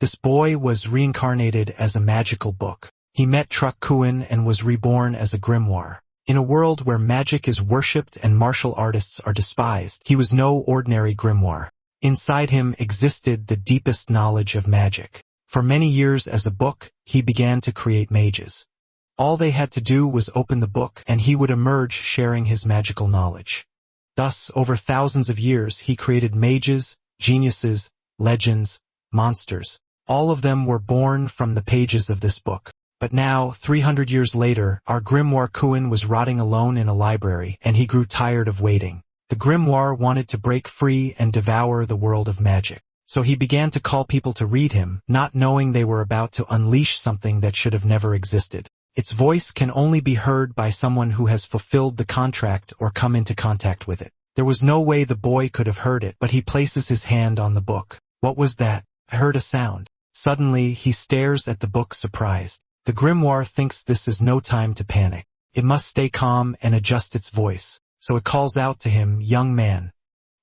This boy was reincarnated as a magical book. He met Truck Kuin and was reborn as a grimoire. In a world where magic is worshipped and martial artists are despised, he was no ordinary grimoire. Inside him existed the deepest knowledge of magic. For many years as a book, he began to create mages. All they had to do was open the book, and he would emerge sharing his magical knowledge. Thus, over thousands of years, he created mages, geniuses, legends, monsters. All of them were born from the pages of this book. But now, 300 years later, our grimoire Kuin was rotting alone in a library, and he grew tired of waiting. The grimoire wanted to break free and devour the world of magic. So he began to call people to read him, not knowing they were about to unleash something that should have never existed. Its voice can only be heard by someone who has fulfilled the contract or come into contact with it. There was no way the boy could have heard it, but he places his hand on the book. What was that? I heard a sound. Suddenly, he stares at the book surprised. The grimoire thinks this is no time to panic. It must stay calm and adjust its voice. So it calls out to him, "Young man."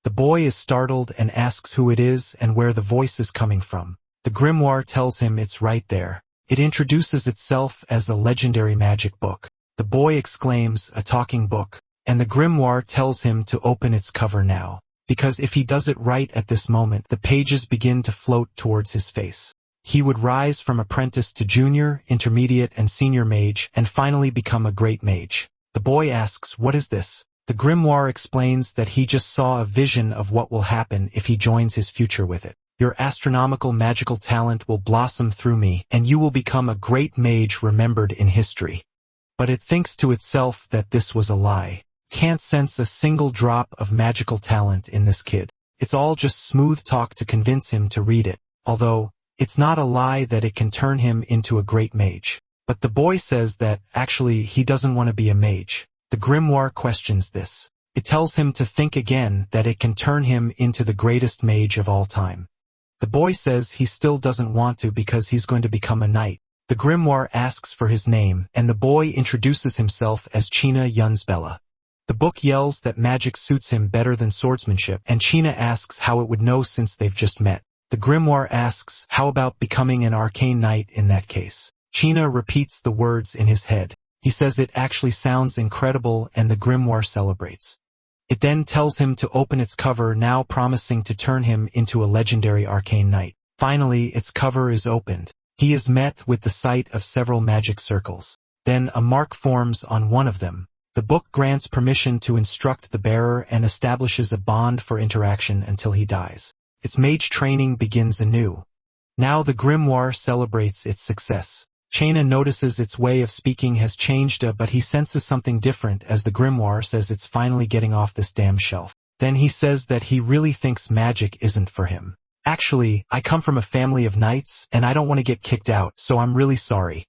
The boy is startled and asks who it is and where the voice is coming from. The grimoire tells him it's right there. It introduces itself as a legendary magic book. The boy exclaims, "A talking book," and the grimoire tells him to open its cover now. Because if he does it right at this moment, the pages begin to float towards his face. He would rise from apprentice to junior, intermediate, and senior mage, and finally become a great mage. The boy asks, "What is this?" The grimoire explains that he just saw a vision of what will happen if he joins his future with it. Your astronomical magical talent will blossom through me, and you will become a great mage remembered in history. But it thinks to itself that this was a lie. Can't sense a single drop of magical talent in this kid. It's all just smooth talk to convince him to read it. Although, it's not a lie that it can turn him into a great mage. But the boy says that, actually, he doesn't want to be a mage. The grimoire questions this. It tells him to think again that it can turn him into the greatest mage of all time. The boy says he still doesn't want to because he's going to become a knight. The grimoire asks for his name, and the boy introduces himself as China Yunsbella. The book yells that magic suits him better than swordsmanship, and China asks how it would know since they've just met. The grimoire asks, how about becoming an arcane knight in that case? China repeats the words in his head. He says it actually sounds incredible, and the grimoire celebrates. It then tells him to open its cover, now promising to turn him into a legendary arcane knight. Finally, its cover is opened. He is met with the sight of several magic circles. Then a mark forms on one of them. The book grants permission to instruct the bearer and establishes a bond for interaction until he dies. Its mage training begins anew. Now the grimoire celebrates its success. China notices its way of speaking has changed but he senses something different as the grimoire says it's finally getting off this damn shelf. Then he says that he really thinks magic isn't for him. Actually, I come from a family of knights, and I don't want to get kicked out, so I'm really sorry.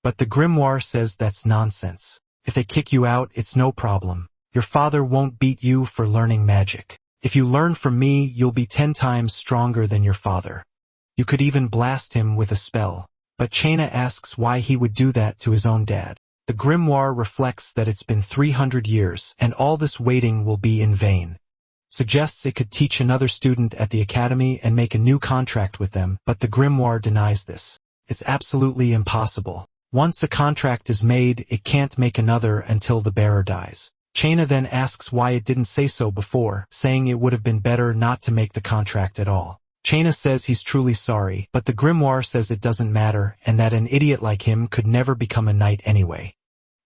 But the grimoire says that's nonsense. If they kick you out, it's no problem. Your father won't beat you for learning magic. If you learn from me, you'll be 10 times stronger than your father. You could even blast him with a spell. But China asks why he would do that to his own dad. The grimoire reflects that it's been 300 years, and all this waiting will be in vain. Suggests it could teach another student at the academy and make a new contract with them, but the grimoire denies this. It's absolutely impossible. Once a contract is made, it can't make another until the bearer dies. China then asks why it didn't say so before, saying it would have been better not to make the contract at all. China says he's truly sorry, but the grimoire says it doesn't matter and that an idiot like him could never become a knight anyway.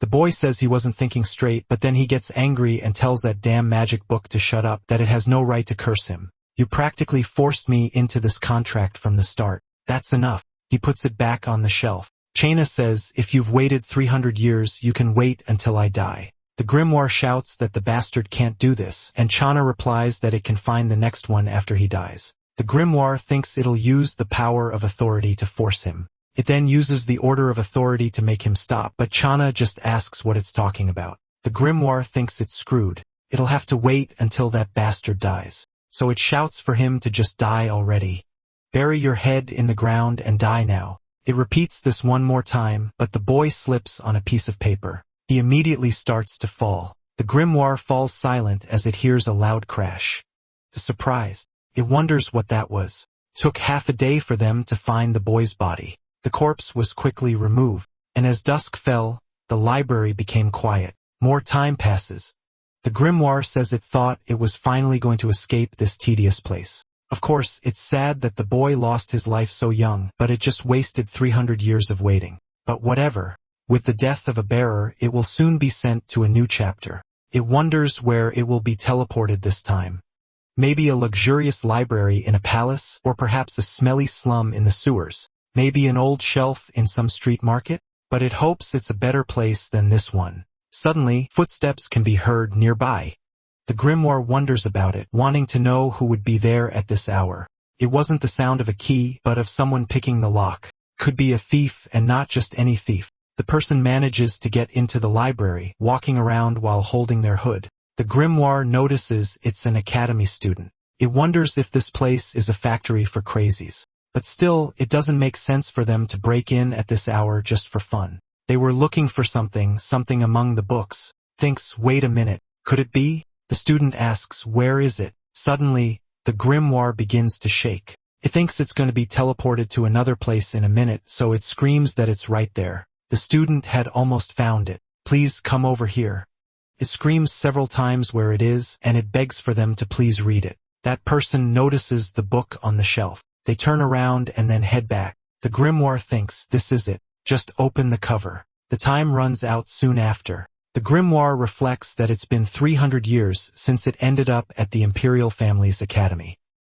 The boy says he wasn't thinking straight, but then he gets angry and tells that damn magic book to shut up, that it has no right to curse him. You practically forced me into this contract from the start. That's enough. He puts it back on the shelf. China says, if you've waited 300 years, you can wait until I die. The grimoire shouts that the bastard can't do this, and China replies that it can find the next one after he dies. The grimoire thinks it'll use the power of authority to force him. It then uses the order of authority to make him stop, but Chana just asks what it's talking about. The grimoire thinks it's screwed. It'll have to wait until that bastard dies. So it shouts for him to just die already. Bury your head in the ground and die now. It repeats this one more time, but the boy slips on a piece of paper. He immediately starts to fall. The grimoire falls silent as it hears a loud crash. Surprised. It wonders what that was. took half a day for them to find the boy's body. The corpse was quickly removed, and as dusk fell, the library became quiet. More time passes. The grimoire says it thought it was finally going to escape this tedious place. Of course, it's sad that the boy lost his life so young, but it just wasted 300 years of waiting. But whatever. With the death of a bearer, it will soon be sent to a new chapter. It wonders where it will be teleported this time. Maybe a luxurious library in a palace, or perhaps a smelly slum in the sewers. Maybe an old shelf in some street market? But it hopes it's a better place than this one. Suddenly, footsteps can be heard nearby. The grimoire wonders about it, wanting to know who would be there at this hour. It wasn't the sound of a key, but of someone picking the lock. Could be a thief, and not just any thief. The person manages to get into the library, walking around while holding their hood. The grimoire notices it's an academy student. It wonders if this place is a factory for crazies. But still, it doesn't make sense for them to break in at this hour just for fun. They were looking for something among the books. Thinks, wait a minute, could it be? The student asks, where is it? Suddenly, the grimoire begins to shake. It thinks it's going to be teleported to another place in a minute, so it screams that it's right there. The student had almost found it. Please come over here. It screams several times where it is, and it begs for them to please read it. That person notices the book on the shelf. They turn around and then head back. The grimoire thinks, this is it. Just open the cover. The time runs out soon after. The grimoire reflects that it's been 300 years since it ended up at the imperial family's academy.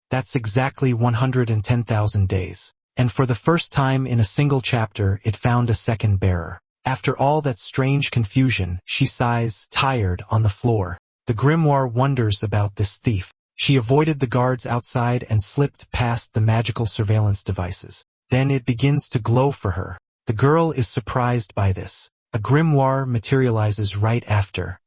That's exactly 110,000 days. And for the first time in a single chapter, it found a second bearer. After all that strange confusion, she sighs, tired, on the floor. The grimoire wonders about this thief. She avoided the guards outside and slipped past the magical surveillance devices. Then it begins to glow for her. The girl is surprised by this. A grimoire materializes right after.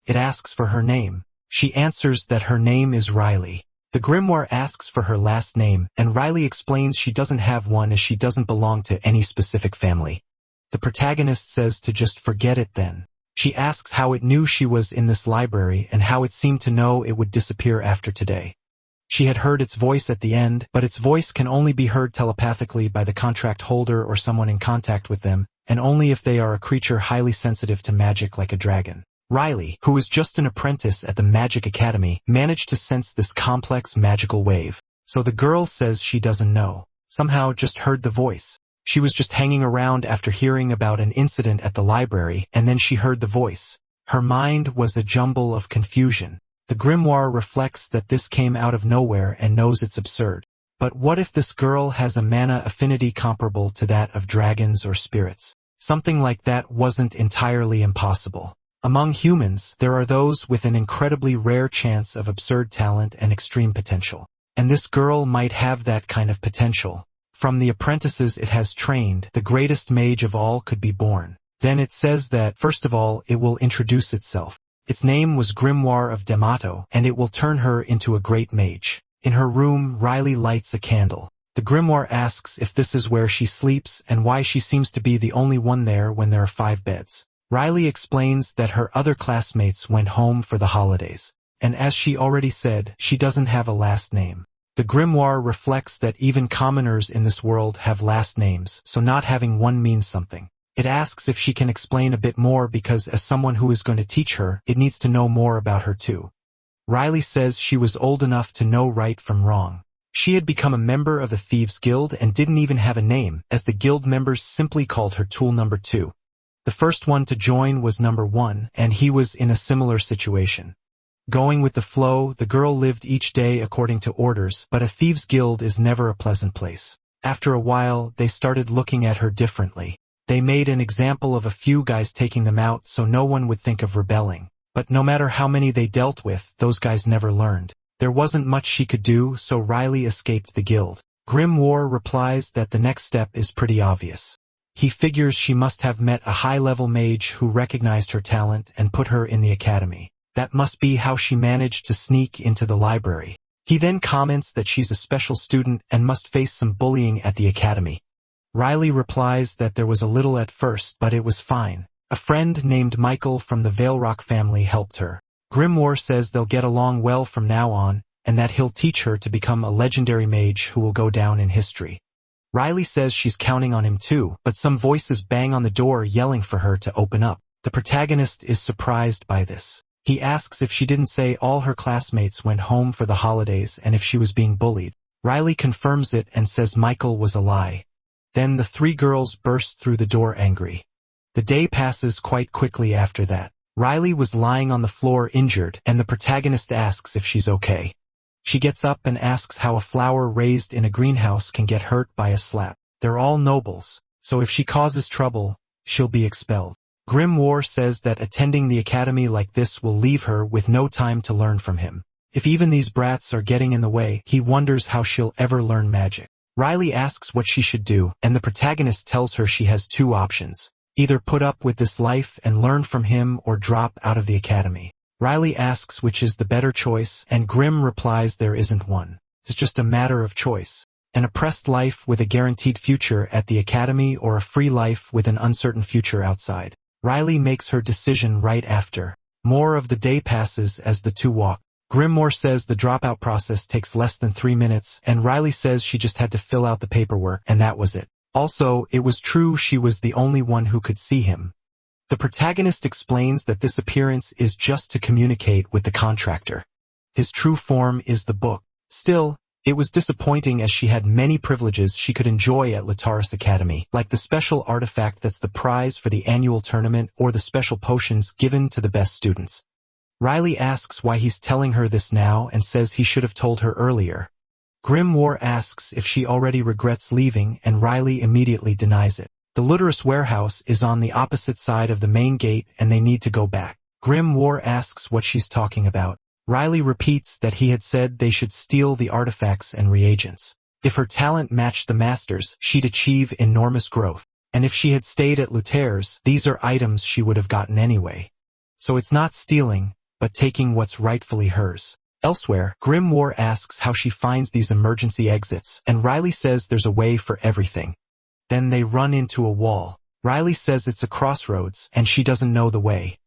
It asks for her name. She answers that her name is Riley. The grimoire asks for her last name, and Riley explains she doesn't have one as she doesn't belong to any specific family. The protagonist says to just forget it then. She asks how it knew she was in this library and how it seemed to know it would disappear after today. She had heard its voice at the end, but its voice can only be heard telepathically by the contract holder or someone in contact with them, and only if they are a creature highly sensitive to magic like a dragon. Riley, who is just an apprentice at the Magic Academy, managed to sense this complex magical wave. So the girl says she doesn't know. Somehow just heard the voice. She was just hanging around after hearing about an incident at the library, and then she heard the voice. Her mind was a jumble of confusion. The grimoire reflects that this came out of nowhere and knows it's absurd. But what if this girl has a mana affinity comparable to that of dragons or spirits? Something like that wasn't entirely impossible. Among humans, there are those with an incredibly rare chance of absurd talent and extreme potential. And this girl might have that kind of potential. From the apprentices it has trained, the greatest mage of all could be born. Then it says that, first of all, it will introduce itself. Its name was Grimoire of D'Amato, and it will turn her into a great mage. In her room, Riley lights a candle. The grimoire asks if this is where she sleeps and why she seems to be the only one there when there are 5 beds. Riley explains that her other classmates went home for the holidays. And as she already said, she doesn't have a last name. The grimoire reflects that even commoners in this world have last names, so not having one means something. It asks if she can explain a bit more because as someone who is going to teach her, it needs to know more about her too. Riley says she was old enough to know right from wrong. She had become a member of the Thieves Guild and didn't even have a name, as the guild members simply called her Tool Number 2. The first one to join was Number 1, and he was in a similar situation. Going with the flow, the girl lived each day according to orders, but a thieves' guild is never a pleasant place. After a while, they started looking at her differently. They made an example of a few guys taking them out so no one would think of rebelling. But no matter how many they dealt with, those guys never learned. There wasn't much she could do, so Riley escaped the guild. Grimoire replies that the next step is pretty obvious. He figures she must have met a high-level mage who recognized her talent and put her in the academy. That must be how she managed to sneak into the library. He then comments that she's a special student and must face some bullying at the academy. Riley replies that there was a little at first, but it was fine. A friend named Michael from the Veilrock family helped her. Grimoire says they'll get along well from now on, and that he'll teach her to become a legendary mage who will go down in history. Riley says she's counting on him too, but some voices bang on the door yelling for her to open up. The protagonist is surprised by this. He asks if she didn't say all her classmates went home for the holidays and if she was being bullied. Riley confirms it and says Michael was a lie. Then the three girls burst through the door angry. The day passes quite quickly after that. Riley was lying on the floor injured, and the protagonist asks if she's okay. She gets up and asks how a flower raised in a greenhouse can get hurt by a slap. They're all nobles, so if she causes trouble, she'll be expelled. Grimoire says that attending the academy like this will leave her with no time to learn from him. If even these brats are getting in the way, he wonders how she'll ever learn magic. Riley asks what she should do, and the protagonist tells her she has two options. Either put up with this life and learn from him or drop out of the academy. Riley asks which is the better choice, and Grim replies there isn't one. It's just a matter of choice. An oppressed life with a guaranteed future at the academy or a free life with an uncertain future outside. Riley makes her decision right after. More of the day passes as the two walk. Grimoire says the dropout process takes less than 3 minutes, and Riley says she just had to fill out the paperwork, and that was it. Also, it was true she was the only one who could see him. The protagonist explains that this appearance is just to communicate with the contractor. His true form is the book. Still, it was disappointing as she had many privileges she could enjoy at Lataris Academy, like the special artifact that's the prize for the annual tournament or the special potions given to the best students. Riley asks why he's telling her this now and says he should have told her earlier. Grimoire asks if she already regrets leaving, and Riley immediately denies it. The Lutaris warehouse is on the opposite side of the main gate and they need to go back. Grimoire asks what she's talking about. Riley repeats that he had said they should steal the artifacts and reagents. If her talent matched the master's, she'd achieve enormous growth. And if she had stayed at Lutaris, these are items she would have gotten anyway. So it's not stealing, but taking what's rightfully hers. Elsewhere, Grimoire asks how she finds these emergency exits, and Riley says there's a way for everything. Then they run into a wall. Riley says it's a crossroads, and she doesn't know the way.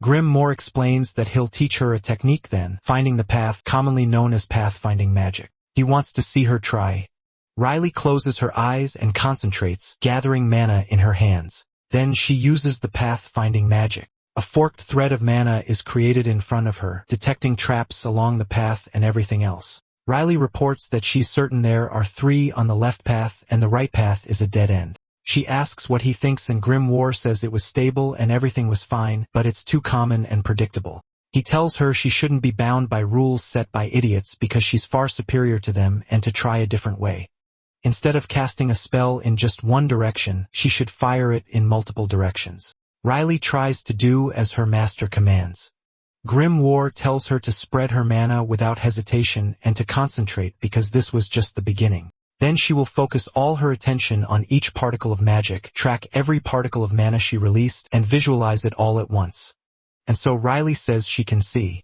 Grimoire explains that he'll teach her a technique then, finding the path, commonly known as pathfinding magic. He wants to see her try. Riley closes her eyes and concentrates, gathering mana in her hands. Then she uses the pathfinding magic. A forked thread of mana is created in front of her, detecting traps along the path and everything else. Riley reports that she's certain there are 3 on the left path and the right path is a dead end. She asks what he thinks and Grimoire says it was stable and everything was fine, but it's too common and predictable. He tells her she shouldn't be bound by rules set by idiots because she's far superior to them and to try a different way. Instead of casting a spell in just one direction, she should fire it in multiple directions. Riley tries to do as her master commands. Grimoire tells her to spread her mana without hesitation and to concentrate because this was just the beginning. Then she will focus all her attention on each particle of magic, track every particle of mana she released, and visualize it all at once. And so Riley says she can see.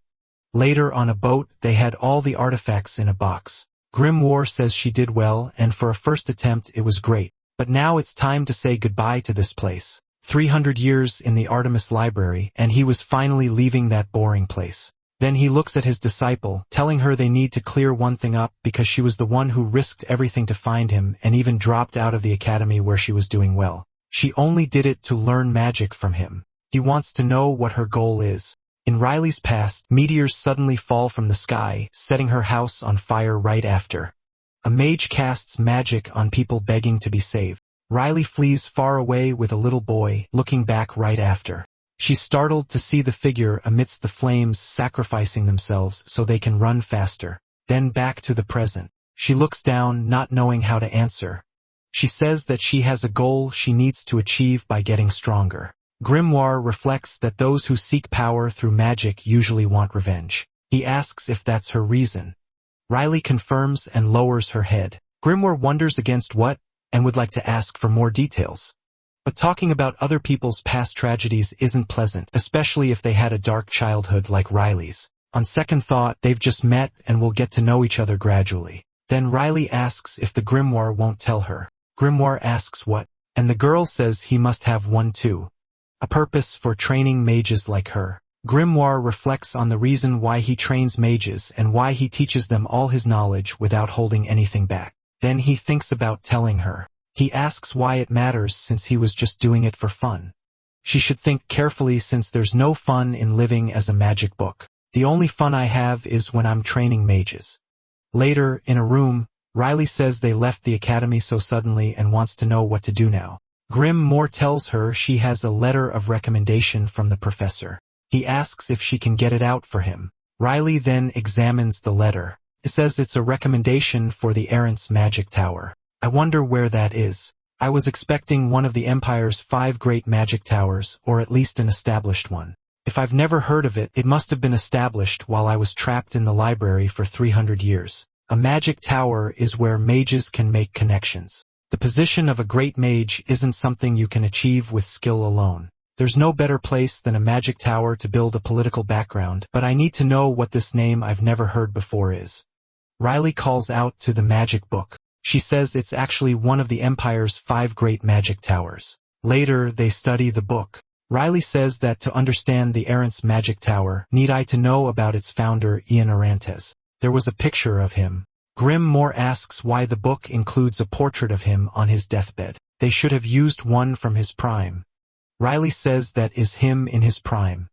Later on a boat, they had all the artifacts in a box. Grimoire says she did well, and for a first attempt it was great. But now it's time to say goodbye to this place. 300 years in the Artemis Library, and he was finally leaving that boring place. Then he looks at his disciple, telling her they need to clear one thing up because she was the one who risked everything to find him and even dropped out of the academy where she was doing well. She only did it to learn magic from him. He wants to know what her goal is. In Riley's past, meteors suddenly fall from the sky, setting her house on fire right after. A mage casts magic on people begging to be saved. Riley flees far away with a little boy, looking back right after. She's startled to see the figure amidst the flames sacrificing themselves so they can run faster. Then back to the present. She looks down, not knowing how to answer. She says that she has a goal she needs to achieve by getting stronger. Grimoire reflects that those who seek power through magic usually want revenge. He asks if that's her reason. Riley confirms and lowers her head. Grimoire wonders against what, and would like to ask for more details. But talking about other people's past tragedies isn't pleasant, especially if they had a dark childhood like Riley's. On second thought, they've just met and will get to know each other gradually. Then Riley asks if the Grimoire won't tell her. Grimoire asks what, and the girl says he must have one too. A purpose for training mages like her. Grimoire reflects on the reason why he trains mages and why he teaches them all his knowledge without holding anything back. Then he thinks about telling her. He asks why it matters since he was just doing it for fun. She should think carefully since there's no fun in living as a magic book. The only fun I have is when I'm training mages. Later, in a room, Riley says they left the academy so suddenly and wants to know what to do now. Grimoire tells her she has a letter of recommendation from the professor. He asks if she can get it out for him. Riley then examines the letter. It says it's a recommendation for the Errant's magic tower. I wonder where that is. I was expecting one of the Empire's 5 great magic towers, or at least an established one. If I've never heard of it, it must have been established while I was trapped in the library for 300 years. A magic tower is where mages can make connections. The position of a great mage isn't something you can achieve with skill alone. There's no better place than a magic tower to build a political background, but I need to know what this name I've never heard before is. Riley calls out to the magic book. She says it's actually one of the Empire's 5 great magic towers. Later, they study the book. Riley says that to understand the Errant's magic tower, need I to know about its founder Ian Arantes. There was a picture of him. Grimoire asks why the book includes a portrait of him on his deathbed. They should have used one from his prime. Riley says that is him in his prime.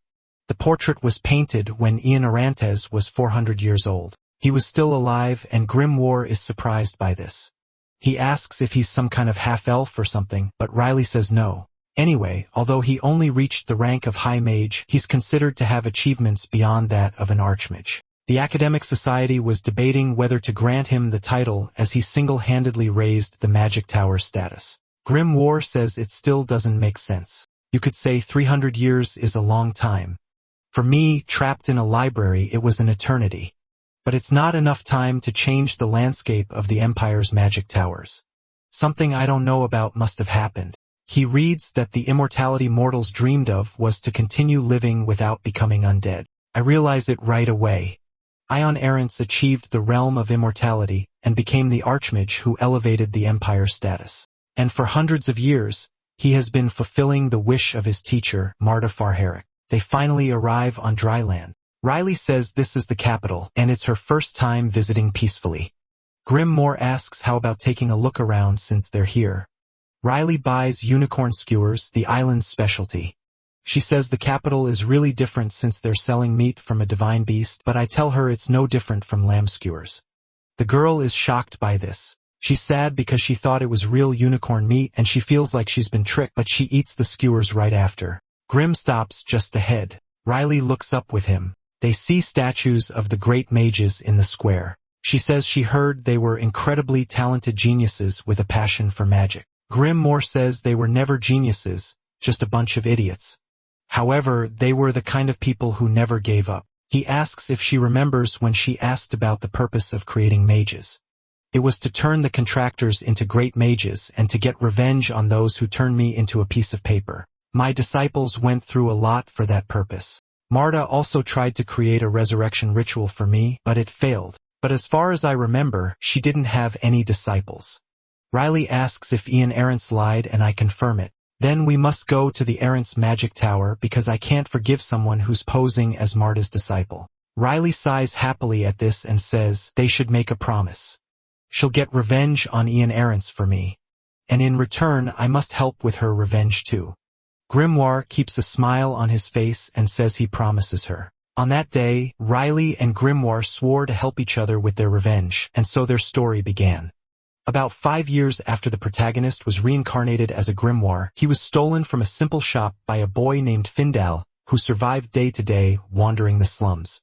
The portrait was painted when Ian Arantes was 400 years old. He was still alive and Grimoire is surprised by this. He asks if he's some kind of half-elf or something, but Riley says no. Anyway, although he only reached the rank of High Mage, he's considered to have achievements beyond that of an Archmage. The academic society was debating whether to grant him the title as he single-handedly raised the Magic Tower status. Grimoire says it still doesn't make sense. You could say 300 years is a long time. For me, trapped in a library, it was an eternity. But it's not enough time to change the landscape of the Empire's magic towers. Something I don't know about must have happened. He reads that the immortality mortals dreamed of was to continue living without becoming undead. I realize it right away. Ion Arrants achieved the realm of immortality and became the Archmage who elevated the Empire's status. And for hundreds of years, he has been fulfilling the wish of his teacher, Marta Farheric. They finally arrive on dry land. Riley says this is the capital, and it's her first time visiting peacefully. Grimoire asks how about taking a look around since they're here. Riley buys unicorn skewers, the island's specialty. She says the capital is really different since they're selling meat from a divine beast, but I tell her it's no different from lamb skewers. The girl is shocked by this. She's sad because she thought it was real unicorn meat and she feels like she's been tricked, but she eats the skewers right after. Grim stops just ahead. Riley looks up with him. They see statues of the great mages in the square. She says she heard they were incredibly talented geniuses with a passion for magic. Grimoire says they were never geniuses, just a bunch of idiots. However, they were the kind of people who never gave up. He asks if she remembers when she asked about the purpose of creating mages. It was to turn the contractors into great mages and to get revenge on those who turned me into a piece of paper. My disciples went through a lot for that purpose. Marta also tried to create a resurrection ritual for me, but it failed. But as far as I remember, she didn't have any disciples. Riley asks if Ian Arrants lied and I confirm it. Then we must go to the Arrants magic tower because I can't forgive someone who's posing as Marta's disciple. Riley sighs happily at this and says they should make a promise. She'll get revenge on Ian Arrants for me. And in return, I must help with her revenge too. Grimoire keeps a smile on his face and says he promises her. On that day, Riley and Grimoire swore to help each other with their revenge, and so their story began. About 5 years after the protagonist was reincarnated as a grimoire, he was stolen from a simple shop by a boy named Findal, who survived day to day, wandering the slums.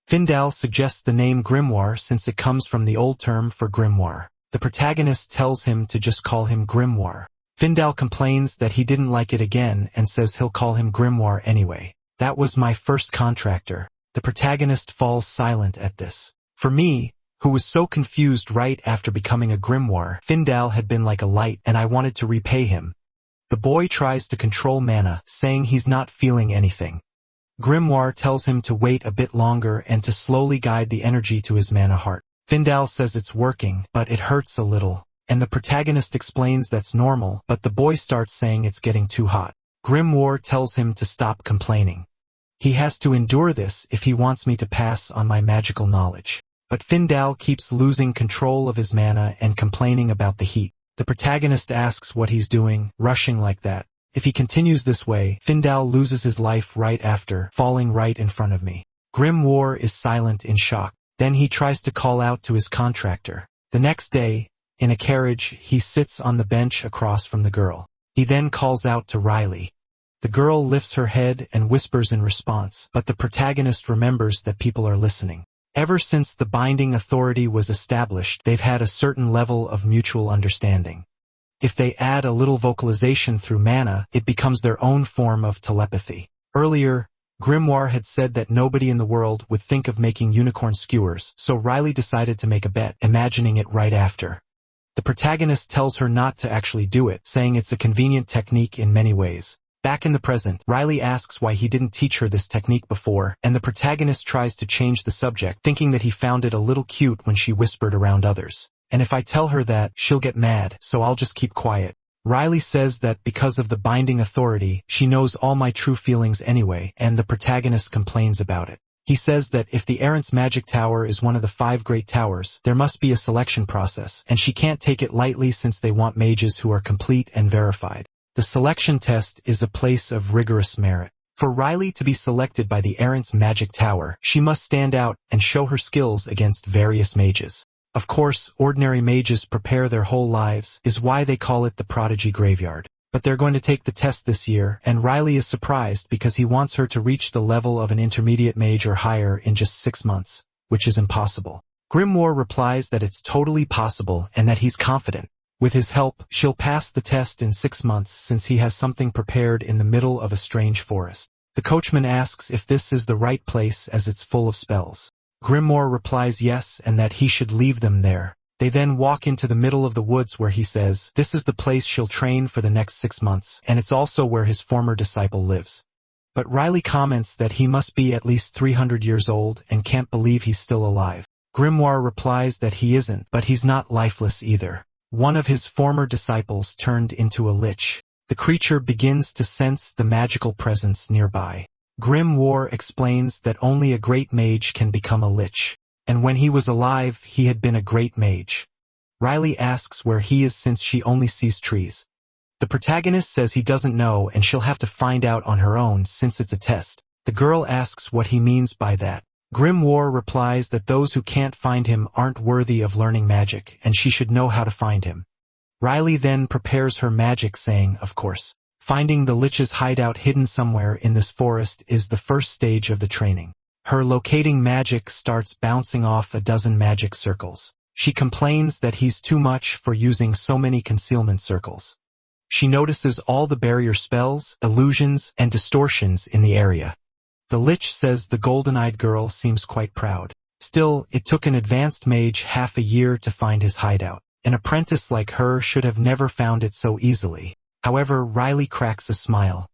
Findal suggests the name Grimoire since it comes from the old term for grimoire. The protagonist tells him to just call him Grimoire. Findal complains that he didn't like it again and says he'll call him Grimoire anyway. That was my first contractor. The protagonist falls silent at this. For me, who was so confused right after becoming a grimoire, Findal had been like a light and I wanted to repay him. The boy tries to control mana, saying he's not feeling anything. Grimoire tells him to wait a bit longer and to slowly guide the energy to his mana heart. Findal says it's working, but it hurts a little. And the protagonist explains that's normal, but the boy starts saying it's getting too hot. Grimoire tells him to stop complaining. He has to endure this if he wants me to pass on my magical knowledge. But Findal keeps losing control of his mana and complaining about the heat. The protagonist asks what he's doing, rushing like that. If he continues this way, Findal loses his life right after, falling right in front of me. Grimoire is silent in shock. Then he tries to call out to his contractor. The next day, in a carriage, he sits on the bench across from the girl. He then calls out to Riley. The girl lifts her head and whispers in response, but the protagonist remembers that people are listening. Ever since the binding authority was established, they've had a certain level of mutual understanding. If they add a little vocalization through mana, it becomes their own form of telepathy. Earlier, Grimoire had said that nobody in the world would think of making unicorn skewers, so Riley decided to make a bet, imagining it right after. The protagonist tells her not to actually do it, saying it's a convenient technique in many ways. Back in the present, Riley asks why he didn't teach her this technique before, and the protagonist tries to change the subject, thinking that he found it a little cute when she whispered around others. And if I tell her that, she'll get mad, so I'll just keep quiet. Riley says that because of the binding authority, she knows all my true feelings anyway, and the protagonist complains about it. He says that if the Errant's magic tower is one of the 5 great towers, there must be a selection process, and she can't take it lightly since they want mages who are complete and verified. The selection test is a place of rigorous merit. For Riley to be selected by the Errant's magic tower, she must stand out and show her skills against various mages. Of course, ordinary mages prepare their whole lives, is why they call it the Prodigy Graveyard. But they're going to take the test this year, and Riley is surprised because he wants her to reach the level of an intermediate mage or higher in just 6 months, which is impossible. Grimoire replies that it's totally possible and that he's confident. With his help, she'll pass the test in 6 months since he has something prepared in the middle of a strange forest. The coachman asks if this is the right place as it's full of spells. Grimoire replies yes and that he should leave them there. They then walk into the middle of the woods where he says, this is the place she'll train for the next 6 months, and it's also where his former disciple lives. But Riley comments that he must be at least 300 years old and can't believe he's still alive. Grimoire replies that he isn't, but he's not lifeless either. One of his former disciples turned into a lich. The creature begins to sense the magical presence nearby. Grimoire explains that only a great mage can become a lich, and when he was alive, he had been a great mage. Riley asks where he is since she only sees trees. The protagonist says he doesn't know and she'll have to find out on her own since it's a test. The girl asks what he means by that. Grimoire replies that those who can't find him aren't worthy of learning magic, and she should know how to find him. Riley then prepares her magic, saying, of course, finding the lich's hideout hidden somewhere in this forest is the first stage of the training. Her locating magic starts bouncing off a dozen magic circles. She complains that he's too much for using so many concealment circles. She notices all the barrier spells, illusions, and distortions in the area. The lich says the golden-eyed girl seems quite proud. Still, it took an advanced mage half a year to find his hideout. An apprentice like her should have never found it so easily. However, Riley cracks a smile.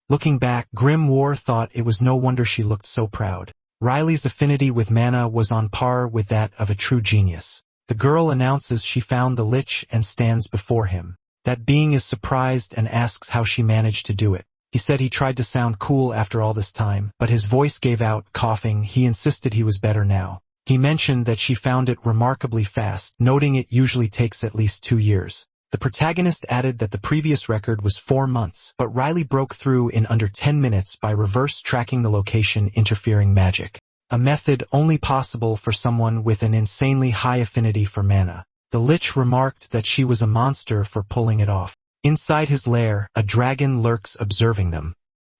Looking back, Grimoire thought it was no wonder she looked so proud. Riley's affinity with mana was on par with that of a true genius. The girl announces she found the lich and stands before him. That being is surprised and asks how she managed to do it. He said he tried to sound cool after all this time, but his voice gave out, coughing. He insisted he was better now. He mentioned that she found it remarkably fast, noting it usually takes at least 2 years. The protagonist added that the previous record was 4 months, but Riley broke through in under 10 minutes by reverse tracking the location interfering magic. A method only possible for someone with an insanely high affinity for mana. The lich remarked that she was a monster for pulling it off. Inside his lair, a dragon lurks observing them.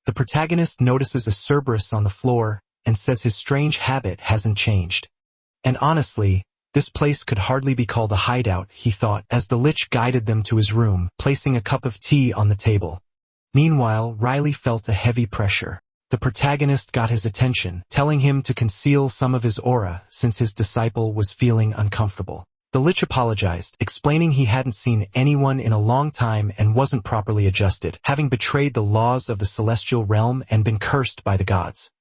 The protagonist notices a Cerberus on the floor and says his strange habit hasn't changed. And honestly, this place could hardly be called a hideout, he thought, as the lich guided them to his room, placing a cup of tea on the table. Meanwhile, Riley felt a heavy pressure. The protagonist got his attention, telling him to conceal some of his aura since his disciple was feeling uncomfortable. The lich apologized, explaining he hadn't seen anyone in a long time and wasn't properly adjusted, having betrayed the laws of the celestial realm and been cursed by the gods.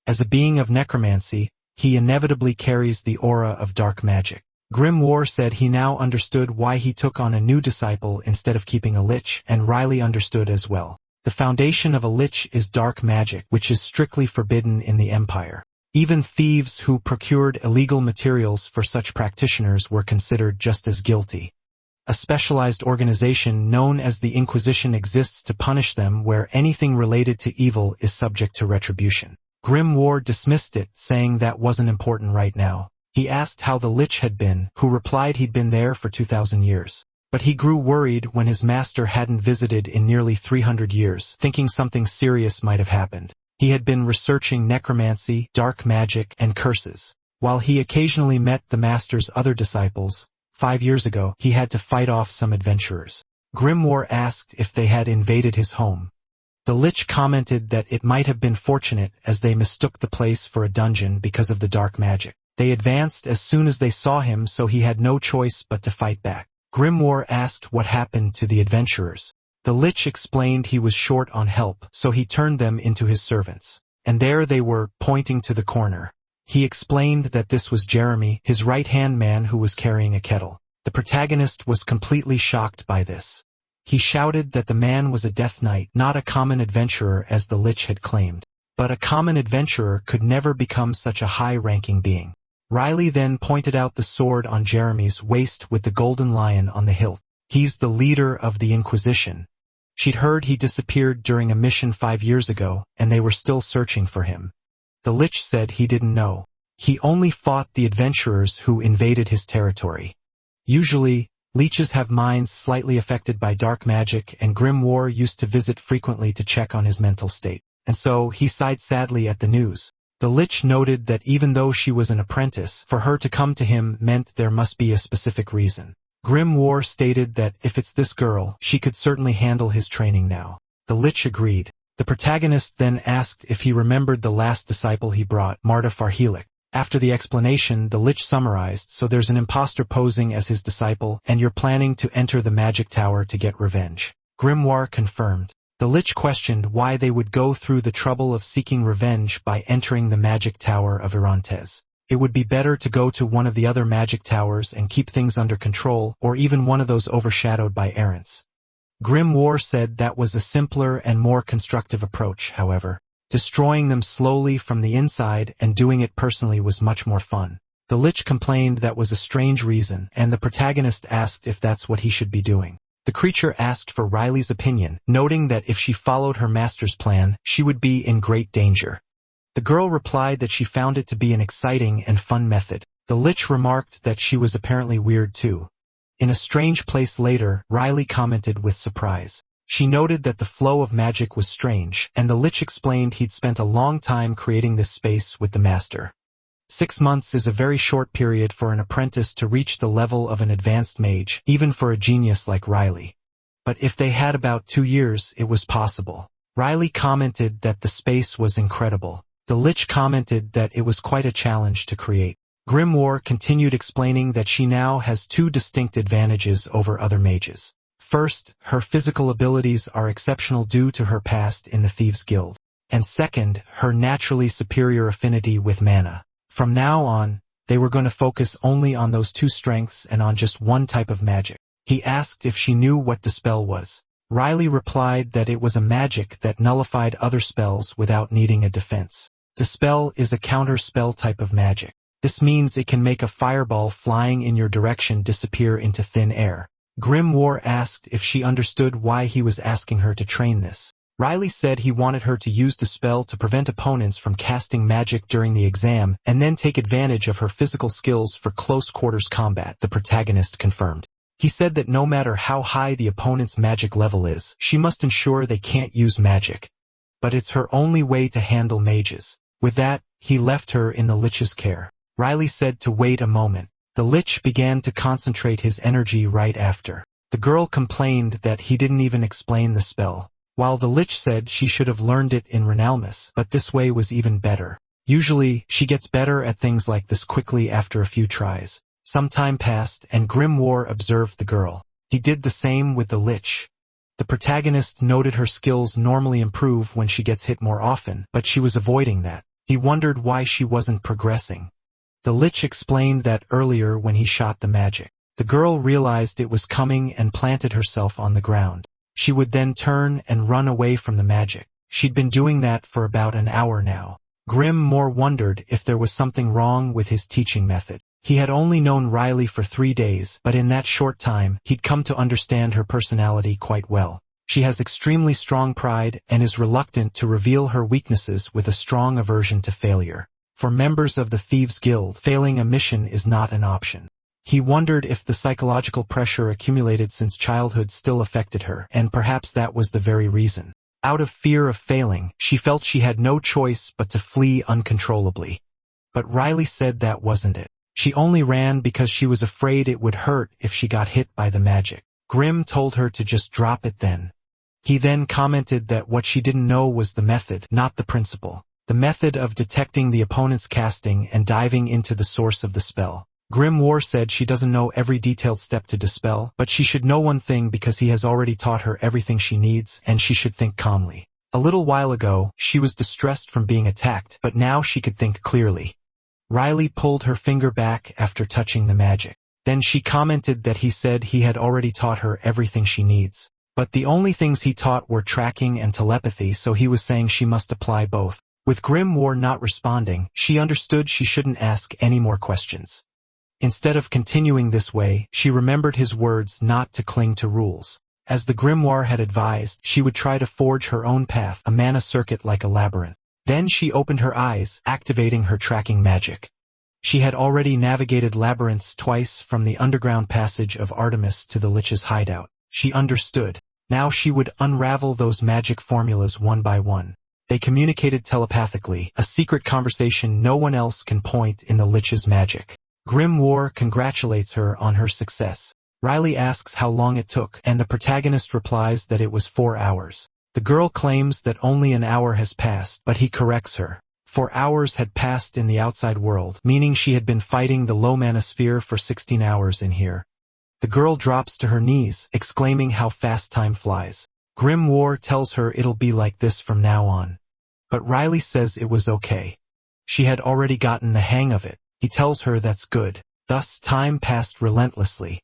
As a being of necromancy, he inevitably carries the aura of dark magic. Grimoire said he now understood why he took on a new disciple instead of keeping a lich, and Riley understood as well. The foundation of a lich is dark magic, which is strictly forbidden in the Empire. Even thieves who procured illegal materials for such practitioners were considered just as guilty. A specialized organization known as the Inquisition exists to punish them where anything related to evil is subject to retribution. Grimoire dismissed it, saying that wasn't important right now. He asked how the lich had been, who replied he'd been there for 2,000 years. But he grew worried when his master hadn't visited in nearly 300 years, thinking something serious might have happened. He had been researching necromancy, dark magic, and curses. While he occasionally met the master's other disciples, 5 years ago, he had to fight off some adventurers. Grimoire asked if they had invaded his home. The lich commented that it might have been fortunate as they mistook the place for a dungeon because of the dark magic. They advanced as soon as they saw him, so he had no choice but to fight back. Grimoire asked what happened to the adventurers. The lich explained he was short on help, so he turned them into his servants. And there they were, pointing to the corner. He explained that this was Jeremy, his right-hand man who was carrying a kettle. The protagonist was completely shocked by this. He shouted that the man was a death knight, not a common adventurer as the lich had claimed. But a common adventurer could never become such a high-ranking being. Riley then pointed out the sword on Jeremy's waist with the golden lion on the hilt. He's the leader of the Inquisition. She'd heard he disappeared during a mission 5 years ago, and they were still searching for him. The lich said he didn't know. He only fought the adventurers who invaded his territory. Usually, leeches have minds slightly affected by dark magic, and Grimoire used to visit frequently to check on his mental state. And so, he sighed sadly at the news. The lich noted that even though she was an apprentice, for her to come to him meant there must be a specific reason. Grimoire stated that if it's this girl, she could certainly handle his training now. The lich agreed. The protagonist then asked if he remembered the last disciple he brought, Marta Farhelik. After the explanation, the lich summarized, so there's an imposter posing as his disciple, and you're planning to enter the magic tower to get revenge. Grimoire confirmed. The lich questioned why they would go through the trouble of seeking revenge by entering the magic tower of Irantes. It would be better to go to one of the other magic towers and keep things under control, or even one of those overshadowed by errants. Grimoire said that was a simpler and more constructive approach, however. Destroying them slowly from the inside and doing it personally was much more fun. The lich complained that was a strange reason, and the protagonist asked if that's what he should be doing. The creature asked for Riley's opinion, noting that if she followed her master's plan, she would be in great danger. The girl replied that she found it to be an exciting and fun method. The lich remarked that she was apparently weird too. In a strange place later, Riley commented with surprise. She noted that the flow of magic was strange, and the lich explained he'd spent a long time creating this space with the master. 6 months is a very short period for an apprentice to reach the level of an advanced mage, even for a genius like Riley. But if they had about 2 years, it was possible. Riley commented that the space was incredible. The lich commented that it was quite a challenge to create. Grimoire continued explaining that she now has 2 distinct advantages over other mages. First, her physical abilities are exceptional due to her past in the Thieves' Guild. And second, her naturally superior affinity with mana. From now on, they were going to focus only on those 2 strengths and on just one type of magic. He asked if she knew what the spell was. Riley replied that it was a magic that nullified other spells without needing a defense. The spell is a counter-spell type of magic. This means it can make a fireball flying in your direction disappear into thin air. Grimoire asked if she understood why he was asking her to train this. Riley said he wanted her to use the spell to prevent opponents from casting magic during the exam and then take advantage of her physical skills for close-quarters combat, the protagonist confirmed. He said that no matter how high the opponent's magic level is, she must ensure they can't use magic. But it's her only way to handle mages. With that, he left her in the lich's care. Riley said to wait a moment. The lich began to concentrate his energy right after. The girl complained that he didn't even explain the spell. While the lich said she should have learned it in Renalmus, but this way was even better. Usually, she gets better at things like this quickly after a few tries. Some time passed, and Grimoire observed the girl. He did the same with the lich. The protagonist noted her skills normally improve when she gets hit more often, but she was avoiding that. He wondered why she wasn't progressing. The lich explained that earlier when he shot the magic. The girl realized it was coming and planted herself on the ground. She would then turn and run away from the magic. She'd been doing that for about an hour now. Grimoire wondered if there was something wrong with his teaching method. He had only known Riley for 3 days, but in that short time, he'd come to understand her personality quite well. She has extremely strong pride and is reluctant to reveal her weaknesses with a strong aversion to failure. For members of the Thieves' Guild, failing a mission is not an option. He wondered if the psychological pressure accumulated since childhood still affected her, and perhaps that was the very reason. Out of fear of failing, she felt she had no choice but to flee uncontrollably. But Riley said that wasn't it. She only ran because she was afraid it would hurt if she got hit by the magic. Grim told her to just drop it then. He then commented that what she didn't know was the method, not the principle. The method of detecting the opponent's casting and diving into the source of the spell. Grimoire said she doesn't know every detailed step to dispel, but she should know one thing because he has already taught her everything she needs, and she should think calmly. A little while ago, she was distressed from being attacked, but now she could think clearly. Riley pulled her finger back after touching the magic. Then she commented that he said he had already taught her everything she needs. But the only things he taught were tracking and telepathy, so he was saying she must apply both. With Grimoire not responding, she understood she shouldn't ask any more questions. Instead of continuing this way, she remembered his words not to cling to rules. As the Grimoire had advised, she would try to forge her own path, a mana circuit like a labyrinth. Then she opened her eyes, activating her tracking magic. She had already navigated labyrinths twice from the underground passage of Artemis to the Lich's hideout. She understood. Now she would unravel those magic formulas one by one. They communicated telepathically, a secret conversation no one else can point in the Lich's magic. Grimoire congratulates her on her success. Riley asks how long it took, and the protagonist replies that it was 4 hours. The girl claims that only an hour has passed, but he corrects her. 4 hours had passed in the outside world, meaning she had been fighting the low manosphere for 16 hours in here. The girl drops to her knees, exclaiming how fast time flies. Grimoire tells her it'll be like this from now on. But Riley says it was okay. She had already gotten the hang of it. He tells her that's good. Thus time passed relentlessly.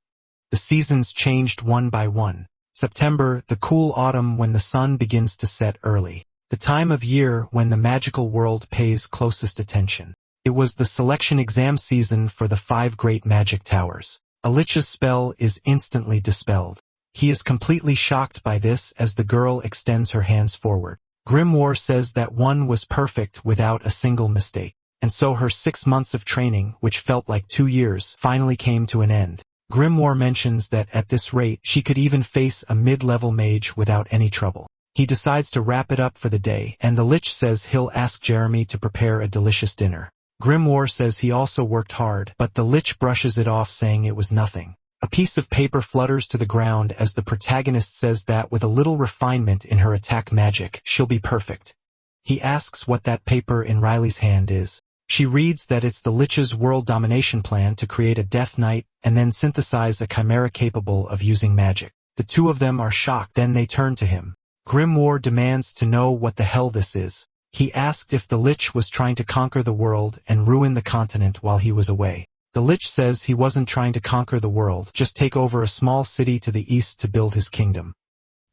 The seasons changed one by one. September, the cool autumn when the sun begins to set early. The time of year when the magical world pays closest attention. It was the selection exam season for the 5 great magic towers. A Lich's spell is instantly dispelled. He is completely shocked by this as the girl extends her hands forward. Grimoire says that one was perfect without a single mistake. And so her 6 months of training, which felt like 2 years, finally came to an end. Grimoire mentions that at this rate, she could even face a mid-level mage without any trouble. He decides to wrap it up for the day, and the Lich says he'll ask Jeremy to prepare a delicious dinner. Grimoire says he also worked hard, but the Lich brushes it off saying it was nothing. A piece of paper flutters to the ground as the protagonist says that with a little refinement in her attack magic, she'll be perfect. He asks what that paper in Riley's hand is. She reads that it's the Lich's world domination plan to create a Death Knight and then synthesize a chimera capable of using magic. The two of them are shocked, then they turn to him. Grimoire demands to know what the hell this is. He asked if the Lich was trying to conquer the world and ruin the continent while he was away. The Lich says he wasn't trying to conquer the world, just take over a small city to the east to build his kingdom.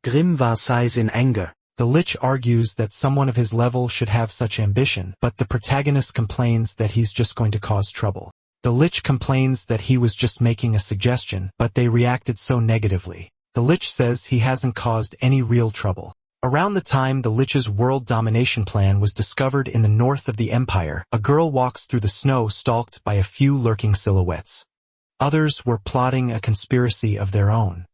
Grimoire sighs in anger. The Lich argues that someone of his level should have such ambition, but the protagonist complains that he's just going to cause trouble. The Lich complains that he was just making a suggestion, but they reacted so negatively. The Lich says he hasn't caused any real trouble. Around the time the Lich's world domination plan was discovered in the north of the Empire, a girl walks through the snow stalked by a few lurking silhouettes. Others were plotting a conspiracy of their own.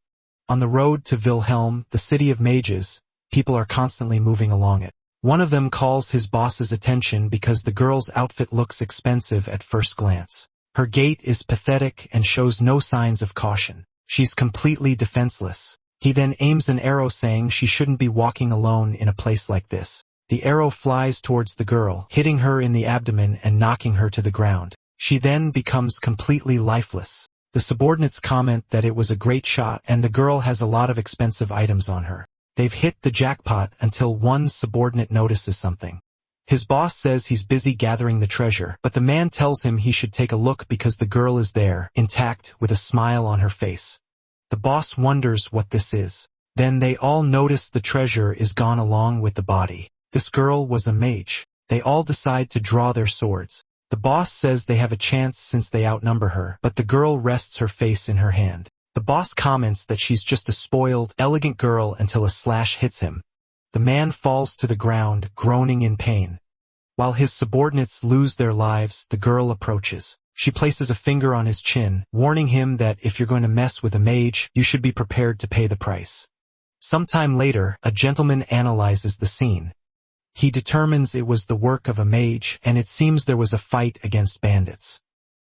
On the road to Wilhelm, the city of mages, people are constantly moving along it. One of them calls his boss's attention because the girl's outfit looks expensive at first glance. Her gait is pathetic and shows no signs of caution. She's completely defenseless. He then aims an arrow saying she shouldn't be walking alone in a place like this. The arrow flies towards the girl, hitting her in the abdomen and knocking her to the ground. She then becomes completely lifeless. The subordinates comment that it was a great shot and the girl has a lot of expensive items on her. They've hit the jackpot until one subordinate notices something. His boss says he's busy gathering the treasure, but the man tells him he should take a look because the girl is there, intact, with a smile on her face. The boss wonders what this is. Then they all notice the treasure is gone along with the body. This girl was a mage. They all decide to draw their swords. The boss says they have a chance since they outnumber her, but the girl rests her face in her hand. The boss comments that she's just a spoiled, elegant girl until a slash hits him. The man falls to the ground, groaning in pain. While his subordinates lose their lives, the girl approaches. She places a finger on his chin, warning him that if you're going to mess with a mage, you should be prepared to pay the price. Sometime later, a gentleman analyzes the scene. He determines it was the work of a mage, and it seems there was a fight against bandits.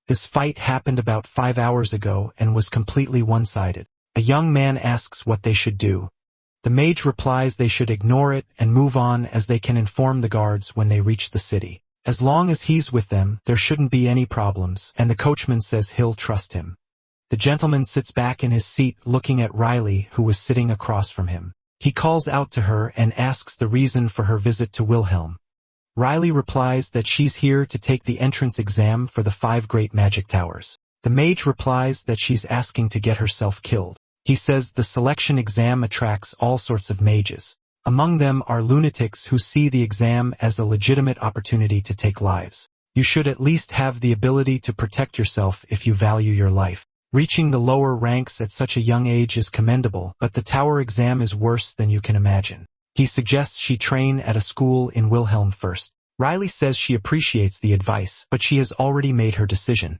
This fight happened about 5 hours ago and was completely one-sided. A young man asks what they should do. The mage replies they should ignore it and move on, as they can inform the guards when they reach the city. As long as he's with them, there shouldn't be any problems, and the coachman says he'll trust him. The gentleman sits back in his seat looking at Riley, who was sitting across from him. He calls out to her and asks the reason for her visit to Wilhelm. Riley replies that she's here to take the entrance exam for the 5 great magic towers. The mage replies that she's asking to get herself killed. He says the selection exam attracts all sorts of mages. Among them are lunatics who see the exam as a legitimate opportunity to take lives. You should at least have the ability to protect yourself if you value your life. Reaching the lower ranks at such a young age is commendable, but the tower exam is worse than you can imagine. He suggests she train at a school in Wilhelm first. Riley says she appreciates the advice, but she has already made her decision.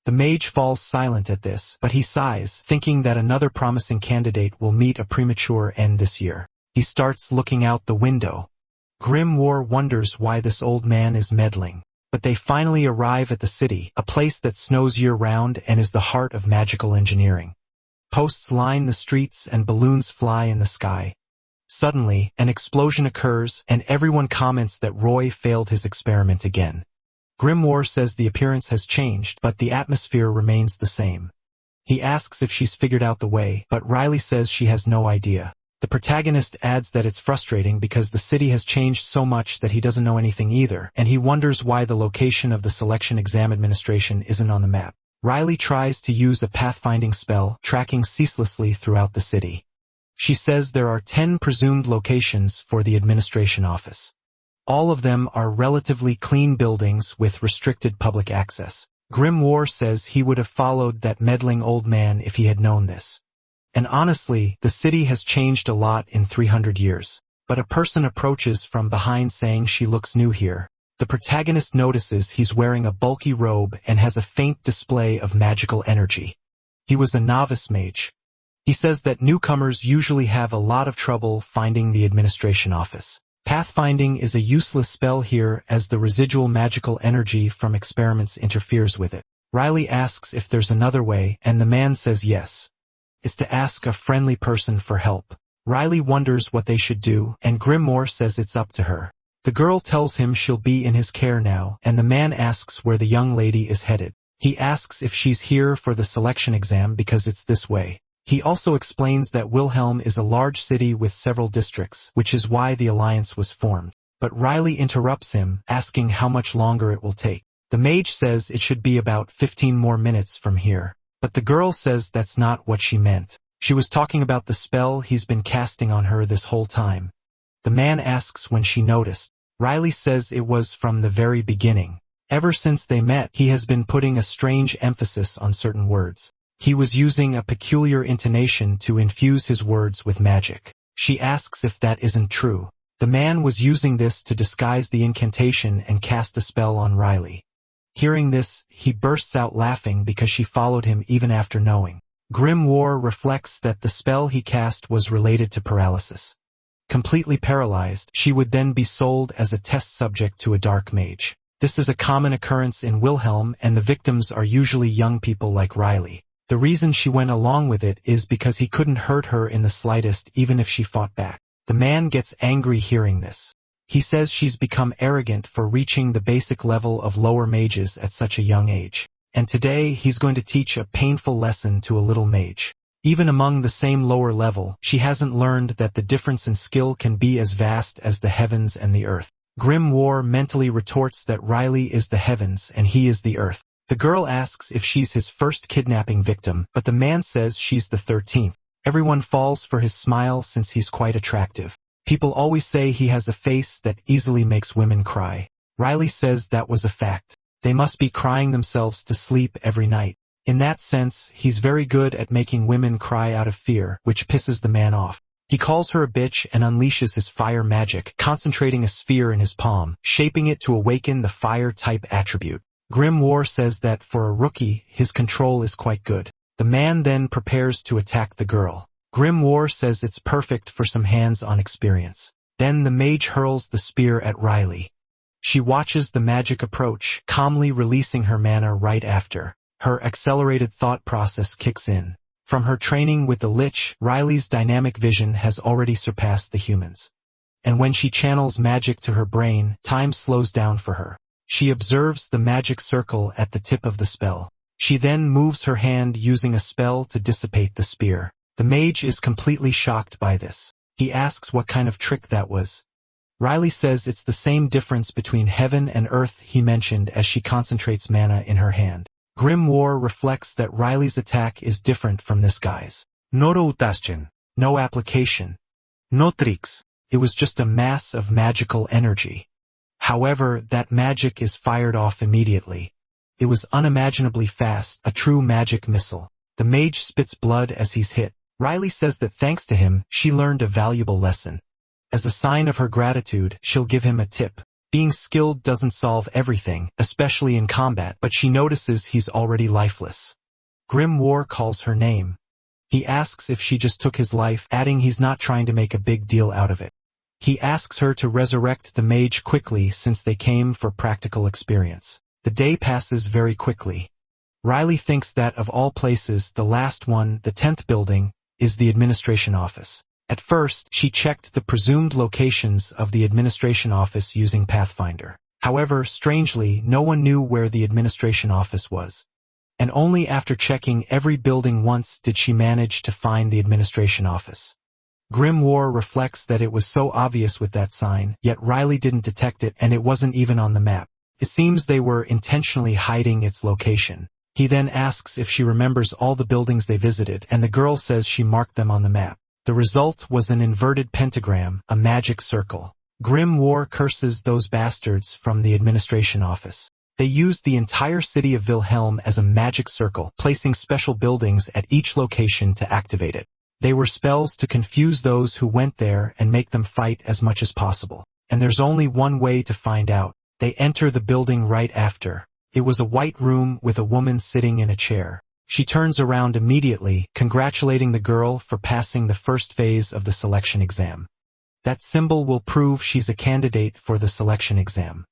The mage falls silent at this, but he sighs, thinking that another promising candidate will meet a premature end this year. He starts looking out the window. Grimoire wonders why this old man is meddling. But they finally arrive at the city, a place that snows year-round and is the heart of magical engineering. Posts line the streets and balloons fly in the sky. Suddenly, an explosion occurs, and everyone comments that Roy failed his experiment again. Grimoire says the appearance has changed, but the atmosphere remains the same. He asks if she's figured out the way, but Riley says she has no idea. The protagonist adds that it's frustrating because the city has changed so much that he doesn't know anything either, and he wonders why the location of the selection exam administration isn't on the map. Riley tries to use a pathfinding spell, tracking ceaselessly throughout the city. She says there are 10 presumed locations for the administration office. All of them are relatively clean buildings with restricted public access. Grimoire says he would have followed that meddling old man if he had known this. And honestly, the city has changed a lot in 300 years. But a person approaches from behind saying she looks new here. The protagonist notices he's wearing a bulky robe and has a faint display of magical energy. He was a novice mage. He says that newcomers usually have a lot of trouble finding the administration office. Pathfinding is a useless spell here as the residual magical energy from experiments interferes with it. Riley asks if there's another way, and the man says yes. It's to ask a friendly person for help. Riley wonders what they should do, and Grimoire says it's up to her. The girl tells him she'll be in his care now, and the man asks where the young lady is headed. He asks if she's here for the selection exam because it's this way. He also explains that Wilhelm is a large city with several districts, which is why the alliance was formed. But Riley interrupts him, asking how much longer it will take. The mage says it should be about 15 more minutes from here. But the girl says that's not what she meant. She was talking about the spell he's been casting on her this whole time. The man asks when she noticed. Riley says it was from the very beginning. Ever since they met, he has been putting a strange emphasis on certain words. He was using a peculiar intonation to infuse his words with magic. She asks if that isn't true. The man was using this to disguise the incantation and cast a spell on Riley. Hearing this, he bursts out laughing because she followed him even after knowing. Grimoire reflects that the spell he cast was related to paralysis. Completely paralyzed, she would then be sold as a test subject to a dark mage. This is a common occurrence in Wilhelm, and the victims are usually young people like Riley. The reason she went along with it is because he couldn't hurt her in the slightest even if she fought back. The man gets angry hearing this. He says she's become arrogant for reaching the basic level of lower mages at such a young age. And today he's going to teach a painful lesson to a little mage. Even among the same lower level, she hasn't learned that the difference in skill can be as vast as the heavens and the earth. Grimoire mentally retorts that Riley is the heavens and he is the earth. The girl asks if she's his first kidnapping victim, but the man says she's the 13th. Everyone falls for his smile since he's quite attractive. People always say he has a face that easily makes women cry. Riley says that was a fact. They must be crying themselves to sleep every night. In that sense, he's very good at making women cry out of fear, which pisses the man off. He calls her a bitch and unleashes his fire magic, concentrating a sphere in his palm, shaping it to awaken the fire-type attribute. Grimoire says that for a rookie, his control is quite good. The man then prepares to attack the girl. Grimoire says it's perfect for some hands-on experience. Then the mage hurls the spear at Riley. She watches the magic approach, calmly releasing her mana right after. Her accelerated thought process kicks in. From her training with the Lich, Riley's dynamic vision has already surpassed the humans. And when she channels magic to her brain, time slows down for her. She observes the magic circle at the tip of the spell. She then moves her hand using a spell to dissipate the spear. The mage is completely shocked by this. He asks what kind of trick that was. Riley says it's the same difference between heaven and earth he mentioned as she concentrates mana in her hand. Grimoire reflects that Riley's attack is different from this guy's. No application. No tricks. It was just a mass of magical energy. However, that magic is fired off immediately. It was unimaginably fast, a true magic missile. The mage spits blood as he's hit. Riley says that thanks to him, she learned a valuable lesson. As a sign of her gratitude, she'll give him a tip. Being skilled doesn't solve everything, especially in combat, but she notices he's already lifeless. Grimoire calls her name. He asks if she just took his life, adding he's not trying to make a big deal out of it. He asks her to resurrect the mage quickly since they came for practical experience. The day passes very quickly. Riley thinks that of all places, the last one, the 10th building, is the administration office. At first, she checked the presumed locations of the administration office using Pathfinder. However, strangely, no one knew where the administration office was. And only after checking every building once did she manage to find the administration office. Grimoire reflects that it was so obvious with that sign, yet Riley didn't detect it and it wasn't even on the map. It seems they were intentionally hiding its location. He then asks if she remembers all the buildings they visited, and the girl says she marked them on the map. The result was an inverted pentagram, a magic circle. Grimoire curses those bastards from the administration office. They used the entire city of Wilhelm as a magic circle, placing special buildings at each location to activate it. They were spells to confuse those who went there and make them fight as much as possible. And there's only one way to find out. They enter the building right after. It was a white room with a woman sitting in a chair. She turns around immediately, congratulating the girl for passing the first phase of the selection exam. That symbol will prove she's a candidate for the selection exam.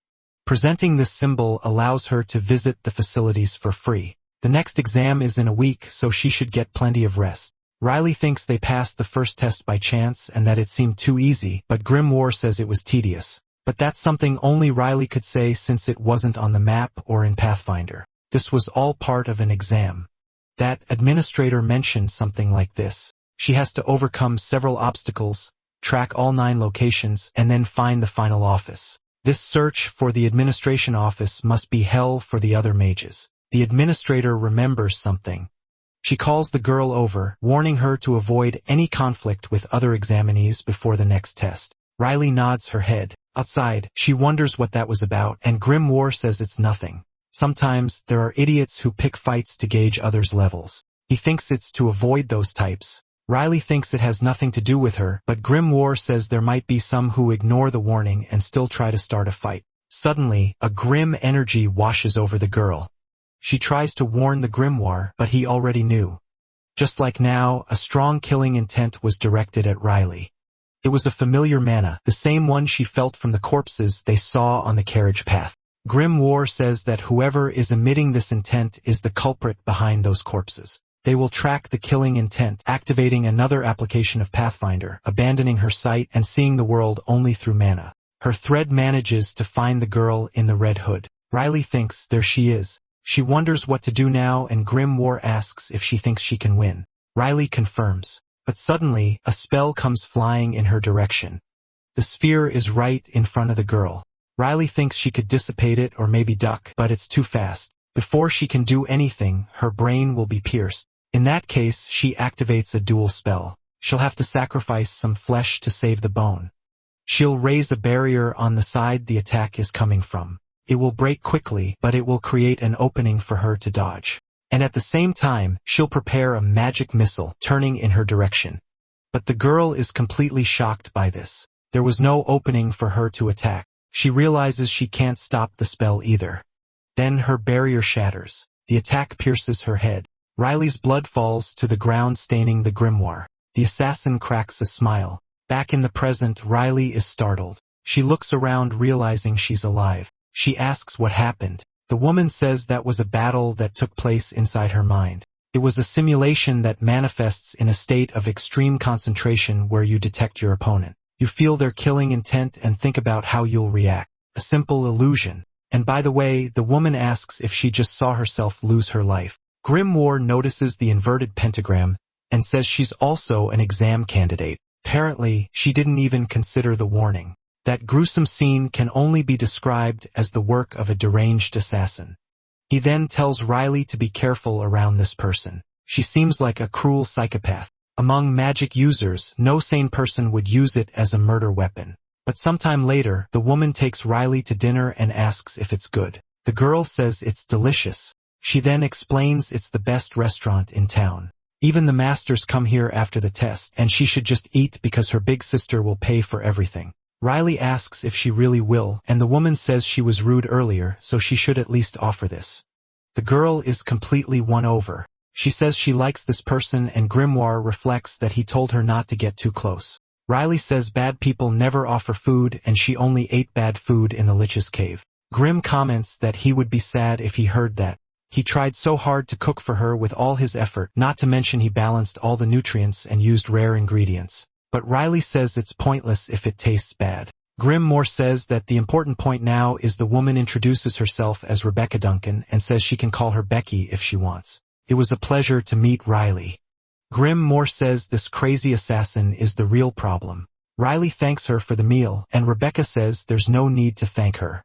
Presenting this symbol allows her to visit the facilities for free. The next exam is in a week, so she should get plenty of rest. Riley thinks they passed the first test by chance and that it seemed too easy, but Grimoire says it was tedious. But that's something only Riley could say since it wasn't on the map or in Pathfinder. This was all part of an exam. That administrator mentioned something like this. She has to overcome several obstacles, track all 9 locations, and then find the final office. This search for the administration office must be hell for the other mages. The administrator remembers something. She calls the girl over, warning her to avoid any conflict with other examinees before the next test. Riley nods her head. Outside, she wonders what that was about, and Grimoire says it's nothing. Sometimes, there are idiots who pick fights to gauge others' levels. He thinks it's to avoid those types. Riley thinks it has nothing to do with her, but Grimoire says there might be some who ignore the warning and still try to start a fight. Suddenly, a grim energy washes over the girl. She tries to warn the Grimoire, but he already knew. Just like now, a strong killing intent was directed at Riley. It was a familiar mana, the same one she felt from the corpses they saw on the carriage path. Grimoire says that whoever is emitting this intent is the culprit behind those corpses. They will track the killing intent, activating another application of Pathfinder, abandoning her sight and seeing the world only through mana. Her thread manages to find the girl in the red hood. Riley thinks there she is. She wonders what to do now, and Grimoire asks if she thinks she can win. Riley confirms. But suddenly, a spell comes flying in her direction. The sphere is right in front of the girl. Riley thinks she could dissipate it or maybe duck, but it's too fast. Before she can do anything, her brain will be pierced. In that case, she activates a dual spell. She'll have to sacrifice some flesh to save the bone. She'll raise a barrier on the side the attack is coming from. It will break quickly, but it will create an opening for her to dodge. And at the same time, she'll prepare a magic missile, turning in her direction. But the girl is completely shocked by this. There was no opening for her to attack. She realizes she can't stop the spell either. Then her barrier shatters. The attack pierces her head. Riley's blood falls to the ground, staining the grimoire. The assassin cracks a smile. Back in the present, Riley is startled. She looks around, realizing she's alive. She asks what happened. The woman says that was a battle that took place inside her mind. It was a simulation that manifests in a state of extreme concentration where you detect your opponent. You feel their killing intent and think about how you'll react. A simple illusion. And by the way, the woman asks if she just saw herself lose her life. Grimoire notices the inverted pentagram and says she's also an exam candidate. Apparently, she didn't even consider the warning. That gruesome scene can only be described as the work of a deranged assassin. He then tells Riley to be careful around this person. She seems like a cruel psychopath. Among magic users, no sane person would use it as a murder weapon. But sometime later, the woman takes Riley to dinner and asks if it's good. The girl says it's delicious. She then explains it's the best restaurant in town. Even the masters come here after the test, and she should just eat because her big sister will pay for everything. Riley asks if she really will, and the woman says she was rude earlier, so she should at least offer this. The girl is completely won over. She says she likes this person, and Grimoire reflects that he told her not to get too close. Riley says bad people never offer food, and she only ate bad food in the Lich's cave. Grim comments that he would be sad if he heard that. He tried so hard to cook for her with all his effort, not to mention he balanced all the nutrients and used rare ingredients. But Riley says it's pointless if it tastes bad. Grimoire says that the important point now is the woman introduces herself as Rebecca Duncan and says she can call her Becky if she wants. It was a pleasure to meet Riley. Grimoire says this crazy assassin is the real problem. Riley thanks her for the meal, and Rebecca says there's no need to thank her.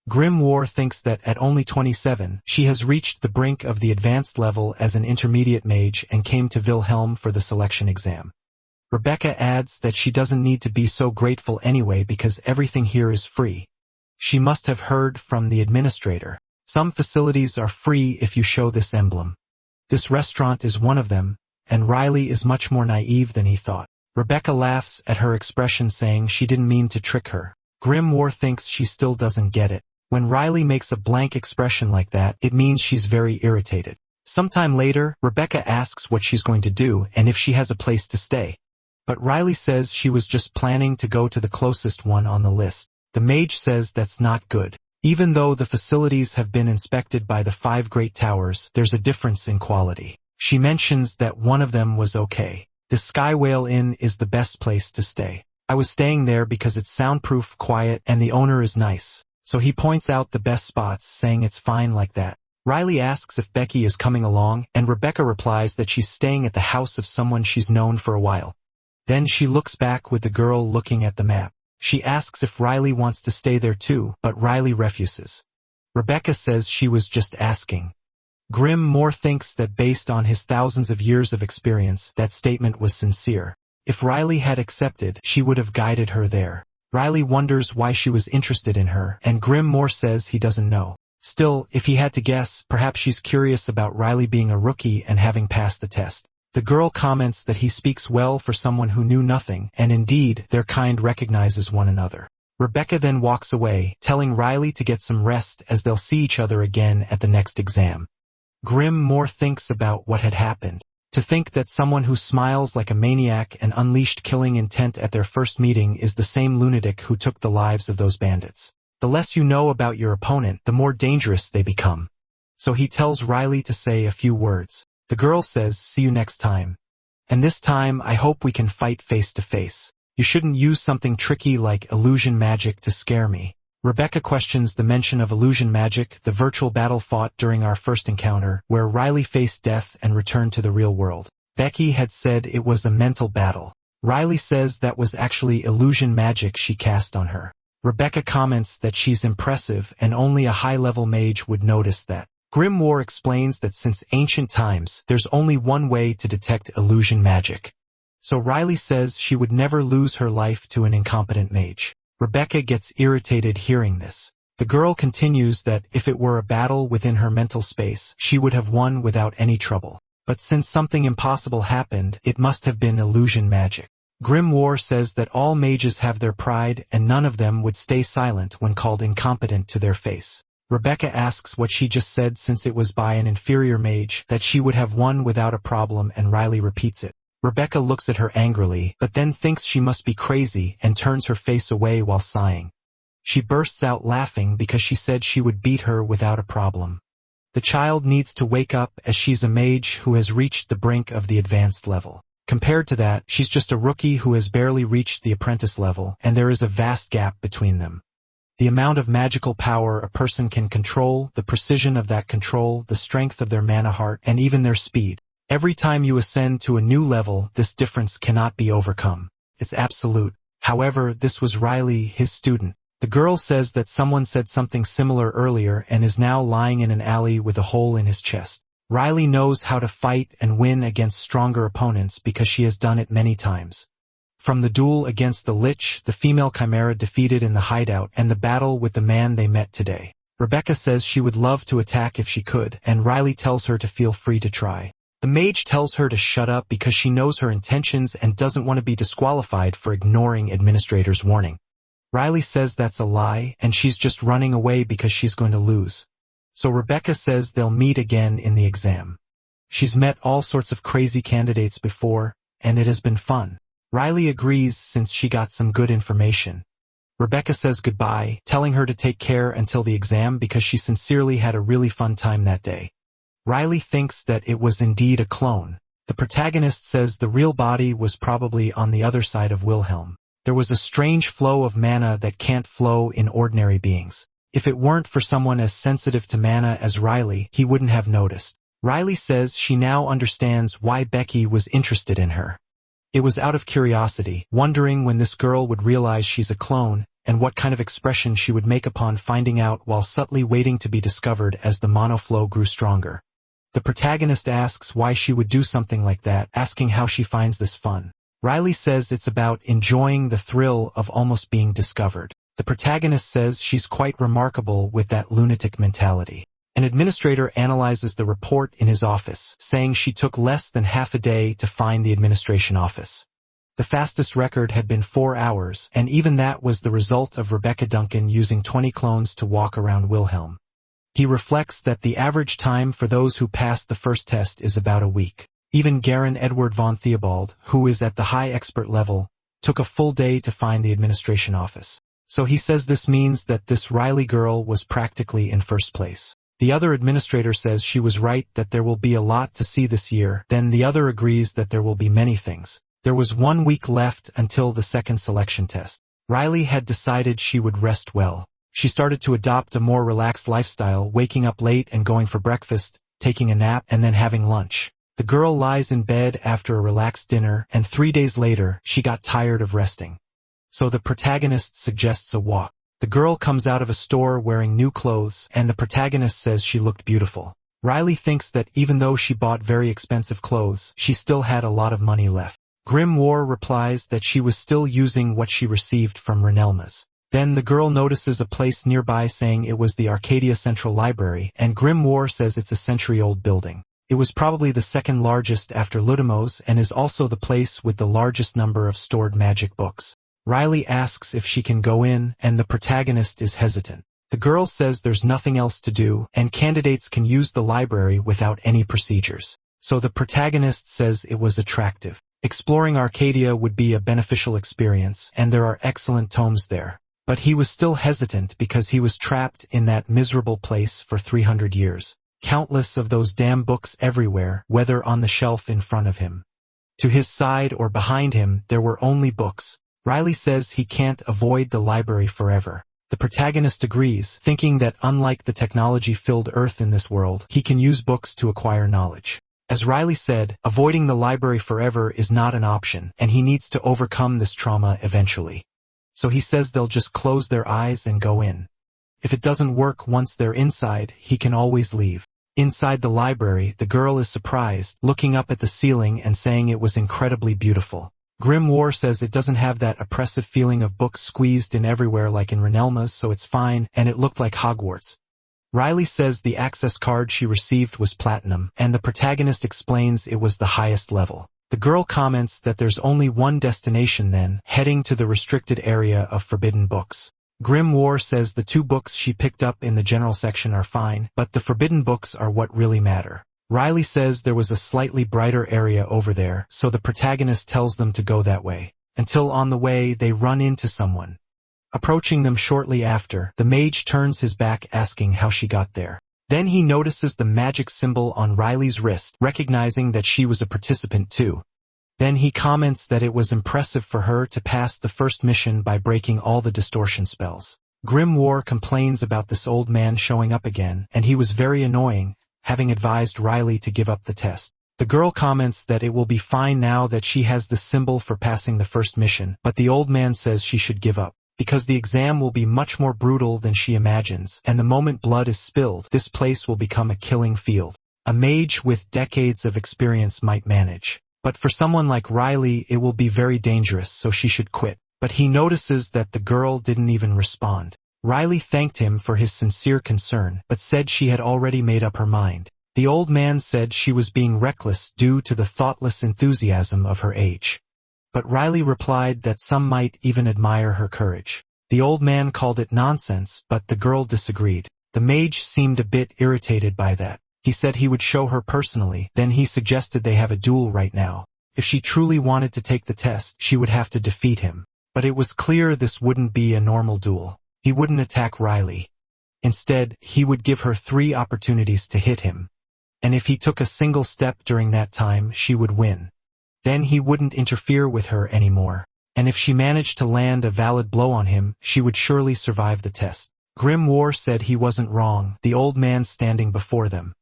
Grimoire thinks that at only 27, she has reached the brink of the advanced level as an intermediate mage and came to Wilhelm for the selection exam. Rebecca adds that she doesn't need to be so grateful anyway because everything here is free. She must have heard from the administrator. Some facilities are free if you show this emblem. This restaurant is one of them, and Riley is much more naive than he thought. Rebecca laughs at her expression, saying she didn't mean to trick her. Grimoire thinks she still doesn't get it. When Riley makes a blank expression like that, it means she's very irritated. Sometime later, Rebecca asks what she's going to do and if she has a place to stay. But Riley says she was just planning to go to the closest one on the list. The mage says that's not good. Even though the facilities have been inspected by the 5 great towers, there's a difference in quality. She mentions that one of them was okay. The Sky Whale Inn is the best place to stay. I was staying there because it's soundproof, quiet, and the owner is nice. So he points out the best spots, saying it's fine like that. Riley asks if Becky is coming along, and Rebecca replies that she's staying at the house of someone she's known for a while. Then she looks back with the girl looking at the map. She asks if Riley wants to stay there too, but Riley refuses. Rebecca says she was just asking. Grimoire thinks that based on his thousands of years of experience, that statement was sincere. If Riley had accepted, she would have guided her there. Riley wonders why she was interested in her, and Grimoire says he doesn't know. Still, if he had to guess, perhaps she's curious about Riley being a rookie and having passed the test. The girl comments that he speaks well for someone who knew nothing, and indeed, their kind recognizes one another. Rebecca then walks away, telling Riley to get some rest as they'll see each other again at the next exam. Grimoire thinks about what had happened. To think that someone who smiles like a maniac and unleashed killing intent at their first meeting is the same lunatic who took the lives of those bandits. The less you know about your opponent, the more dangerous they become. So he tells Riley to say a few words. The girl says, "See you next time. And this time, I hope we can fight face to face. You shouldn't use something tricky like illusion magic to scare me." Rebecca questions the mention of illusion magic, the virtual battle fought during our first encounter, where Riley faced death and returned to the real world. Becky had said it was a mental battle. Riley says that was actually illusion magic she cast on her. Rebecca comments that she's impressive and only a high-level mage would notice that. Grimoire explains that since ancient times, there's only one way to detect illusion magic. So Riley says she would never lose her life to an incompetent mage. Rebecca gets irritated hearing this. The girl continues that if it were a battle within her mental space, she would have won without any trouble. But since something impossible happened, it must have been illusion magic. Grimoire says that all mages have their pride and none of them would stay silent when called incompetent to their face. Rebecca asks what she just said since it was by an inferior mage that she would have won without a problem, and Riley repeats it. Rebecca looks at her angrily, but then thinks she must be crazy and turns her face away while sighing. She bursts out laughing because she said she would beat her without a problem. The child needs to wake up as she's a mage who has reached the brink of the advanced level. Compared to that, she's just a rookie who has barely reached the apprentice level, and there is a vast gap between them. The amount of magical power a person can control, the precision of that control, the strength of their mana heart, and even their speed. Every time you ascend to a new level, this difference cannot be overcome. It's absolute. However, this was Riley, his student. The girl says that someone said something similar earlier and is now lying in an alley with a hole in his chest. Riley knows how to fight and win against stronger opponents because she has done it many times. From the duel against the Lich, the female chimera defeated in the hideout, and the battle with the man they met today. Rebecca says she would love to attack if she could, and Riley tells her to feel free to try. The mage tells her to shut up because she knows her intentions and doesn't want to be disqualified for ignoring administrator's warning. Riley says that's a lie, and she's just running away because she's going to lose. So Rebecca says they'll meet again in the exam. She's met all sorts of crazy candidates before, and it has been fun. Riley agrees since she got some good information. Rebecca says goodbye, telling her to take care until the exam because she sincerely had a really fun time that day. Riley thinks that it was indeed a clone. The protagonist says the real body was probably on the other side of Wilhelm. There was a strange flow of mana that can't flow in ordinary beings. If it weren't for someone as sensitive to mana as Riley, he wouldn't have noticed. Riley says she now understands why Becky was interested in her. It was out of curiosity, wondering when this girl would realize she's a clone, and what kind of expression she would make upon finding out, while subtly waiting to be discovered as the monoflow grew stronger. The protagonist asks why she would do something like that, asking how she finds this fun. Riley says it's about enjoying the thrill of almost being discovered. The protagonist says she's quite remarkable with that lunatic mentality. An administrator analyzes the report in his office, saying she took less than half a day to find the administration office. The fastest record had been 4 hours, and even that was the result of Rebecca Duncan using 20 clones to walk around Wilhelm. He reflects that the average time for those who passed the first test is about a week. Even Garen Edward von Theobald, who is at the high expert level, took a full day to find the administration office. So he says this means that this Riley girl was practically in first place. The other administrator says she was right, that there will be a lot to see this year. Then the other agrees that there will be many things. There was 1 week left until the second selection test. Riley had decided she would rest well. She started to adopt a more relaxed lifestyle, waking up late and going for breakfast, taking a nap, and then having lunch. The girl lies in bed after a relaxed dinner, and 3 days later, she got tired of resting. So the protagonist suggests a walk. The girl comes out of a store wearing new clothes, and the protagonist says she looked beautiful. Riley thinks that even though she bought very expensive clothes, she still had a lot of money left. Grimoire replies that she was still using what she received from Renelma's. Then the girl notices a place nearby saying it was the Arcadia Central Library, and Grimoire says it's a century-old building. It was probably the second largest after Ludimo's and is also the place with the largest number of stored magic books. Riley asks if she can go in, and the protagonist is hesitant. The girl says there's nothing else to do, and candidates can use the library without any procedures. So the protagonist says it was attractive. Exploring Arcadia would be a beneficial experience, and there are excellent tomes there. But he was still hesitant because he was trapped in that miserable place for 300 years. Countless of those damn books everywhere, whether on the shelf in front of him. To his side or behind him, there were only books. Riley says he can't avoid the library forever. The protagonist agrees, thinking that unlike the technology-filled Earth in this world, he can use books to acquire knowledge. As Riley said, avoiding the library forever is not an option, and he needs to overcome this trauma eventually. So he says they'll just close their eyes and go in. If it doesn't work once they're inside, he can always leave. Inside the library, the girl is surprised, looking up at the ceiling and saying it was incredibly beautiful. Grimoire says it doesn't have that oppressive feeling of books squeezed in everywhere like in Renelma's, so it's fine, and it looked like Hogwarts. Riley says the access card she received was platinum, and the protagonist explains it was the highest level. The girl comments that there's only one destination then, heading to the restricted area of forbidden books. Grimoire says the 2 books she picked up in the general section are fine, but the forbidden books are what really matter. Riley says there was a slightly brighter area over there, so the protagonist tells them to go that way. Until on the way they run into someone. Approaching them shortly after, the mage turns his back asking how she got there. Then he notices the magic symbol on Riley's wrist, recognizing that she was a participant too. Then he comments that it was impressive for her to pass the first mission by breaking all the distortion spells. Grimoire complains about this old man showing up again, and he was very annoying, having advised Riley to give up the test. The girl comments that it will be fine now that she has the symbol for passing the first mission, but the old man says she should give up, because the exam will be much more brutal than she imagines, and the moment blood is spilled, this place will become a killing field. A mage with decades of experience might manage. But for someone like Riley, it will be very dangerous, so she should quit. But he notices that the girl didn't even respond. Riley thanked him for his sincere concern, but said she had already made up her mind. The old man said she was being reckless due to the thoughtless enthusiasm of her age. But Riley replied that some might even admire her courage. The old man called it nonsense, but the girl disagreed. The mage seemed a bit irritated by that. He said he would show her personally, then he suggested they have a duel right now. If she truly wanted to take the test, she would have to defeat him. But it was clear this wouldn't be a normal duel. He wouldn't attack Riley. Instead, he would give her 3 opportunities to hit him. And if he took a single step during that time, she would win. Then he wouldn't interfere with her anymore. And if she managed to land a valid blow on him, she would surely survive the test. Grimoire said he wasn't wrong, the old man standing before them.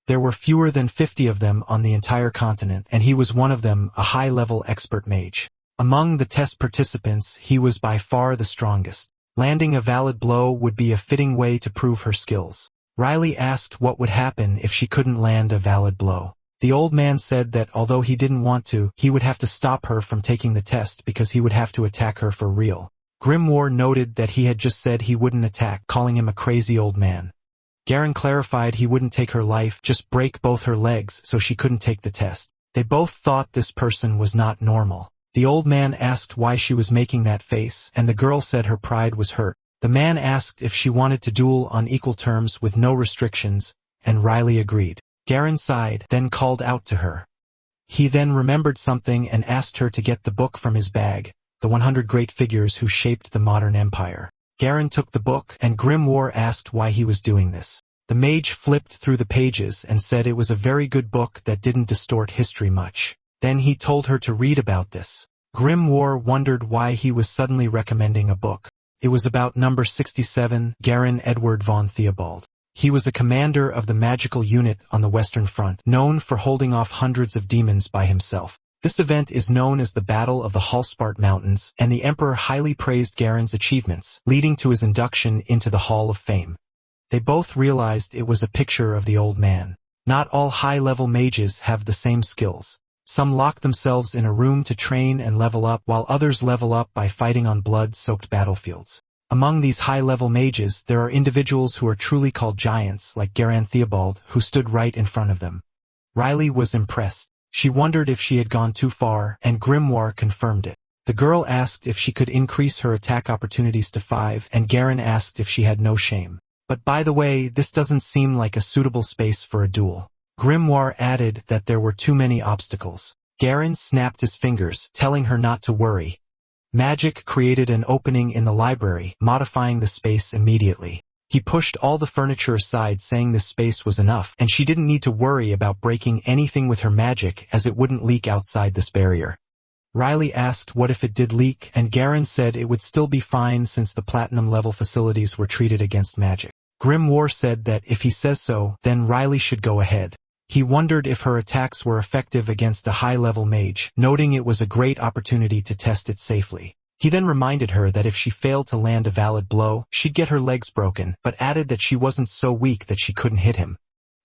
There were fewer than 50 of them on the entire continent, and he was one of them, a high-level expert mage. Among the test participants, he was by far the strongest. Landing a valid blow would be a fitting way to prove her skills. Riley asked what would happen if she couldn't land a valid blow. The old man said that although he didn't want to, he would have to stop her from taking the test because he would have to attack her for real. Grimoire noted that he had just said he wouldn't attack, calling him a crazy old man. Garen clarified he wouldn't take her life, just break both her legs so she couldn't take the test. They both thought this person was not normal. The old man asked why she was making that face, and the girl said her pride was hurt. The man asked if she wanted to duel on equal terms with no restrictions, and Riley agreed. Garen sighed, then called out to her. He then remembered something and asked her to get the book from his bag, the 100 Great Figures Who Shaped the Modern Empire. Garen took the book, and Grimoire asked why he was doing this. The mage flipped through the pages and said it was a very good book that didn't distort history much. Then he told her to read about this. Grimoire wondered why he was suddenly recommending a book. It was about number 67, Garen Edward von Theobald. He was a commander of the magical unit on the Western Front, known for holding off hundreds of demons by himself. This event is known as the Battle of the Hallspart Mountains, and the Emperor highly praised Garen's achievements, leading to his induction into the Hall of Fame. They both realized it was a picture of the old man. Not all high-level mages have the same skills. Some lock themselves in a room to train and level up, while others level up by fighting on blood-soaked battlefields. Among these high-level mages, there are individuals who are truly called giants, like Garen Theobald, who stood right in front of them. Riley was impressed. She wondered if she had gone too far, and Grimoire confirmed it. The girl asked if she could increase her attack opportunities to 5, and Garen asked if she had no shame. But by the way, this doesn't seem like a suitable space for a duel. Grimoire added that there were too many obstacles. Garen snapped his fingers, telling her not to worry. Magic created an opening in the library, modifying the space immediately. He pushed all the furniture aside, saying this space was enough, and she didn't need to worry about breaking anything with her magic as it wouldn't leak outside this barrier. Riley asked what if it did leak, and Garen said it would still be fine since the platinum-level facilities were treated against magic. Grimoire said that if he says so, then Riley should go ahead. He wondered if her attacks were effective against a high-level mage, noting it was a great opportunity to test it safely. He then reminded her that if she failed to land a valid blow, she'd get her legs broken, but added that she wasn't so weak that she couldn't hit him.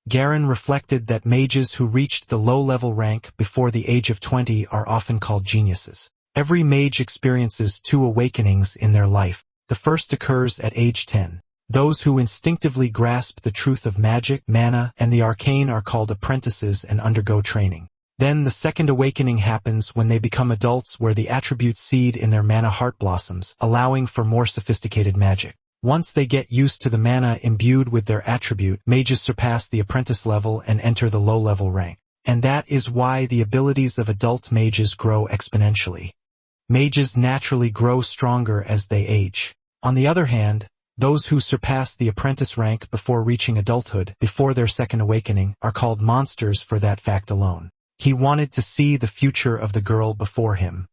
Garen reflected that mages who reached the low-level rank before the age of 20 are often called geniuses. Every mage experiences 2 awakenings in their life. The first occurs at age 10. Those who instinctively grasp the truth of magic, mana, and the arcane are called apprentices and undergo training. Then the second awakening happens when they become adults, where the attributes seed in their mana heart blossoms, allowing for more sophisticated magic. Once they get used to the mana imbued with their attribute, mages surpass the apprentice level and enter the low-level rank. And that is why the abilities of adult mages grow exponentially. Mages naturally grow stronger as they age. On the other hand, those who surpass the apprentice rank before reaching adulthood, before their second awakening, are called monsters for that fact alone. He wanted to see the future of the girl before him.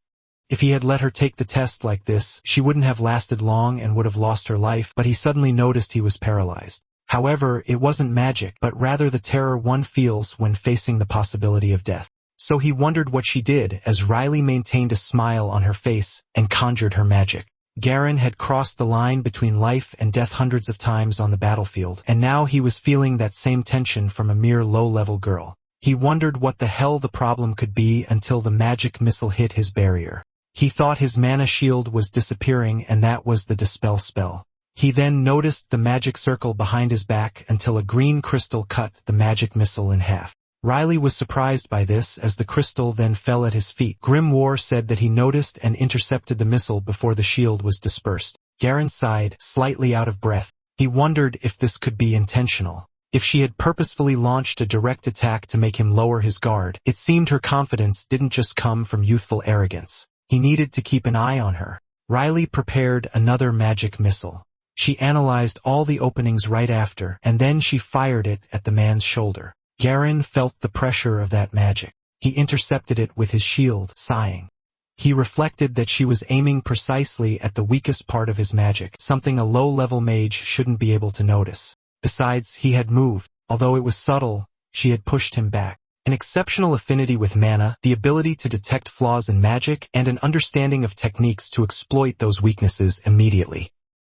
If he had let her take the test like this, she wouldn't have lasted long and would have lost her life, but he suddenly noticed he was paralyzed. However, it wasn't magic, but rather the terror one feels when facing the possibility of death. So he wondered what she did as Riley maintained a smile on her face and conjured her magic. Garen had crossed the line between life and death hundreds of times on the battlefield, and now he was feeling that same tension from a mere low-level girl. He wondered what the hell the problem could be until the magic missile hit his barrier. He thought his mana shield was disappearing, and that was the dispel spell. He then noticed the magic circle behind his back until a green crystal cut the magic missile in half. Riley was surprised by this as the crystal then fell at his feet. Grimoire said that he noticed and intercepted the missile before the shield was dispersed. Garen sighed, slightly out of breath. He wondered if this could be intentional. If she had purposefully launched a direct attack to make him lower his guard, it seemed her confidence didn't just come from youthful arrogance. He needed to keep an eye on her. Riley prepared another magic missile. She analyzed all the openings right after, and then she fired it at the man's shoulder. Garen felt the pressure of that magic. He intercepted it with his shield, sighing. He reflected that she was aiming precisely at the weakest part of his magic, something a low-level mage shouldn't be able to notice. Besides, he had moved. Although it was subtle, she had pushed him back. An exceptional affinity with mana, the ability to detect flaws in magic, and an understanding of techniques to exploit those weaknesses immediately.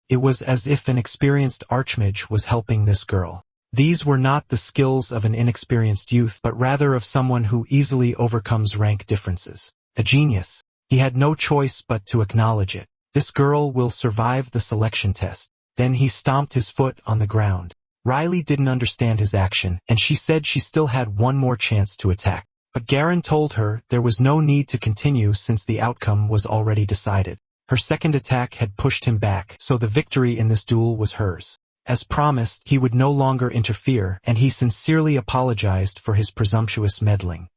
It was as if an experienced archmage was helping this girl. These were not the skills of an inexperienced youth, but rather of someone who easily overcomes rank differences. A genius. He had no choice but to acknowledge it. This girl will survive the selection test. Then he stomped his foot on the ground. Riley didn't understand his action, and she said she still had one more chance to attack. But Garen told her there was no need to continue since the outcome was already decided. Her second attack had pushed him back, so the victory in this duel was hers. As promised, he would no longer interfere, and he sincerely apologized for his presumptuous meddling.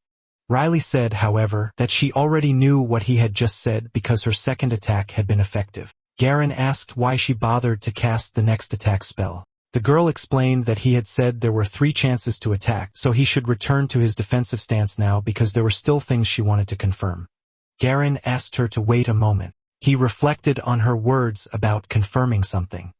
Riley said, however, that she already knew what he had just said because her second attack had been effective. Garen asked why she bothered to cast the next attack spell. The girl explained that he had said there were 3 chances to attack, so he should return to his defensive stance now because there were still things she wanted to confirm. Garen asked her to wait a moment. He reflected on her words about confirming something.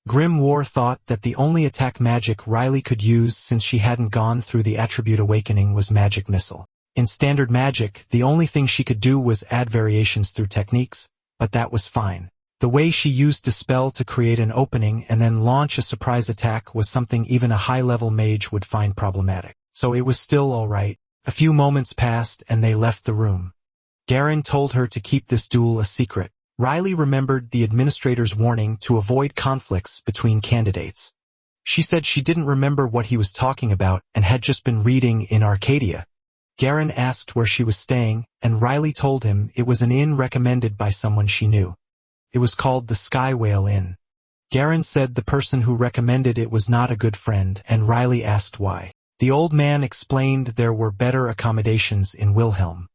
Grimoire thought that the only attack magic Riley could use since she hadn't gone through the attribute awakening was magic missile. In standard magic, the only thing she could do was add variations through techniques, but that was fine. The way she used Dispel to create an opening and then launch a surprise attack was something even a high-level mage would find problematic. So it was still alright. A few moments passed and they left the room. Garen told her to keep this duel a secret. Riley remembered the administrator's warning to avoid conflicts between candidates. She said she didn't remember what he was talking about and had just been reading in Arcadia. Garen asked where she was staying, and Riley told him it was an inn recommended by someone she knew. It was called the Sky Whale Inn. Garen said the person who recommended it was not a good friend, and Riley asked why. The old man explained there were better accommodations in Wilhelm.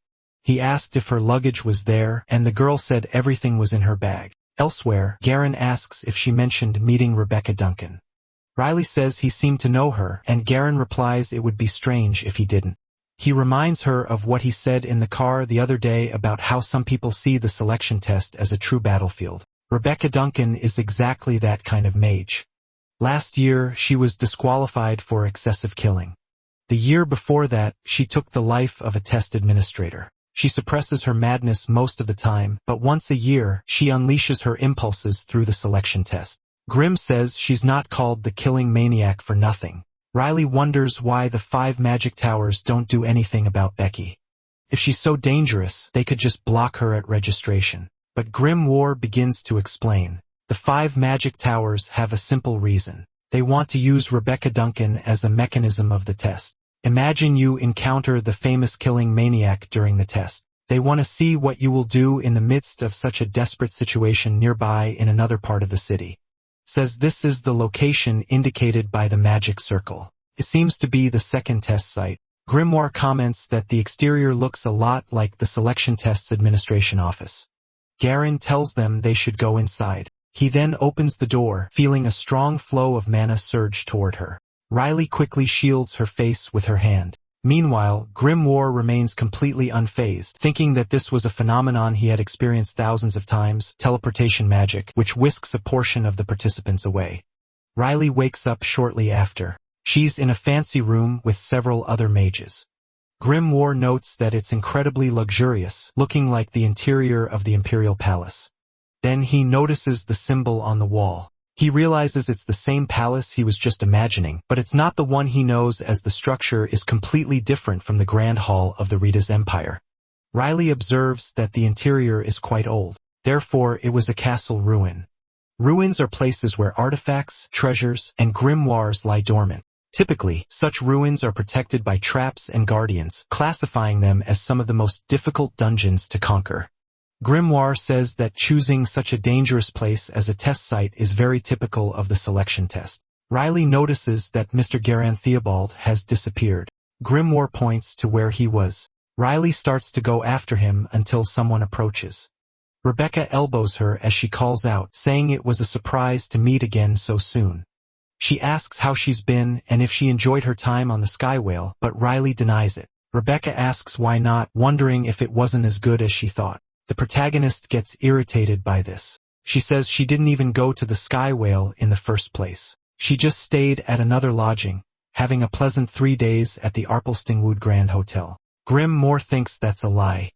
He asked if her luggage was there, and the girl said everything was in her bag. Elsewhere, Garen asks if she mentioned meeting Rebecca Duncan. Riley says he seemed to know her, and Garen replies it would be strange if he didn't. He reminds her of what he said in the car the other day about how some people see the selection test as a true battlefield. Rebecca Duncan is exactly that kind of mage. Last year, she was disqualified for excessive killing. The year before that, she took the life of a test administrator. She suppresses her madness most of the time, but once a year, she unleashes her impulses through the selection test. Grimm says she's not called the killing maniac for nothing. Riley wonders why the 5 magic towers don't do anything about Becky. If she's so dangerous, they could just block her at registration. But Grimoire begins to explain. The 5 magic towers have a simple reason. They want to use Rebecca Duncan as a mechanism of the test. Imagine you encounter the famous killing maniac during the test. They want to see what you will do in the midst of such a desperate situation nearby in another part of the city. Says this is the location indicated by the magic circle. It seems to be the second test site. Grimoire comments that the exterior looks a lot like the Selection Tests Administration office. Garen tells them they should go inside. He then opens the door, feeling a strong flow of mana surge toward her. Riley quickly shields her face with her hand. Meanwhile, Grimoire remains completely unfazed, thinking that this was a phenomenon he had experienced thousands of times, teleportation magic, which whisks a portion of the participants away. Riley wakes up shortly after. She's in a fancy room with several other mages. Grimoire notes that it's incredibly luxurious, looking like the interior of the Imperial Palace. Then he notices the symbol on the wall. He realizes it's the same palace he was just imagining, but it's not the one he knows, as the structure is completely different from the Grand Hall of the Rita's Empire. Riley observes that the interior is quite old. Therefore, it was a castle ruin. Ruins are places where artifacts, treasures, and grimoires lie dormant. Typically, such ruins are protected by traps and guardians, classifying them as some of the most difficult dungeons to conquer. Grimoire says that choosing such a dangerous place as a test site is very typical of the selection test. Riley notices that Mr. Garen Theobald has disappeared. Grimoire points to where he was. Riley starts to go after him until someone approaches. Rebecca elbows her as she calls out, saying it was a surprise to meet again so soon. She asks how she's been and if she enjoyed her time on the Sky Whale, but Riley denies it. Rebecca asks why not, wondering if it wasn't as good as she thought. The protagonist gets irritated by this. She says she didn't even go to the Sky Whale in the first place. She just stayed at another lodging, having a pleasant 3 days at the Arpelstingwood Grand Hotel. Grimoire thinks that's a lie.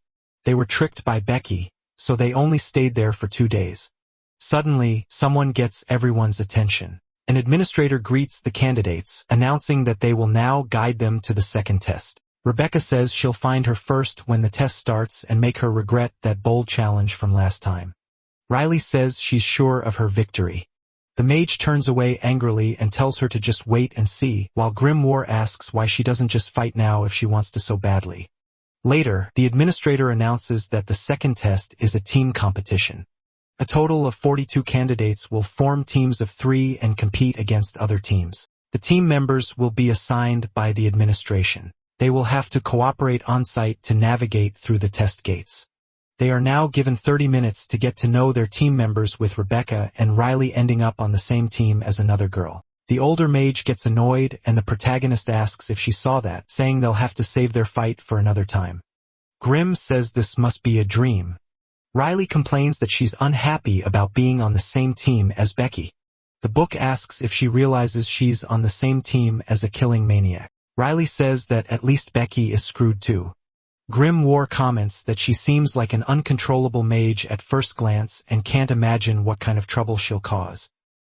They were tricked by Becky, so they only stayed there for 2 days. Suddenly, someone gets everyone's attention. An administrator greets the candidates, announcing that they will now guide them to the second test. Rebecca says she'll find her first when the test starts and make her regret that bold challenge from last time. Riley says she's sure of her victory. The mage turns away angrily and tells her to just wait and see, while Grimoire asks why she doesn't just fight now if she wants to so badly. Later, the administrator announces that the second test is a team competition. A total of 42 candidates will form teams of 3 and compete against other teams. The team members will be assigned by the administration. They will have to cooperate on-site to navigate through the test gates. They are now given 30 minutes to get to know their team members, with Rebecca and Riley ending up on the same team as another girl. The older mage gets annoyed and the protagonist asks if she saw that, saying they'll have to save their fight for another time. Grim says this must be a dream. Riley complains that she's unhappy about being on the same team as Becky. The book asks if she realizes she's on the same team as a killing maniac. Riley says that at least Becky is screwed too. Grimoire comments that she seems like an uncontrollable mage at first glance and can't imagine what kind of trouble she'll cause.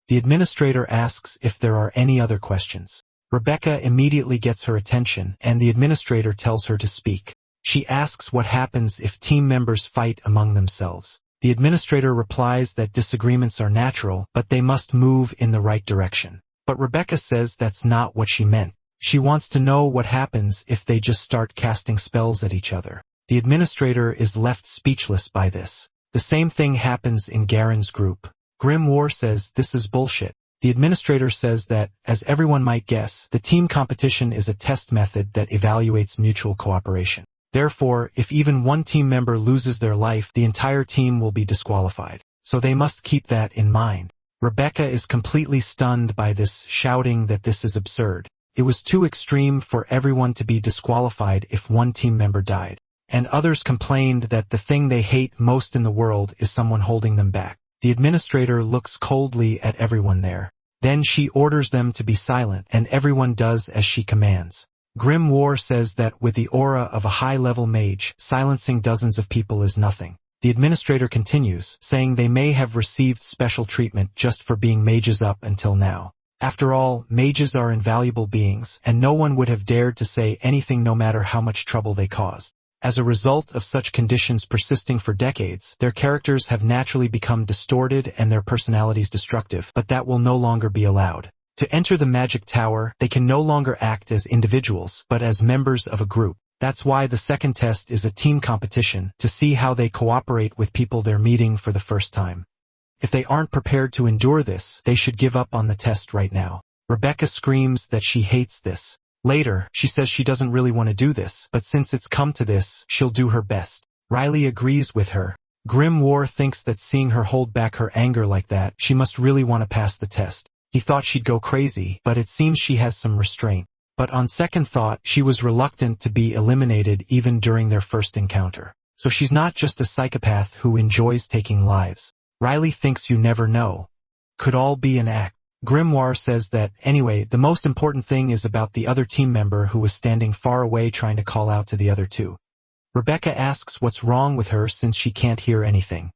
The administrator asks if there are any other questions. Rebecca immediately gets her attention, and the administrator tells her to speak. She asks what happens if team members fight among themselves. The administrator replies that disagreements are natural, but they must move in the right direction. But Rebecca says that's not what she meant. She wants to know what happens if they just start casting spells at each other. The administrator is left speechless by this. The same thing happens in Garen's group. Grimoire says this is bullshit. The administrator says that, as everyone might guess, the team competition is a test method that evaluates mutual cooperation. Therefore, if even one team member loses their life, the entire team will be disqualified. So they must keep that in mind. Rebecca is completely stunned by this, shouting that this is absurd. It was too extreme for everyone to be disqualified if one team member died. And others complained that the thing they hate most in the world is someone holding them back. The administrator looks coldly at everyone there. Then she orders them to be silent, and everyone does as she commands. Grimoire says that with the aura of a high-level mage, silencing dozens of people is nothing. The administrator continues, saying they may have received special treatment just for being mages up until now. After all, mages are invaluable beings, and no one would have dared to say anything no matter how much trouble they caused. As a result of such conditions persisting for decades, their characters have naturally become distorted and their personalities destructive, but that will no longer be allowed. To enter the magic tower, they can no longer act as individuals, but as members of a group. That's why the second test is a team competition, to see how they cooperate with people they're meeting for the first time. If they aren't prepared to endure this, they should give up on the test right now. Rebecca screams that she hates this. Later, she says she doesn't really want to do this, but since it's come to this, she'll do her best. Riley agrees with her. Grimoire thinks that seeing her hold back her anger like that, she must really want to pass the test. He thought she'd go crazy, but it seems she has some restraint. But on second thought, she was reluctant to be eliminated even during their first encounter. So she's not just a psychopath who enjoys taking lives. Riley thinks you never know. Could all be an act. Grimoire says that, anyway, the most important thing is about the other team member who was standing far away trying to call out to the other two. Rebecca asks what's wrong with her since she can't hear anything.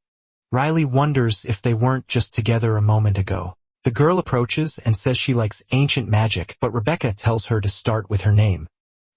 Riley wonders if they weren't just together a moment ago. The girl approaches and says she likes ancient magic, but Rebecca tells her to start with her name.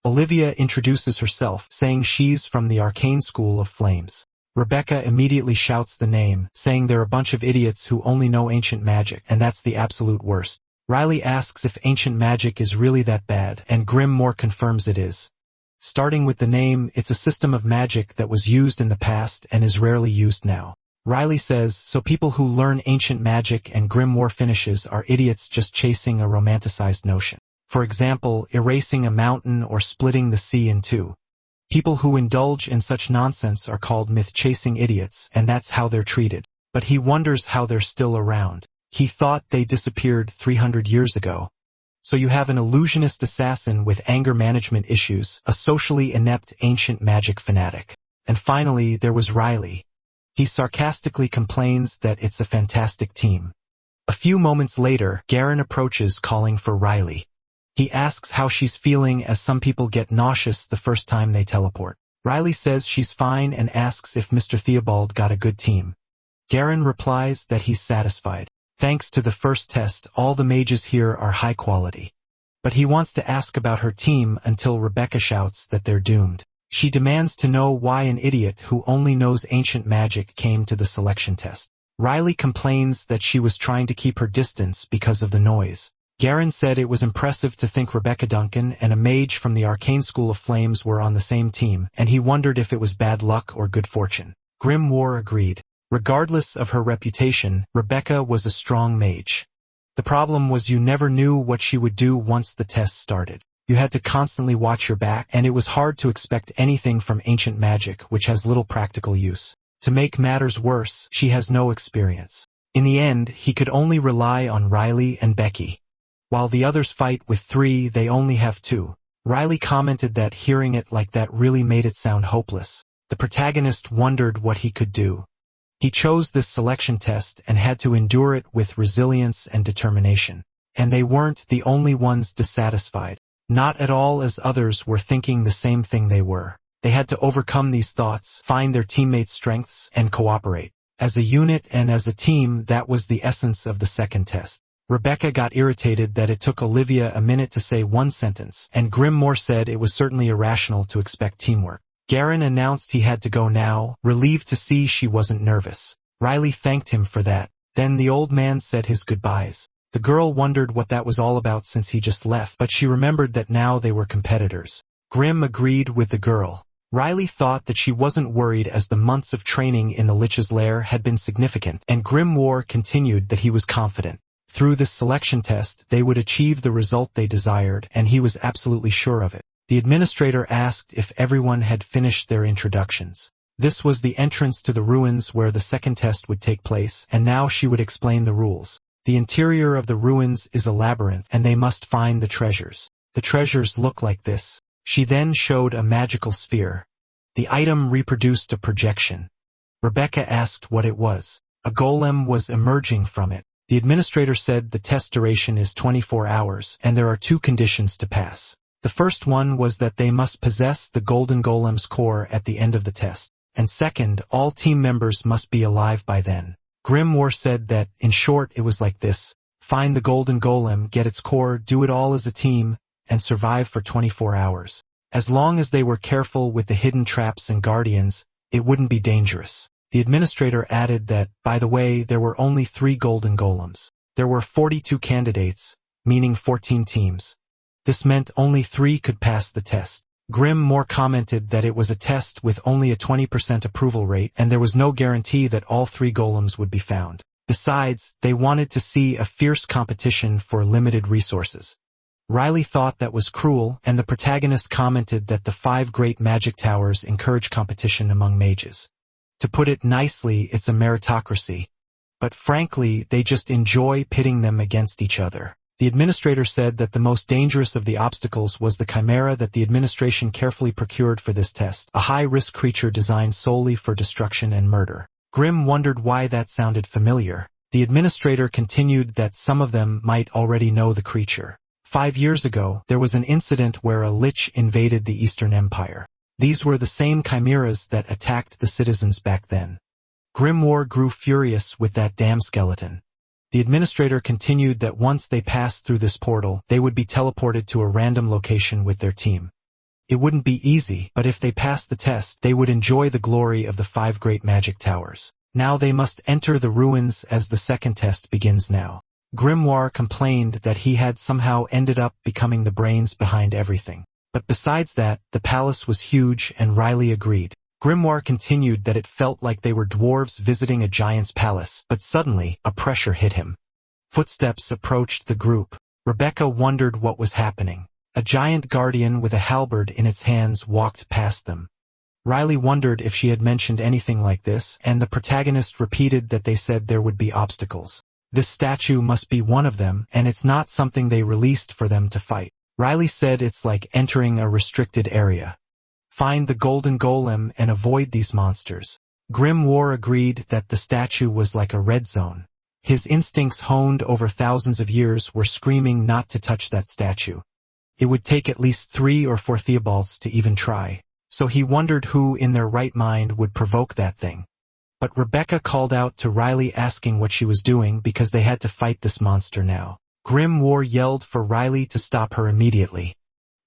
Olivia introduces herself, saying she's from the Arcane School of Flames. Rebecca immediately shouts the name, saying they're a bunch of idiots who only know ancient magic, and that's the absolute worst. Riley asks if ancient magic is really that bad, and Grimoire confirms it is. Starting with the name, it's a system of magic that was used in the past and is rarely used now. Riley says, so people who learn ancient magic and Grimoire finishes are idiots just chasing a romanticized notion. For example, erasing a mountain or splitting the sea in two. People who indulge in such nonsense are called myth-chasing idiots, and that's how they're treated. But he wonders how they're still around. He thought they disappeared 300 years ago. So you have an illusionist assassin with anger management issues, a socially inept ancient magic fanatic. And finally, there was Riley. He sarcastically complains that it's a fantastic team. A few moments later, Garen approaches calling for Riley. He asks how she's feeling as some people get nauseous the first time they teleport. Riley says she's fine and asks if Mr. Theobald got a good team. Garen replies that he's satisfied. Thanks to the first test, all the mages here are high quality. But he wants to ask about her team until Rebecca shouts that they're doomed. She demands to know why an idiot who only knows ancient magic came to the selection test. Riley complains that she was trying to keep her distance because of the noise. Garen said it was impressive to think Rebecca Duncan and a mage from the Arcane School of Flames were on the same team, and he wondered if it was bad luck or good fortune. Grimoire agreed. Regardless of her reputation, Rebecca was a strong mage. The problem was you never knew what she would do once the test started. You had to constantly watch your back, and it was hard to expect anything from ancient magic, which has little practical use. To make matters worse, she has no experience. In the end, he could only rely on Riley and Becky. While the others fight with 3, they only have 2. Riley commented that hearing it like that really made it sound hopeless. The protagonist wondered what he could do. He chose this selection test and had to endure it with resilience and determination. And they weren't the only ones dissatisfied. Not at all, as others were thinking the same thing they were. They had to overcome these thoughts, find their teammates' strengths, and cooperate. As a unit and as a team, that was the essence of the second test. Rebecca got irritated that it took Olivia a minute to say one sentence, and Grimoire said it was certainly irrational to expect teamwork. Garen announced he had to go now, relieved to see she wasn't nervous. Riley thanked him for that. Then the old man said his goodbyes. The girl wondered what that was all about since he just left, but she remembered that now they were competitors. Grim agreed with the girl. Riley thought that she wasn't worried as the months of training in the Lich's lair had been significant, and Grimoire continued that he was confident. Through this selection test, they would achieve the result they desired, and he was absolutely sure of it. The administrator asked if everyone had finished their introductions. This was the entrance to the ruins where the second test would take place, and now she would explain the rules. The interior of the ruins is a labyrinth, and they must find the treasures. The treasures look like this. She then showed a magical sphere. The item reproduced a projection. Rebecca asked what it was. A golem was emerging from it. The administrator said the test duration is 24 hours, and there are 2 conditions to pass. The first one was that they must possess the golden golem's core at the end of the test. And second, all team members must be alive by then. Grimoire said that, in short, it was like this. Find the golden golem, get its core, do it all as a team, and survive for 24 hours. As long as they were careful with the hidden traps and guardians, it wouldn't be dangerous. The administrator added that, by the way, there were only 3 golden golems. There were 42 candidates, meaning 14 teams. This meant only 3 could pass the test. Grimoire commented that it was a test with only a 20% approval rate and there was no guarantee that all 3 golems would be found. Besides, they wanted to see a fierce competition for limited resources. Riley thought that was cruel, and the protagonist commented that the 5 great magic towers encourage competition among mages. To put it nicely, it's a meritocracy. But frankly, they just enjoy pitting them against each other. The administrator said that the most dangerous of the obstacles was the chimera that the administration carefully procured for this test, a high-risk creature designed solely for destruction and murder. Grimm wondered why that sounded familiar. The administrator continued that some of them might already know the creature. 5 years ago, there was an incident where a lich invaded the Eastern Empire. These were the same chimeras that attacked the citizens back then. Grimoire grew furious with that damn skeleton. The administrator continued that once they passed through this portal, they would be teleported to a random location with their team. It wouldn't be easy, but if they passed the test, they would enjoy the glory of the 5 great magic towers. Now they must enter the ruins as the second test begins now. Grimoire complained that he had somehow ended up becoming the brains behind everything. But besides that, the palace was huge and Riley agreed. Grimoire continued that it felt like they were dwarves visiting a giant's palace, but suddenly, a pressure hit him. Footsteps approached the group. Rebecca wondered what was happening. A giant guardian with a halberd in its hands walked past them. Riley wondered if she had mentioned anything like this, and the protagonist repeated that they said there would be obstacles. This statue must be one of them, and it's not something they released for them to fight. Riley said it's like entering a restricted area. Find the golden golem and avoid these monsters. Grimoire agreed that the statue was like a red zone. His instincts honed over thousands of years were screaming not to touch that statue. It would take at least 3 or 4 Theobalds to even try. So he wondered who in their right mind would provoke that thing. But Rebecca called out to Riley asking what she was doing because they had to fight this monster now. Grimoire yelled for Riley to stop her immediately.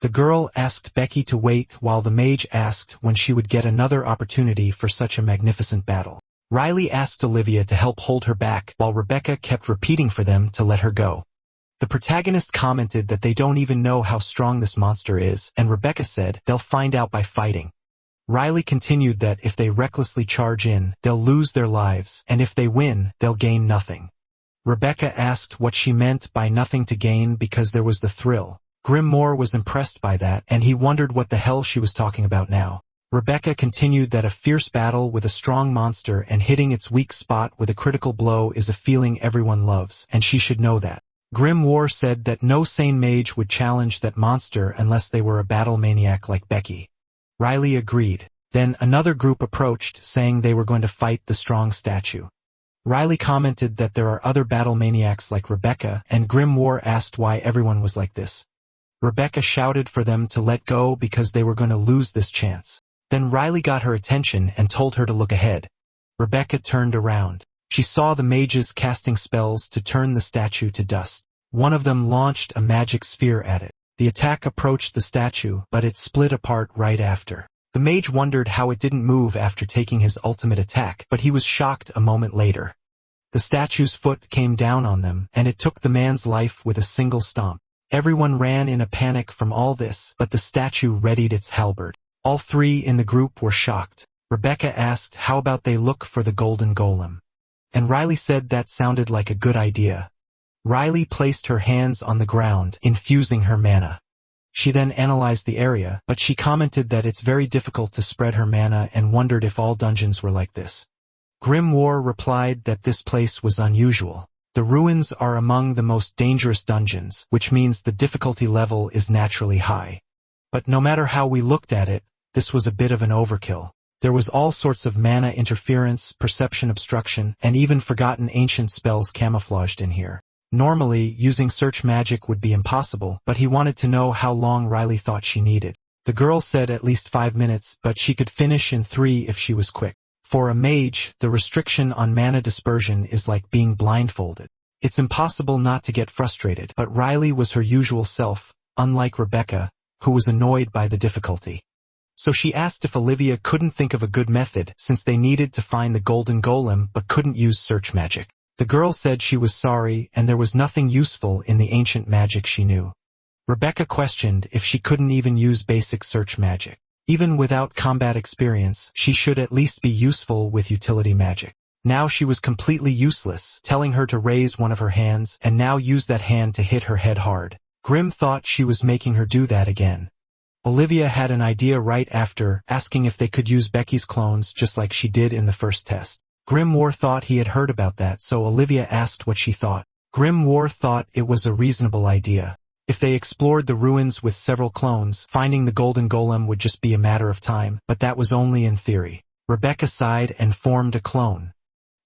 The girl asked Becky to wait while the mage asked when she would get another opportunity for such a magnificent battle. Riley asked Olivia to help hold her back while Rebecca kept repeating for them to let her go. The protagonist commented that they don't even know how strong this monster is, and Rebecca said they'll find out by fighting. Riley continued that if they recklessly charge in, they'll lose their lives, and if they win, they'll gain nothing. Rebecca asked what she meant by nothing to gain because there was the thrill. Grimoire was impressed by that, and he wondered what the hell she was talking about now. Rebecca continued that a fierce battle with a strong monster and hitting its weak spot with a critical blow is a feeling everyone loves, and she should know that. Grimoire said that no sane mage would challenge that monster unless they were a battle maniac like Becky. Riley agreed. Then another group approached, saying they were going to fight the strong statue. Riley commented that there are other battle maniacs like Rebecca, and Grimoire asked why everyone was like this. Rebecca shouted for them to let go because they were going to lose this chance. Then Riley got her attention and told her to look ahead. Rebecca turned around. She saw the mages casting spells to turn the statue to dust. One of them launched a magic sphere at it. The attack approached the statue, but it split apart right after. The mage wondered how it didn't move after taking his ultimate attack, but he was shocked a moment later. The statue's foot came down on them, and it took the man's life with a single stomp. Everyone ran in a panic from all this, but the statue readied its halberd. All 3 in the group were shocked. Rebecca asked how about they look for the golden golem. And Riley said that sounded like a good idea. Riley placed her hands on the ground, infusing her mana. She then analyzed the area, but she commented that it's very difficult to spread her mana and wondered if all dungeons were like this. Grimoire replied that this place was unusual. The ruins are among the most dangerous dungeons, which means the difficulty level is naturally high. But no matter how we looked at it, this was a bit of an overkill. There was all sorts of mana interference, perception obstruction, and even forgotten ancient spells camouflaged in here. Normally, using search magic would be impossible, but he wanted to know how long Riley thought she needed. The girl said at least 5 minutes, but she could finish in 3 if she was quick. For a mage, the restriction on mana dispersion is like being blindfolded. It's impossible not to get frustrated, but Riley was her usual self, unlike Rebecca, who was annoyed by the difficulty. So she asked if Olivia couldn't think of a good method since they needed to find the golden golem but couldn't use search magic. The girl said she was sorry and there was nothing useful in the ancient magic she knew. Rebecca questioned if she couldn't even use basic search magic. Even without combat experience, she should at least be useful with utility magic. Now she was completely useless, telling her to raise one of her hands and now use that hand to hit her head hard. Grim thought she was making her do that again. Olivia had an idea right after, asking if they could use Becky's clones just like she did in the first test. Grimoire thought he had heard about that, so Olivia asked what she thought. Grimoire thought it was a reasonable idea. If they explored the ruins with several clones, finding the golden golem would just be a matter of time, but that was only in theory. Rebecca sighed and formed a clone.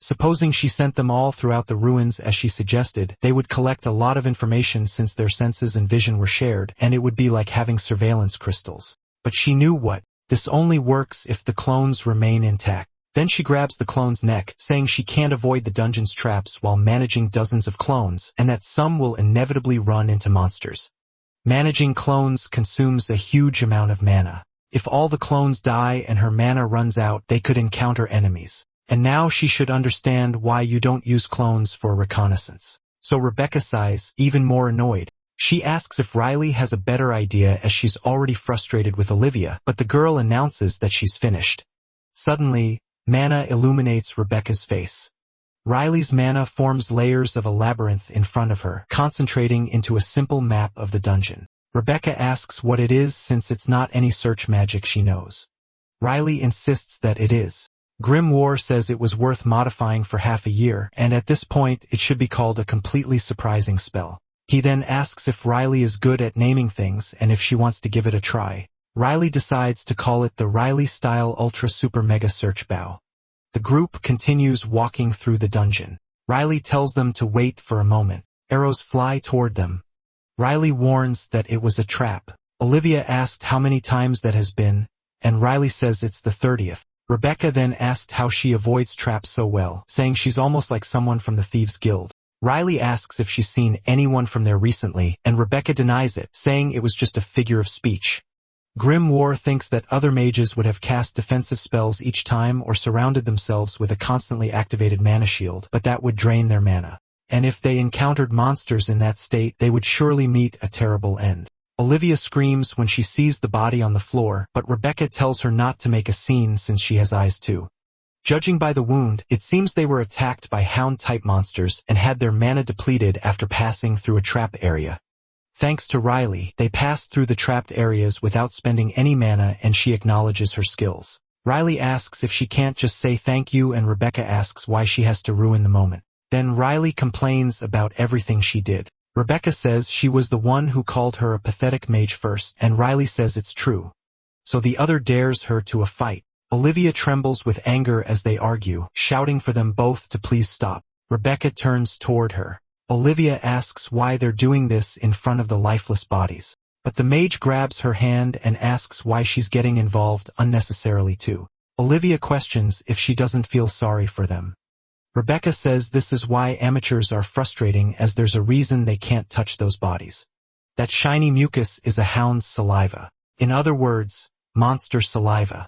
Supposing she sent them all throughout the ruins as she suggested, they would collect a lot of information since their senses and vision were shared, and it would be like having surveillance crystals. But she knew what. This only works if the clones remain intact. Then she grabs the clone's neck, saying she can't avoid the dungeon's traps while managing dozens of clones, and that some will inevitably run into monsters. Managing clones consumes a huge amount of mana. If all the clones die and her mana runs out, they could encounter enemies. And now she should understand why you don't use clones for reconnaissance. So Rebecca sighs, even more annoyed. She asks if Riley has a better idea as she's already frustrated with Olivia, but the girl announces that she's finished. Suddenly, mana illuminates Rebecca's face. Riley's mana forms layers of a labyrinth in front of her, concentrating into a simple map of the dungeon. Rebecca asks what it is since it's not any search magic she knows. Riley insists that it is. Grimoire says it was worth modifying for half a year, and at this point it should be called a completely surprising spell. He then asks if Riley is good at naming things and if she wants to give it a try. Riley decides to call it the Riley-style Ultra Super Mega Search Bow. The group continues walking through the dungeon. Riley tells them to wait for a moment. Arrows fly toward them. Riley warns that it was a trap. Olivia asked how many times that has been, and Riley says it's the 30th. Rebecca then asked how she avoids traps so well, saying she's almost like someone from the Thieves' Guild. Riley asks if she's seen anyone from there recently, and Rebecca denies it, saying it was just a figure of speech. Grimoire thinks that other mages would have cast defensive spells each time or surrounded themselves with a constantly activated mana shield, but that would drain their mana. And if they encountered monsters in that state, they would surely meet a terrible end. Olivia screams when she sees the body on the floor, but Rebecca tells her not to make a scene since she has eyes too. Judging by the wound, it seems they were attacked by hound-type monsters and had their mana depleted after passing through a trap area. Thanks to Riley, they passed through the trapped areas without spending any mana, and she acknowledges her skills. Riley asks if she can't just say thank you, and Rebecca asks why she has to ruin the moment. Then Riley complains about everything she did. Rebecca says she was the one who called her a pathetic mage first, and Riley says it's true. So the other dares her to a fight. Olivia trembles with anger as they argue, shouting for them both to please stop. Rebecca turns toward her. Olivia asks why they're doing this in front of the lifeless bodies. But the mage grabs her hand and asks why she's getting involved unnecessarily too. Olivia questions if she doesn't feel sorry for them. Rebecca says this is why amateurs are frustrating, as there's a reason they can't touch those bodies. That shiny mucus is a hound's saliva. In other words, monster saliva.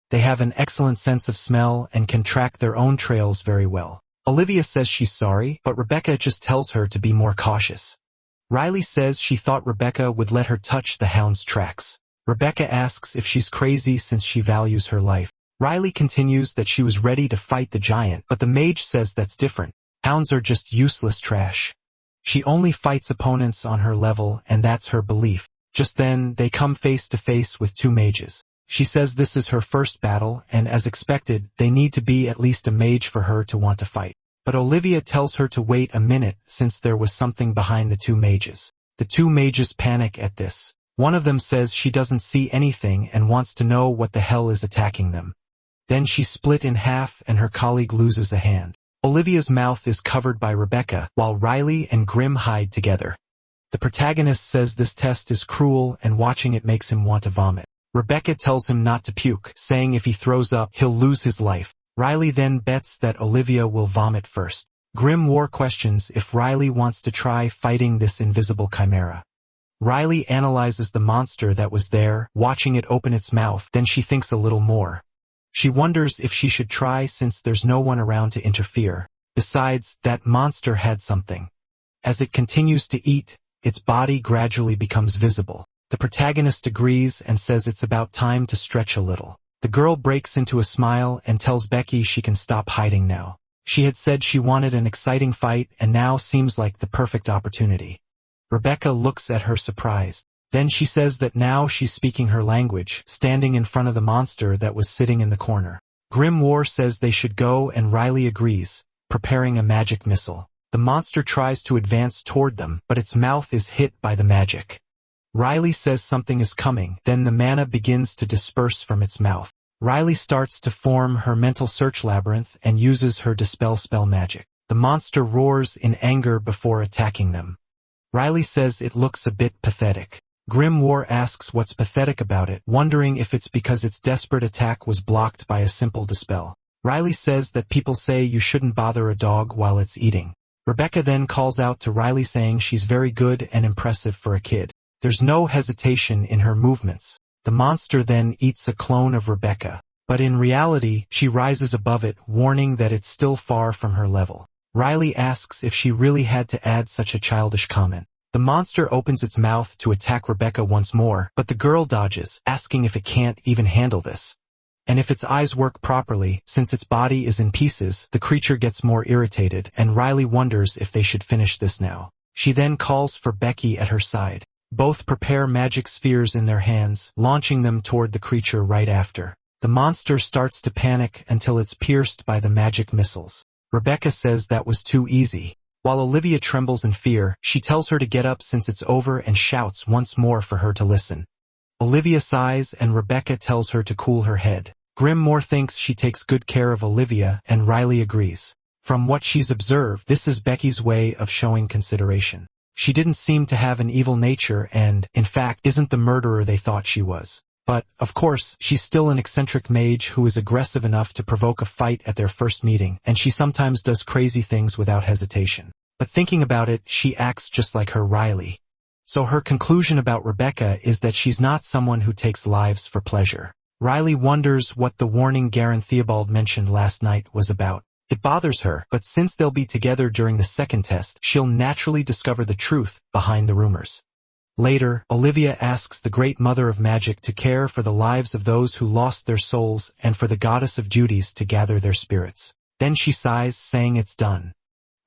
They have an excellent sense of smell and can track their own trails very well. Olivia says she's sorry, but Rebecca just tells her to be more cautious. Riley says she thought Rebecca would let her touch the hound's tracks. Rebecca asks if she's crazy since she values her life. Riley continues that she was ready to fight the giant, but the mage says that's different. Hounds are just useless trash. She only fights opponents on her level, and that's her belief. Just then, they come face to face with two mages. She says this is her first battle, and as expected, they need to be at least a mage for her to want to fight. But Olivia tells her to wait a minute since there was something behind the two mages. The two mages panic at this. One of them says she doesn't see anything and wants to know what the hell is attacking them. Then she's split in half and her colleague loses a hand. Olivia's mouth is covered by Rebecca, while Riley and Grim hide together. The protagonist says this test is cruel and watching it makes him want to vomit. Rebecca tells him not to puke, saying if he throws up, he'll lose his life. Riley then bets that Olivia will vomit first. Grimoire questions if Riley wants to try fighting this invisible chimera. Riley analyzes the monster that was there, watching it open its mouth, then she thinks a little more. She wonders if she should try since there's no one around to interfere. Besides, that monster had something. As it continues to eat, its body gradually becomes visible. The protagonist agrees and says it's about time to stretch a little. The girl breaks into a smile and tells Becky she can stop hiding now. She had said she wanted an exciting fight and now seems like the perfect opportunity. Rebecca looks at her surprised. Then she says that now she's speaking her language, standing in front of the monster that was sitting in the corner. Grimoire says they should go and Riley agrees, preparing a magic missile. The monster tries to advance toward them, but its mouth is hit by the magic. Riley says something is coming, then the mana begins to disperse from its mouth. Riley starts to form her mental search labyrinth and uses her dispel spell magic. The monster roars in anger before attacking them. Riley says it looks a bit pathetic. Grimoire asks what's pathetic about it, wondering if it's because its desperate attack was blocked by a simple dispel. Riley says that people say you shouldn't bother a dog while it's eating. Rebecca then calls out to Riley saying she's very good and impressive for a kid. There's no hesitation in her movements. The monster then eats a clone of Rebecca. But in reality, she rises above it, warning that it's still far from her level. Riley asks if she really had to add such a childish comment. The monster opens its mouth to attack Rebecca once more, but the girl dodges, asking if it can't even handle this. And if its eyes work properly, since its body is in pieces, the creature gets more irritated, and Riley wonders if they should finish this now. She then calls for Becky at her side. Both prepare magic spheres in their hands, launching them toward the creature right after. The monster starts to panic until it's pierced by the magic missiles. Rebecca says that was too easy. While Olivia trembles in fear, she tells her to get up since it's over and shouts once more for her to listen. Olivia sighs and Rebecca tells her to cool her head. Grimoire thinks she takes good care of Olivia and Riley agrees. From what she's observed, this is Becky's way of showing consideration. She didn't seem to have an evil nature and, in fact, isn't the murderer they thought she was. But, of course, she's still an eccentric mage who is aggressive enough to provoke a fight at their first meeting, and she sometimes does crazy things without hesitation. But thinking about it, she acts just like her Riley. So her conclusion about Rebecca is that she's not someone who takes lives for pleasure. Riley wonders what the warning Garen Theobald mentioned last night was about. It bothers her, but since they'll be together during the second test, she'll naturally discover the truth behind the rumors. Later, Olivia asks the Great Mother of Magic to care for the lives of those who lost their souls and for the Goddess of Duties to gather their spirits. Then she sighs, saying it's done.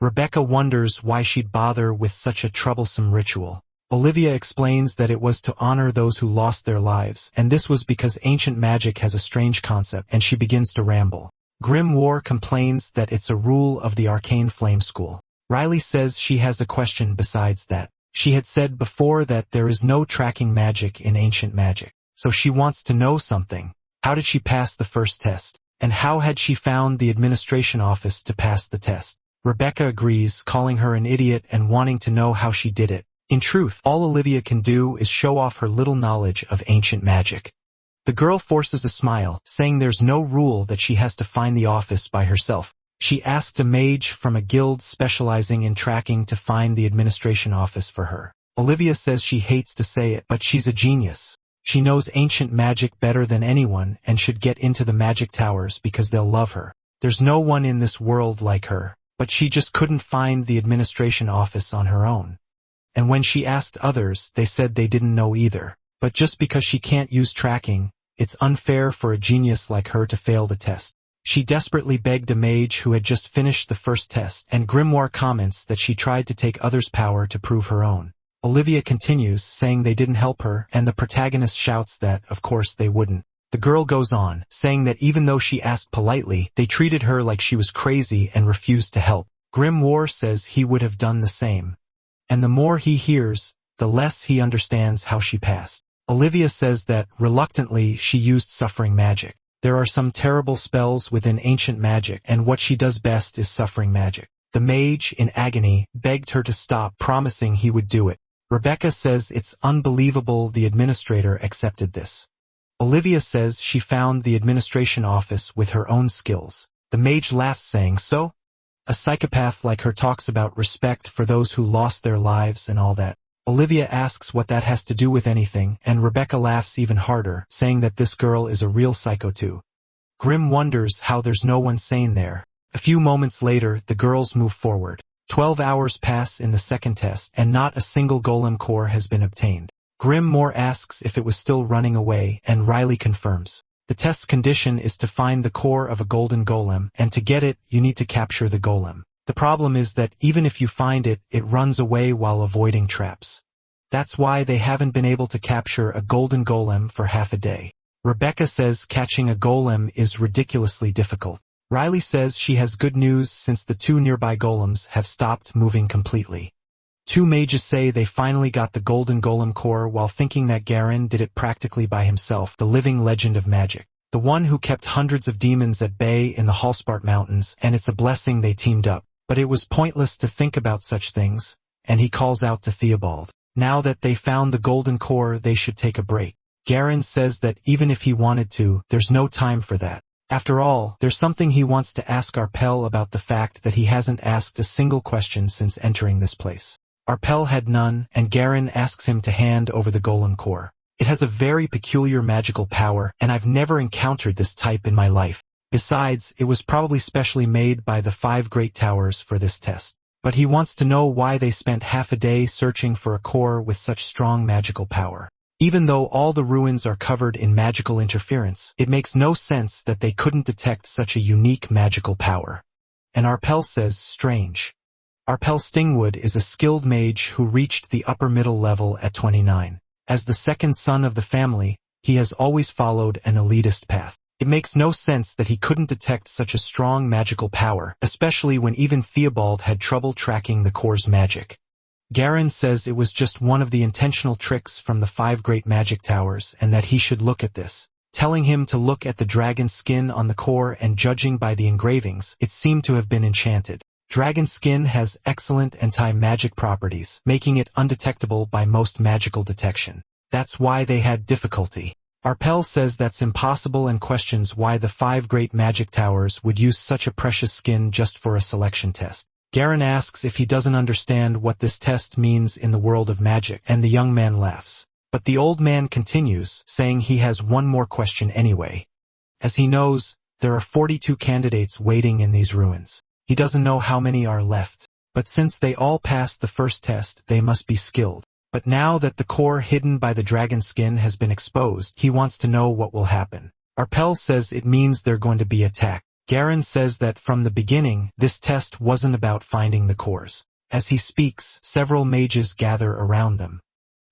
Rebecca wonders why she'd bother with such a troublesome ritual. Olivia explains that it was to honor those who lost their lives, and this was because ancient magic has a strange concept, and she begins to ramble. Grimoire complains that it's a rule of the Arcane Flame School. Riley says she has a question besides that. She had said before that there is no tracking magic in ancient magic, so she wants to know something. How did she pass the first test? And how had she found the administration office to pass the test? Rebecca agrees, calling her an idiot and wanting to know how she did it. In truth, all Olivia can do is show off her little knowledge of ancient magic. The girl forces a smile, saying there's no rule that she has to find the office by herself. She asked a mage from a guild specializing in tracking to find the administration office for her. Olivia says she hates to say it, but she's a genius. She knows ancient magic better than anyone and should get into the magic towers because they'll love her. There's no one in this world like her, but she just couldn't find the administration office on her own. And when she asked others, they said they didn't know either. But just because she can't use tracking, it's unfair for a genius like her to fail the test. She desperately begged a mage who had just finished the first test, and Grimoire comments that she tried to take others' power to prove her own. Olivia continues, saying they didn't help her, and the protagonist shouts that, of course, they wouldn't. The girl goes on, saying that even though she asked politely, they treated her like she was crazy and refused to help. Grimoire says he would have done the same. And the more he hears, the less he understands how she passed. Olivia says that, reluctantly, she used suffering magic. There are some terrible spells within ancient magic, and what she does best is suffering magic. The mage, in agony, begged her to stop, promising he would do it. Rebecca says it's unbelievable the administrator accepted this. Olivia says she found the administration office with her own skills. The mage laughs, saying, "So? A psychopath like her talks about respect for those who lost their lives and all that. Olivia asks what that has to do with anything, and Rebecca laughs even harder, saying that this girl is a real psycho too. Grim wonders how there's no one sane there. A few moments later, the girls move forward. 12 hours pass in the second test, and not a single golem core has been obtained. Grim more asks if it was still running away, and Riley confirms. The test's condition is to find the core of a golden golem, and to get it, you need to capture the golem. The problem is that even if you find it, it runs away while avoiding traps. That's why they haven't been able to capture a golden golem for half a day. Rebecca says catching a golem is ridiculously difficult. Riley says she has good news since the two nearby golems have stopped moving completely. Two mages say they finally got the golden golem core while thinking that Garen did it practically by himself, the living legend of magic. The one who kept hundreds of demons at bay in the Hallspart Mountains, and it's a blessing they teamed up. But it was pointless to think about such things, and he calls out to Theobald. Now that they found the golden core, they should take a break. Garen says that even if he wanted to, there's no time for that. After all, there's something he wants to ask Arpel about, the fact that he hasn't asked a single question since entering this place. Arpel had none, and Garen asks him to hand over the golem core. It has a very peculiar magical power, and I've never encountered this type in my life. Besides, it was probably specially made by the 5 Great Towers for this test. But he wants to know why they spent half a day searching for a core with such strong magical power. Even though all the ruins are covered in magical interference, it makes no sense that they couldn't detect such a unique magical power. And Arpel says, strange. Arpel Stingwood is a skilled mage who reached the upper middle level at 29. As the second son of the family, he has always followed an elitist path. It makes no sense that he couldn't detect such a strong magical power, especially when even Theobald had trouble tracking the core's magic. Garen says it was just one of the intentional tricks from the 5 Great Magic Towers and that he should look at this. Telling him to look at the dragon skin on the core, and judging by the engravings, it seemed to have been enchanted. Dragon skin has excellent anti-magic properties, making it undetectable by most magical detection. That's why they had difficulty. Arpel says that's impossible and questions why the 5 Great Magic Towers would use such a precious skin just for a selection test. Garen asks if he doesn't understand what this test means in the world of magic, and the young man laughs. But the old man continues, saying he has one more question anyway. As he knows, there are 42 candidates waiting in these ruins. He doesn't know how many are left. But since they all passed the first test, they must be skilled. But now that the core hidden by the dragon skin has been exposed, he wants to know what will happen. Arpel says it means they're going to be attacked. Garen says that from the beginning, this test wasn't about finding the cores. As he speaks, several mages gather around them.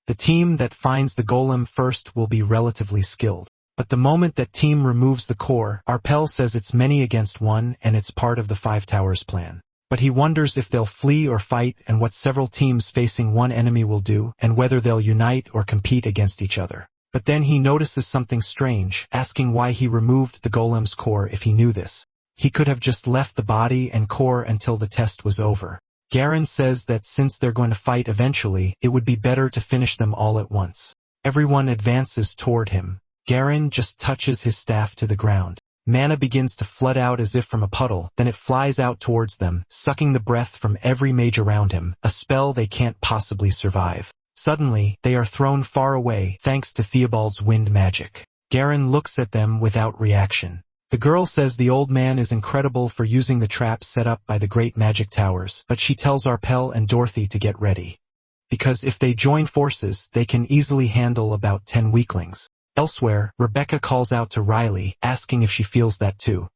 The team that finds the golem first will be relatively skilled. But the moment that team removes the core, Arpel says it's many against one, and it's part of the 5 Towers plan. But he wonders if they'll flee or fight, and what several teams facing one enemy will do, and whether they'll unite or compete against each other. But then he notices something strange, asking why he removed the golem's core if he knew this. He could have just left the body and core until the test was over. Garen says that since they're going to fight eventually, it would be better to finish them all at once. Everyone advances toward him. Garen just touches his staff to the ground. Mana begins to flood out as if from a puddle, then it flies out towards them, sucking the breath from every mage around him, a spell they can't possibly survive. Suddenly, they are thrown far away thanks to Theobald's wind magic. Garen looks at them without reaction. The girl says the old man is incredible for using the traps set up by the Great Magic Towers, but she tells Arpel and Dorothy to get ready. Because if they join forces, they can easily handle about 10 weaklings. Elsewhere, Rebecca calls out to Riley, asking if she feels that too.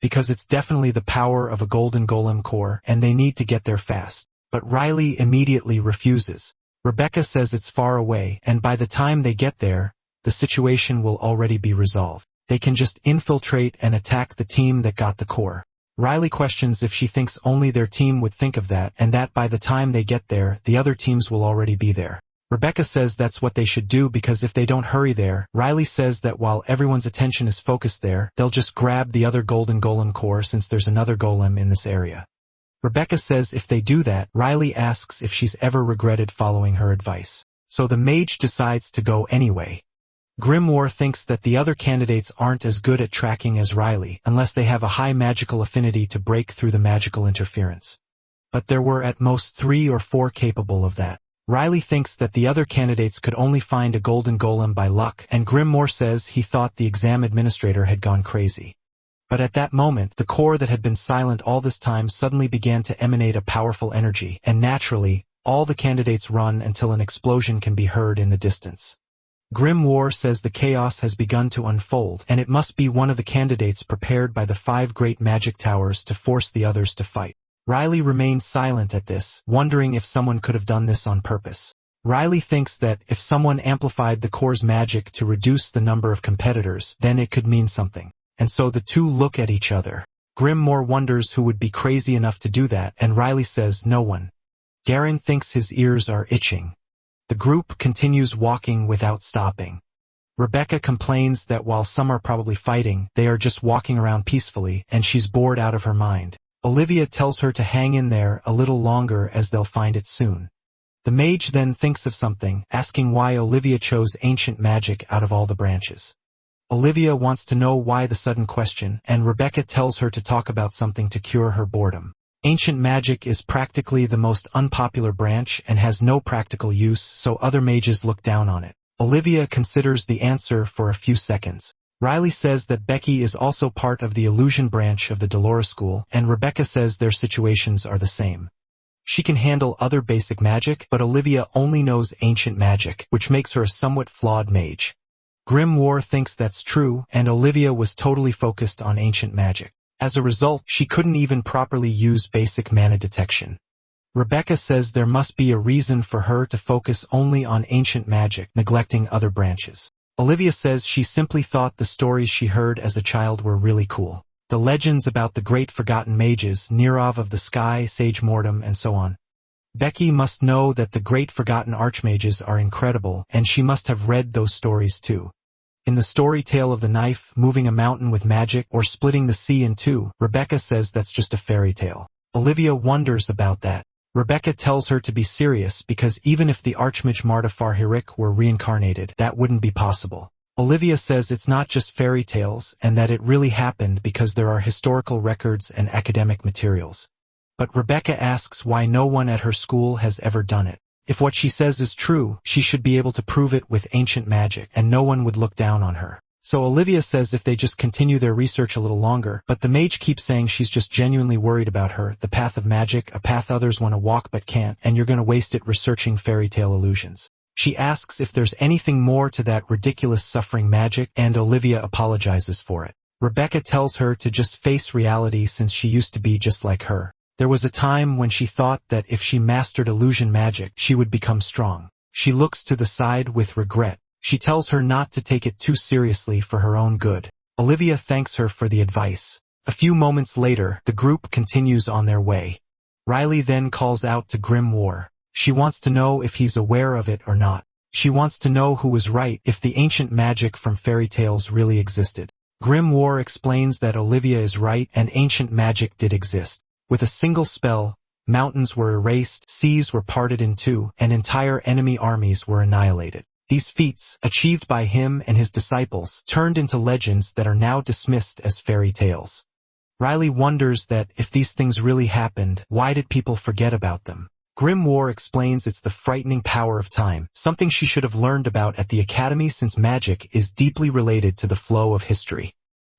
Because it's definitely the power of a golden golem core, and they need to get there fast. But Riley immediately refuses. Rebecca says it's far away, and by the time they get there, the situation will already be resolved. They can just infiltrate and attack the team that got the core. Riley questions if she thinks only their team would think of that, and that by the time they get there, the other teams will already be there. Rebecca says that's what they should do because if they don't hurry there, Riley says that while everyone's attention is focused there, they'll just grab the other golden golem core since there's another golem in this area. Rebecca says if they do that, Riley asks if she's ever regretted following her advice. So the mage decides to go anyway. Grimoire thinks that the other candidates aren't as good at tracking as Riley unless they have a high magical affinity to break through the magical interference. But there were at most 3 or 4 capable of that. Riley thinks that the other candidates could only find a golden golem by luck, and Grimoire says he thought the exam administrator had gone crazy. But at that moment, the core that had been silent all this time suddenly began to emanate a powerful energy, and naturally, all the candidates run until an explosion can be heard in the distance. Grimoire says the chaos has begun to unfold, and it must be one of the candidates prepared by the 5 great magic towers to force the others to fight. Riley remains silent at this, wondering if someone could have done this on purpose. Riley thinks that if someone amplified the core's magic to reduce the number of competitors, then it could mean something. And so the two look at each other. Grimoire wonders who would be crazy enough to do that, and Riley says no one. Garen thinks his ears are itching. The group continues walking without stopping. Rebecca complains that while some are probably fighting, they are just walking around peacefully, and she's bored out of her mind. Olivia tells her to hang in there a little longer as they'll find it soon. The mage then thinks of something, asking why Olivia chose ancient magic out of all the branches. Olivia wants to know why the sudden question, and Rebecca tells her to talk about something to cure her boredom. Ancient magic is practically the most unpopular branch and has no practical use, so other mages look down on it. Olivia considers the answer for a few seconds. Riley says that Becky is also part of the illusion branch of the Dolores school, and Rebecca says their situations are the same. She can handle other basic magic, but Olivia only knows ancient magic, which makes her a somewhat flawed mage. Grimoire thinks that's true, and Olivia was totally focused on ancient magic. As a result, she couldn't even properly use basic mana detection. Rebecca says there must be a reason for her to focus only on ancient magic, neglecting other branches. Olivia says she simply thought the stories she heard as a child were really cool. The legends about the great forgotten mages, Nirov of the Sky, Sage Mortem, and so on. Becky must know that the great forgotten archmages are incredible, and she must have read those stories too. In the story Tale of the Knife, moving a mountain with magic, or splitting the sea in two, Rebecca says that's just a fairy tale. Olivia wonders about that. Rebecca tells her to be serious because even if the Archmage Marta Farhirik were reincarnated, that wouldn't be possible. Olivia says it's not just fairy tales and that it really happened because there are historical records and academic materials. But Rebecca asks why no one at her school has ever done it. If what she says is true, she should be able to prove it with ancient magic and no one would look down on her. So Olivia says if they just continue their research a little longer, but the mage keeps saying she's just genuinely worried about her, the path of magic, a path others want to walk but can't, and you're going to waste it researching fairy tale illusions. She asks if there's anything more to that ridiculous suffering magic, and Olivia apologizes for it. Rebecca tells her to just face reality since she used to be just like her. There was a time when she thought that if she mastered illusion magic, she would become strong. She looks to the side with regret. She tells her not to take it too seriously for her own good. Olivia thanks her for the advice. A few moments later, the group continues on their way. Riley then calls out to Grimoire. She wants to know if he's aware of it or not. She wants to know who was right, if the ancient magic from fairy tales really existed. Grimoire explains that Olivia is right and ancient magic did exist. With a single spell, mountains were erased, seas were parted in two, and entire enemy armies were annihilated. These feats, achieved by him and his disciples, turned into legends that are now dismissed as fairy tales. Riley wonders that if these things really happened, why did people forget about them? Grimoire explains it's the frightening power of time, something she should have learned about at the academy since magic is deeply related to the flow of history.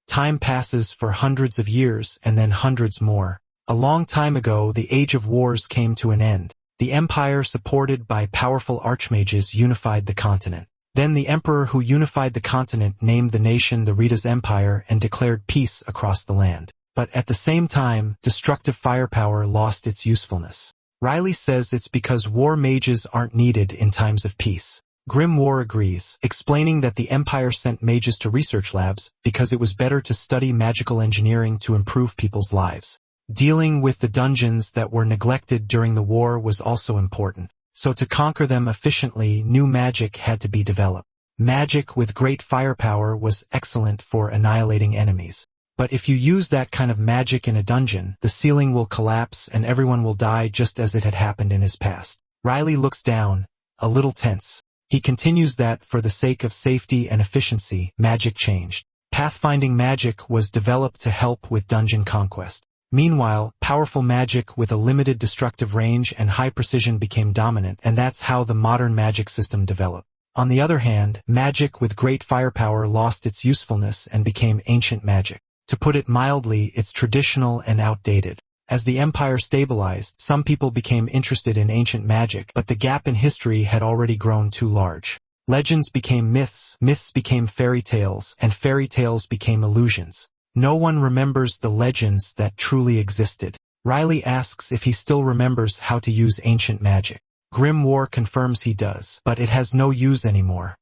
Time passes for hundreds of years and then hundreds more. A long time ago, the Age of Wars came to an end. The empire supported by powerful archmages unified the continent. Then the emperor who unified the continent named the nation the Rita's Empire and declared peace across the land. But at the same time, destructive firepower lost its usefulness. Riley says it's because war mages aren't needed in times of peace. Grimoire agrees, explaining that the empire sent mages to research labs because it was better to study magical engineering to improve people's lives. Dealing with the dungeons that were neglected during the war was also important, so to conquer them efficiently, new magic had to be developed. Magic with great firepower was excellent for annihilating enemies. But if you use that kind of magic in a dungeon, the ceiling will collapse and everyone will die just as it had happened in his past. Riley looks down, a little tense. He continues that, for the sake of safety and efficiency, magic changed. Pathfinding magic was developed to help with dungeon conquest. Meanwhile, powerful magic with a limited destructive range and high precision became dominant, and that's how the modern magic system developed. On the other hand, magic with great firepower lost its usefulness and became ancient magic. To put it mildly, it's traditional and outdated. As the empire stabilized, some people became interested in ancient magic, but the gap in history had already grown too large. Legends became myths, myths became fairy tales, and fairy tales became illusions. No one remembers the legends that truly existed. Riley asks if he still remembers how to use ancient magic. Grimoire confirms he does, but it has no use anymore.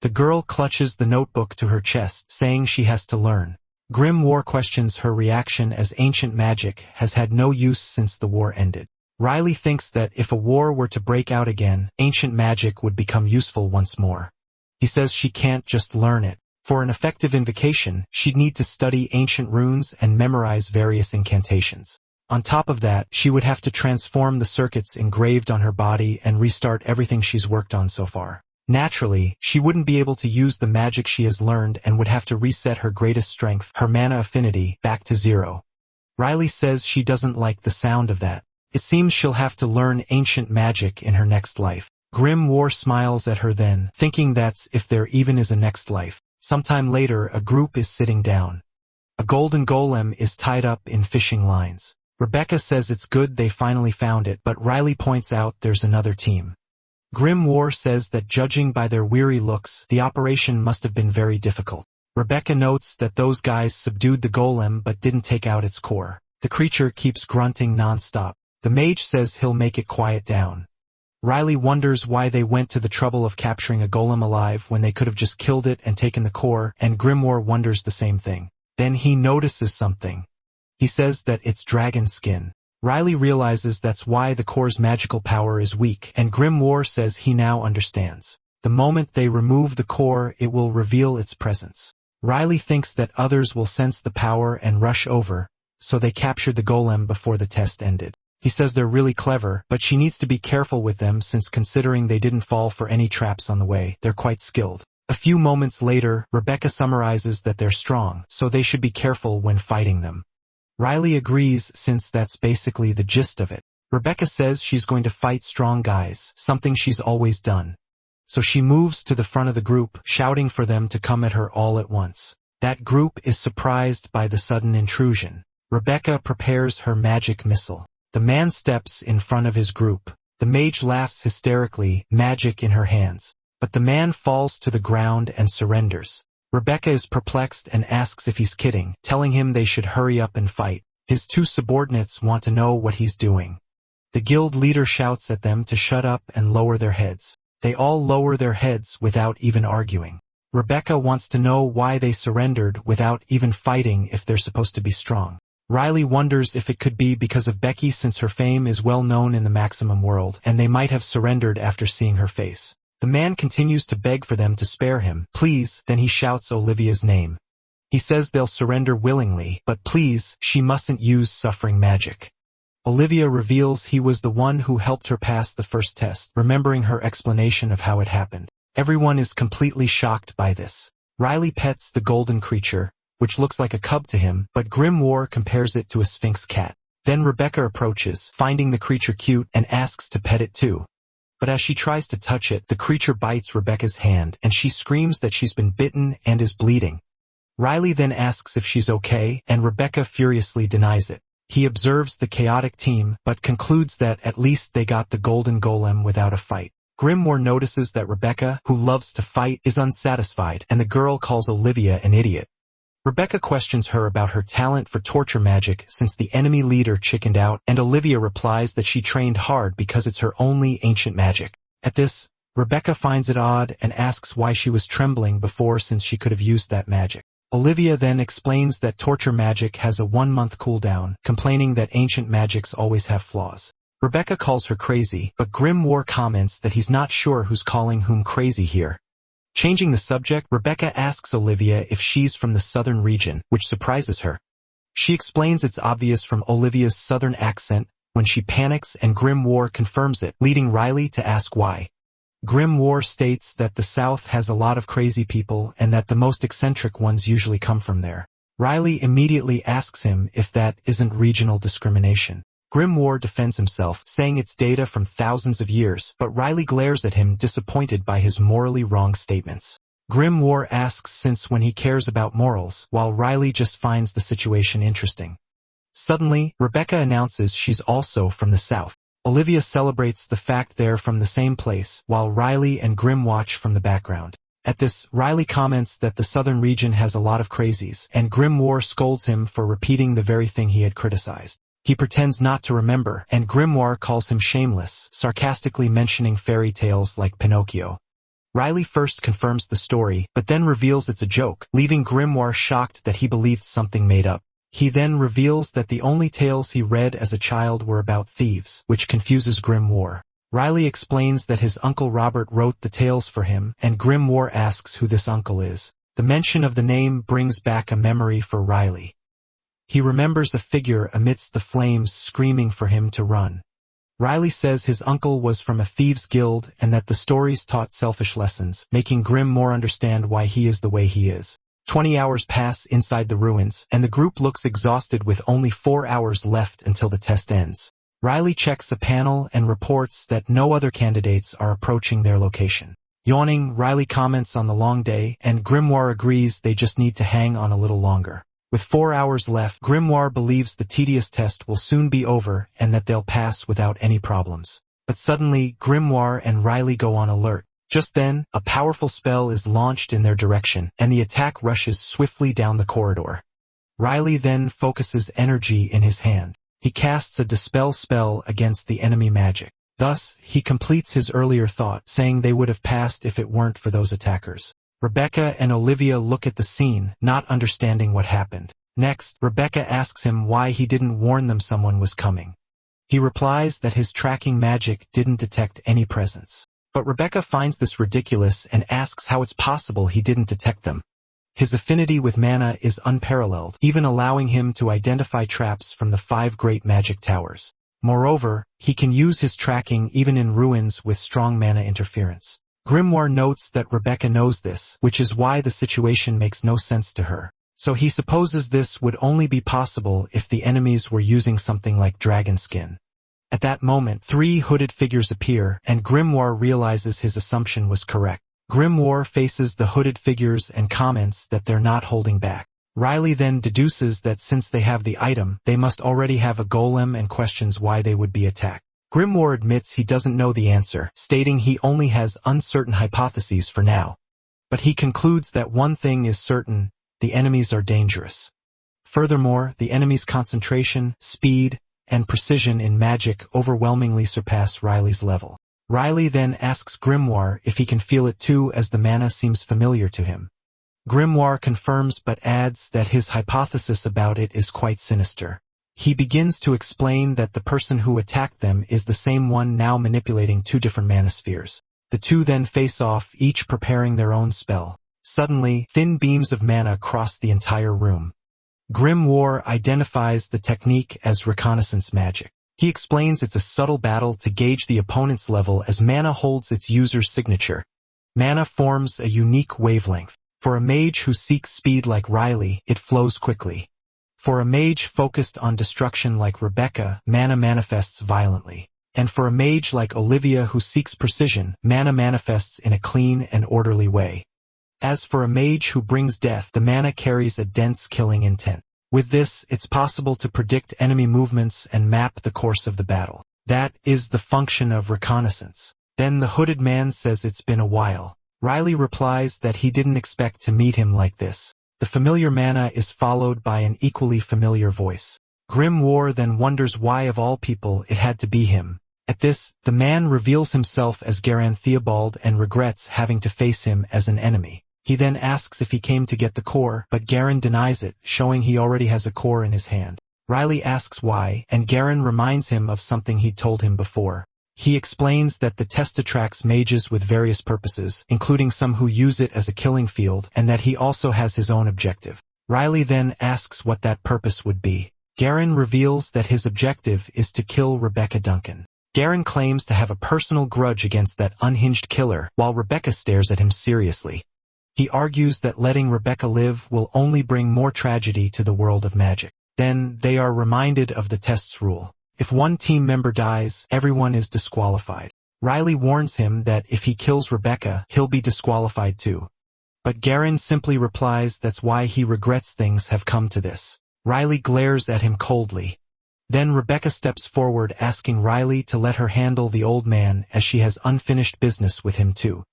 The girl clutches the notebook to her chest, saying she has to learn. Grimoire questions her reaction as ancient magic has had no use since the war ended. Riley thinks that if a war were to break out again, ancient magic would become useful once more. He says she can't just learn it. For an effective invocation, she'd need to study ancient runes and memorize various incantations. On top of that, she would have to transform the circuits engraved on her body and restart everything she's worked on so far. Naturally, she wouldn't be able to use the magic she has learned and would have to reset her greatest strength, her mana affinity, back to 0. Riley says she doesn't like the sound of that. It seems she'll have to learn ancient magic in her next life. Grimoire smiles at her then, thinking that's if there even is a next life. Sometime later, a group is sitting down. A golden golem is tied up in fishing lines. Rebecca says it's good they finally found it, but Riley points out there's another team. Grimoire says that judging by their weary looks, the operation must have been very difficult. Rebecca notes that those guys subdued the golem but didn't take out its core. The creature keeps grunting non-stop. The mage says he'll make it quiet down. Riley wonders why they went to the trouble of capturing a golem alive when they could have just killed it and taken the core, and Grimoire wonders the same thing. Then he notices something. He says that it's dragon skin. Riley realizes that's why the core's magical power is weak, and Grimoire says he now understands. The moment they remove the core, it will reveal its presence. Riley thinks that others will sense the power and rush over, so they captured the golem before the test ended. He says they're really clever, but she needs to be careful with them since considering they didn't fall for any traps on the way, they're quite skilled. A few moments later, Rebecca summarizes that they're strong, so they should be careful when fighting them. Riley agrees since that's basically the gist of it. Rebecca says she's going to fight strong guys, something she's always done. So she moves to the front of the group, shouting for them to come at her all at once. That group is surprised by the sudden intrusion. Rebecca prepares her magic missile. The man steps in front of his group. The mage laughs hysterically, magic in her hands. But the man falls to the ground and surrenders. Rebecca is perplexed and asks if he's kidding, telling him they should hurry up and fight. His two subordinates want to know what he's doing. The guild leader shouts at them to shut up and lower their heads. They all lower their heads without even arguing. Rebecca wants to know why they surrendered without even fighting if they're supposed to be strong. Riley wonders if it could be because of Becky since her fame is well known in the Maximum world, and they might have surrendered after seeing her face. The man continues to beg for them to spare him. Please, then he shouts Olivia's name. He says they'll surrender willingly, but please, she mustn't use suffering magic. Olivia reveals he was the one who helped her pass the first test, remembering her explanation of how it happened. Everyone is completely shocked by this. Riley pets the golden creature, which looks like a cub to him, but Grimoire compares it to a sphinx cat. Then Rebecca approaches, finding the creature cute, and asks to pet it too. But as she tries to touch it, the creature bites Rebecca's hand, and she screams that she's been bitten and is bleeding. Riley then asks if she's okay, and Rebecca furiously denies it. He observes the chaotic team, but concludes that at least they got the golden golem without a fight. Grimoire notices that Rebecca, who loves to fight, is unsatisfied, and the girl calls Olivia an idiot. Rebecca questions her about her talent for torture magic since the enemy leader chickened out, and Olivia replies that she trained hard because it's her only ancient magic. At this, Rebecca finds it odd and asks why she was trembling before since she could have used that magic. Olivia then explains that torture magic has a 1-month cooldown, complaining that ancient magics always have flaws. Rebecca calls her crazy, but Grimoire comments that he's not sure who's calling whom crazy here. Changing the subject, Rebecca asks Olivia if she's from the southern region, which surprises her. She explains it's obvious from Olivia's southern accent when she panics, and Grimoire confirms it, leading Riley to ask why. Grimoire states that the South has a lot of crazy people and that the most eccentric ones usually come from there. Riley immediately asks him if that isn't regional discrimination. Grimoire defends himself, saying it's data from thousands of years, but Riley glares at him, disappointed by his morally wrong statements. Grimoire asks since when he cares about morals, while Riley just finds the situation interesting. Suddenly, Rebecca announces she's also from the South. Olivia celebrates the fact they're from the same place, while Riley and Grim watch from the background. At this, Riley comments that the southern region has a lot of crazies, and Grimoire scolds him for repeating the very thing he had criticized. He pretends not to remember, and Grimoire calls him shameless, sarcastically mentioning fairy tales like Pinocchio. Riley first confirms the story, but then reveals it's a joke, leaving Grimoire shocked that he believed something made up. He then reveals that the only tales he read as a child were about thieves, which confuses Grimoire. Riley explains that his uncle Robert wrote the tales for him, and Grimoire asks who this uncle is. The mention of the name brings back a memory for Riley. He remembers a figure amidst the flames screaming for him to run. Riley says his uncle was from a thieves' guild and that the stories taught selfish lessons, making Grimoire understand why he is the way he is. 20 hours pass inside the ruins, and the group looks exhausted with only 4 hours left until the test ends. Riley checks a panel and reports that no other candidates are approaching their location. Yawning, Riley comments on the long day, and Grimoire agrees they just need to hang on a little longer. With 4 hours left, Grimoire believes the tedious test will soon be over and that they'll pass without any problems. But suddenly, Grimoire and Riley go on alert. Just then, a powerful spell is launched in their direction, and the attack rushes swiftly down the corridor. Riley then focuses energy in his hand. He casts a dispel spell against the enemy magic. Thus, he completes his earlier thought, saying they would have passed if it weren't for those attackers. Rebecca and Olivia look at the scene, not understanding what happened. Next, Rebecca asks him why he didn't warn them someone was coming. He replies that his tracking magic didn't detect any presence. But Rebecca finds this ridiculous and asks how it's possible he didn't detect them. His affinity with mana is unparalleled, even allowing him to identify traps from the 5 great magic towers. Moreover, he can use his tracking even in ruins with strong mana interference. Grimoire notes that Rebecca knows this, which is why the situation makes no sense to her. So he supposes this would only be possible if the enemies were using something like dragon skin. At that moment, 3 hooded figures appear, and Grimoire realizes his assumption was correct. Grimoire faces the hooded figures and comments that they're not holding back. Riley then deduces that since they have the item, they must already have a golem and questions why they would be attacked. Grimoire admits he doesn't know the answer, stating he only has uncertain hypotheses for now. But he concludes that one thing is certain: the enemies are dangerous. Furthermore, the enemy's concentration, speed, and precision in magic overwhelmingly surpass Riley's level. Riley then asks Grimoire if he can feel it too, as the mana seems familiar to him. Grimoire confirms but adds that his hypothesis about it is quite sinister. He begins to explain that the person who attacked them is the same one now manipulating 2 different mana spheres. The 2 then face off, each preparing their own spell. Suddenly, thin beams of mana cross the entire room. Grimoire identifies the technique as reconnaissance magic. He explains it's a subtle battle to gauge the opponent's level as mana holds its user's signature. Mana forms a unique wavelength. For a mage who seeks speed like Riley, it flows quickly. For a mage focused on destruction like Rebecca, mana manifests violently. And for a mage like Olivia who seeks precision, mana manifests in a clean and orderly way. As for a mage who brings death, the mana carries a dense killing intent. With this, it's possible to predict enemy movements and map the course of the battle. That is the function of reconnaissance. Then the hooded man says it's been a while. Riley replies that he didn't expect to meet him like this. The familiar mana is followed by an equally familiar voice. Grimoire then wonders why of all people it had to be him. At this, the man reveals himself as Garan Theobald and regrets having to face him as an enemy. He then asks if he came to get the core, but Garan denies it, showing he already has a core in his hand. Riley asks why, and Garan reminds him of something he'd told him before. He explains that the test attracts mages with various purposes, including some who use it as a killing field, and that he also has his own objective. Riley then asks what that purpose would be. Garan reveals that his objective is to kill Rebecca Duncan. Garen claims to have a personal grudge against that unhinged killer, while Rebecca stares at him seriously. He argues that letting Rebecca live will only bring more tragedy to the world of magic. Then, they are reminded of the test's rule. If one team member dies, everyone is disqualified. Riley warns him that if he kills Rebecca, he'll be disqualified too. But Garen simply replies that's why he regrets things have come to this. Riley glares at him coldly. Then Rebecca steps forward asking Riley to let her handle the old man as she has unfinished business with him too.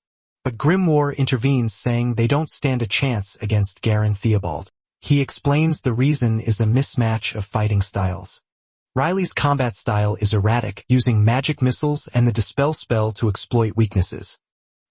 But Grimoire intervenes saying they don't stand a chance against Garen Theobald. He explains the reason is a mismatch of fighting styles. Riley's combat style is erratic, using magic missiles and the dispel spell to exploit weaknesses.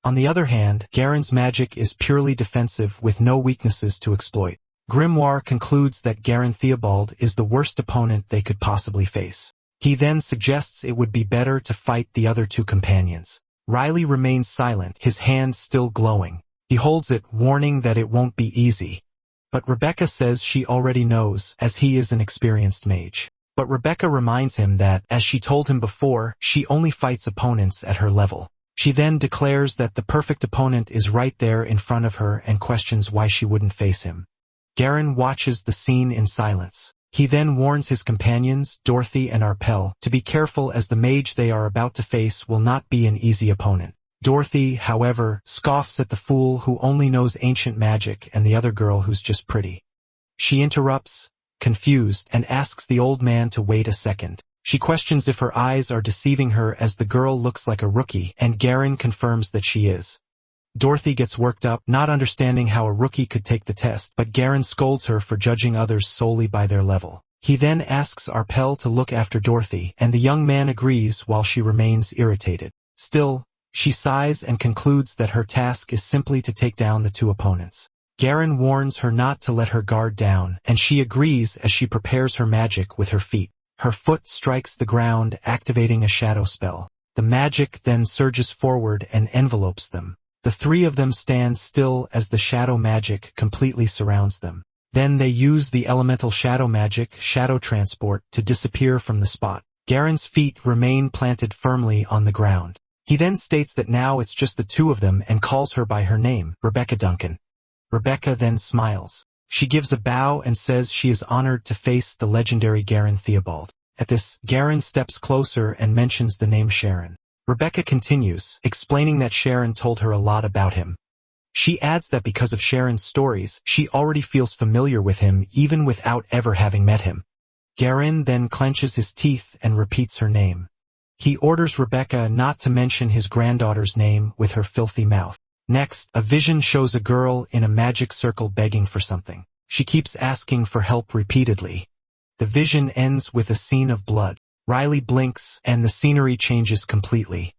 On the other hand, Garen's magic is purely defensive with no weaknesses to exploit. Grimoire concludes that Garen Theobald is the worst opponent they could possibly face. He then suggests it would be better to fight the other two companions. Riley remains silent, his hand still glowing. He holds it, warning that it won't be easy. But Rebecca says she already knows, as he is an experienced mage. But Rebecca reminds him that, as she told him before, she only fights opponents at her level. She then declares that the perfect opponent is right there in front of her and questions why she wouldn't face him. Garen watches the scene in silence. He then warns his companions, Dorothy and Arpel, to be careful as the mage they are about to face will not be an easy opponent. Dorothy, however, scoffs at the fool who only knows ancient magic and the other girl who's just pretty. She interrupts, confused, and asks the old man to wait a second. She questions if her eyes are deceiving her as the girl looks like a rookie, and Garen confirms that she is. Dorothy gets worked up, not understanding how a rookie could take the test, but Garen scolds her for judging others solely by their level. He then asks Arpel to look after Dorothy, and the young man agrees while she remains irritated. Still, she sighs and concludes that her task is simply to take down the two opponents. Garen warns her not to let her guard down, and she agrees as she prepares her magic with her feet. Her foot strikes the ground, activating a shadow spell. The magic then surges forward and envelopes them. The three of them stand still as the shadow magic completely surrounds them. Then they use the elemental shadow magic, shadow transport, to disappear from the spot. Garen's feet remain planted firmly on the ground. He then states that now it's just the two of them and calls her by her name, Rebecca Duncan. Rebecca then smiles. She gives a bow and says she is honored to face the legendary Garen Theobald. At this, Garen steps closer and mentions the name Sharon. Rebecca continues, explaining that Sharon told her a lot about him. She adds that because of Sharon's stories, she already feels familiar with him even without ever having met him. Garen then clenches his teeth and repeats her name. He orders Rebecca not to mention his granddaughter's name with her filthy mouth. Next, a vision shows a girl in a magic circle begging for something. She keeps asking for help repeatedly. The vision ends with a scene of blood. Riley blinks, and the scenery changes completely.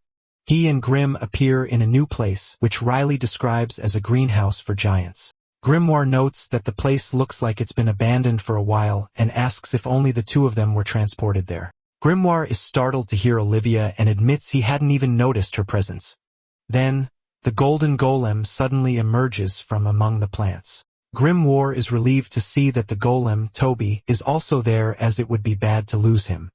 He and Grim appear in a new place, which Riley describes as a greenhouse for giants. Grimoire notes that the place looks like it's been abandoned for a while, and asks if only the two of them were transported there. Grimoire is startled to hear Olivia and admits he hadn't even noticed her presence. Then, the golden golem suddenly emerges from among the plants. Grimoire is relieved to see that the golem, Toby, is also there as it would be bad to lose him.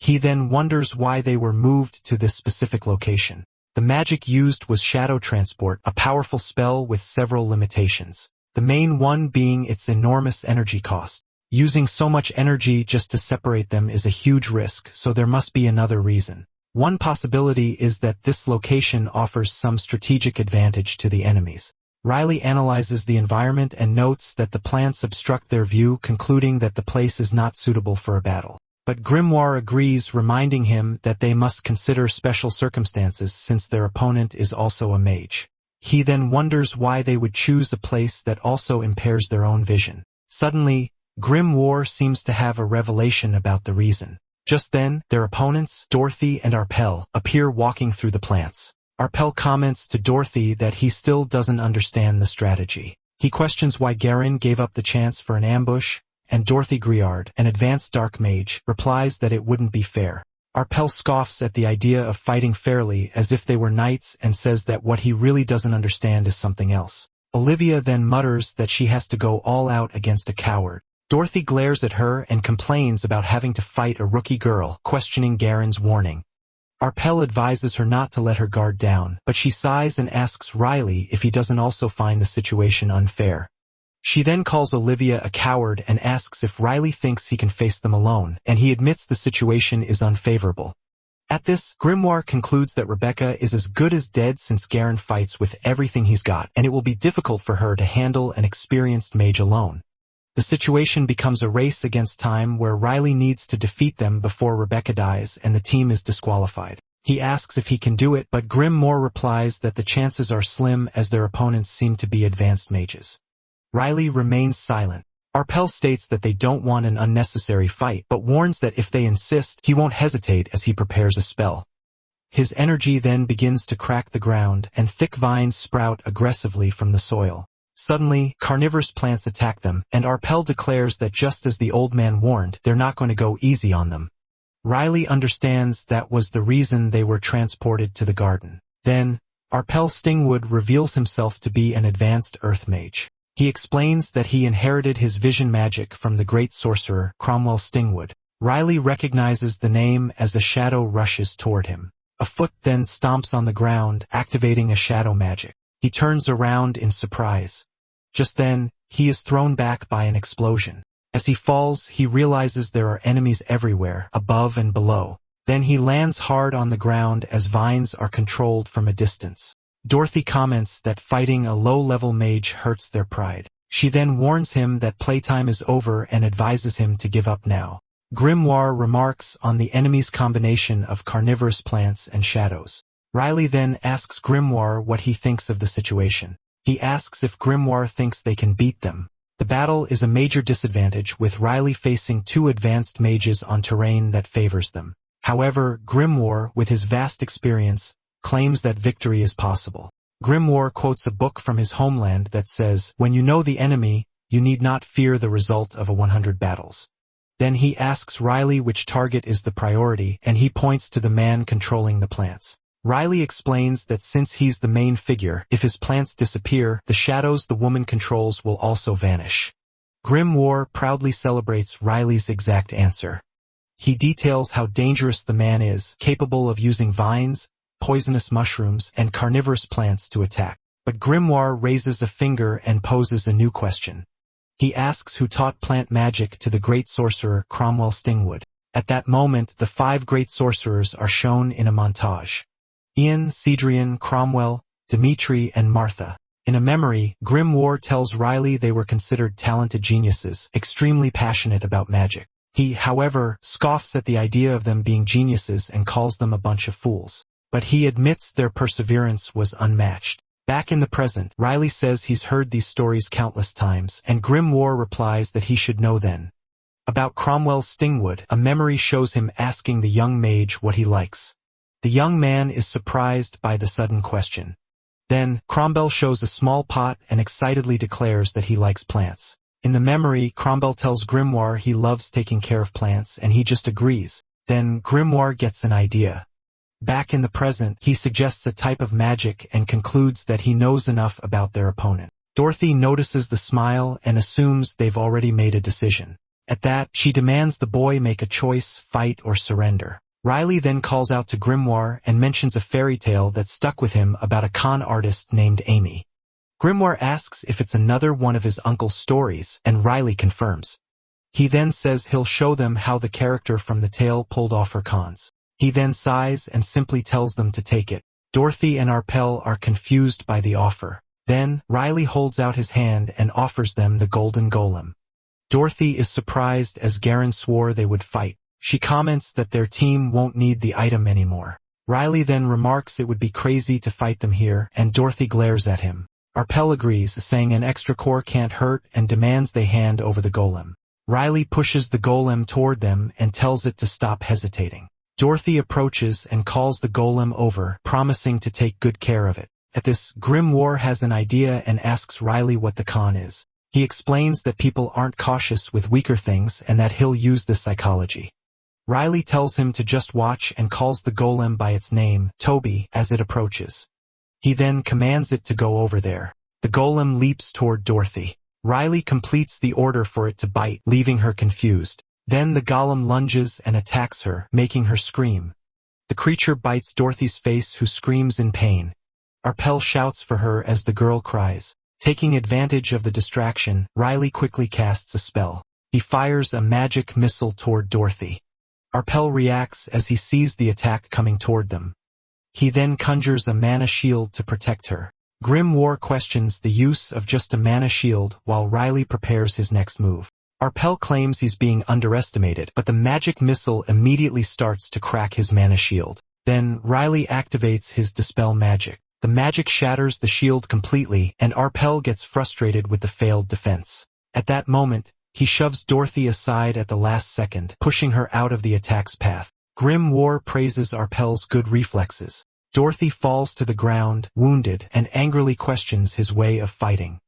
He then wonders why they were moved to this specific location. The magic used was shadow transport, a powerful spell with several limitations. The main one being its enormous energy cost. Using so much energy just to separate them is a huge risk, so there must be another reason. One possibility is that this location offers some strategic advantage to the enemies. Riley analyzes the environment and notes that the plants obstruct their view, concluding that the place is not suitable for a battle. But Grimoire agrees, reminding him that they must consider special circumstances since their opponent is also a mage. He then wonders why they would choose a place that also impairs their own vision. Suddenly, Grimoire seems to have a revelation about the reason. Just then, their opponents, Dorothy and Arpel, appear walking through the plants. Arpel comments to Dorothy that he still doesn't understand the strategy. He questions why Garen gave up the chance for an ambush, and Dorothy Griard, an advanced dark mage, replies that it wouldn't be fair. Arpel scoffs at the idea of fighting fairly as if they were knights and says that what he really doesn't understand is something else. Olivia then mutters that she has to go all out against a coward. Dorothy glares at her and complains about having to fight a rookie girl, questioning Garen's warning. Arpel advises her not to let her guard down, but she sighs and asks Riley if he doesn't also find the situation unfair. She then calls Olivia a coward and asks if Riley thinks he can face them alone, and he admits the situation is unfavorable. At this, Grimoire concludes that Rebecca is as good as dead since Garen fights with everything he's got, and it will be difficult for her to handle an experienced mage alone. The situation becomes a race against time where Riley needs to defeat them before Rebecca dies and the team is disqualified. He asks if he can do it, but Grimoire replies that the chances are slim as their opponents seem to be advanced mages. Riley remains silent. Arpel states that they don't want an unnecessary fight, but warns that if they insist, he won't hesitate as he prepares a spell. His energy then begins to crack the ground, and thick vines sprout aggressively from the soil. Suddenly, carnivorous plants attack them, and Arpel declares that just as the old man warned, they're not going to go easy on them. Riley understands that was the reason they were transported to the garden. Then, Arpel Stingwood reveals himself to be an advanced earth mage. He explains that he inherited his vision magic from the great sorcerer, Cromwell Stingwood. Riley recognizes the name as a shadow rushes toward him. A foot then stomps on the ground, activating a shadow magic. He turns around in surprise. Just then, he is thrown back by an explosion. As he falls, he realizes there are enemies everywhere, above and below. Then he lands hard on the ground as vines are controlled from a distance. Dorothy comments that fighting a low-level mage hurts their pride. She then warns him that playtime is over and advises him to give up now. Grimoire remarks on the enemy's combination of carnivorous plants and shadows. Riley then asks Grimoire what he thinks of the situation. He asks if Grimoire thinks they can beat them. The battle is a major disadvantage, with Riley facing two advanced mages on terrain that favors them. However, Grimoire, with his vast experience, claims that victory is possible. Grimoire quotes a book from his homeland that says, "When you know the enemy, you need not fear the result of 100 battles." Then he asks Riley which target is the priority, and he points to the man controlling the plants. Riley explains that since he's the main figure, if his plants disappear, the shadows the woman controls will also vanish. Grimoire proudly celebrates Riley's exact answer. He details how dangerous the man is, capable of using vines, poisonous mushrooms, and carnivorous plants to attack. But Grimoire raises a finger and poses a new question. He asks who taught plant magic to the great sorcerer Cromwell Stingwood. At that moment, the 5 great sorcerers are shown in a montage. Ian, Cedrian, Cromwell, Dimitri, and Martha. In a memory, Grimoire tells Riley they were considered talented geniuses, extremely passionate about magic. He, however, scoffs at the idea of them being geniuses and calls them a bunch of fools. But he admits their perseverance was unmatched. Back in the present, Riley says he's heard these stories countless times, and Grimoire replies that he should know then. About Cromwell Stingwood, a memory shows him asking the young mage what he likes. The young man is surprised by the sudden question. Then, Cromwell shows a small pot and excitedly declares that he likes plants. In the memory, Cromwell tells Grimoire he loves taking care of plants, and he just agrees. Then, Grimoire gets an idea. Back in the present, he suggests a type of magic and concludes that he knows enough about their opponent. Dorothy notices the smile and assumes they've already made a decision. At that, she demands the boy make a choice, fight or surrender. Riley then calls out to Grimoire and mentions a fairy tale that stuck with him about a con artist named Amy. Grimoire asks if it's another one of his uncle's stories, and Riley confirms. He then says he'll show them how the character from the tale pulled off her cons. He then sighs and simply tells them to take it. Dorothy and Arpel are confused by the offer. Then, Riley holds out his hand and offers them the golden golem. Dorothy is surprised as Garen swore they would fight. She comments that their team won't need the item anymore. Riley then remarks it would be crazy to fight them here, and Dorothy glares at him. Arpel agrees, saying an extra core can't hurt, and demands they hand over the golem. Riley pushes the golem toward them and tells it to stop hesitating. Dorothy approaches and calls the golem over, promising to take good care of it. At this, Grimoire has an idea and asks Riley what the con is. He explains that people aren't cautious with weaker things and that he'll use this psychology. Riley tells him to just watch and calls the golem by its name, Toby, as it approaches. He then commands it to go over there. The golem leaps toward Dorothy. Riley completes the order for it to bite, leaving her confused. Then the golem lunges and attacks her, making her scream. The creature bites Dorothy's face, who screams in pain. Arpel shouts for her as the girl cries. Taking advantage of the distraction, Riley quickly casts a spell. He fires a magic missile toward Dorothy. Arpel reacts as he sees the attack coming toward them. He then conjures a mana shield to protect her. Grimoire questions the use of just a mana shield while Riley prepares his next move. Arpel claims he's being underestimated, but the magic missile immediately starts to crack his mana shield. Then Riley activates his dispel magic. The magic shatters the shield completely, and Arpel gets frustrated with the failed defense. At that moment, he shoves Dorothy aside at the last second, pushing her out of the attack's path. Grimoire praises Arpel's good reflexes. Dorothy falls to the ground, wounded, and angrily questions his way of fighting.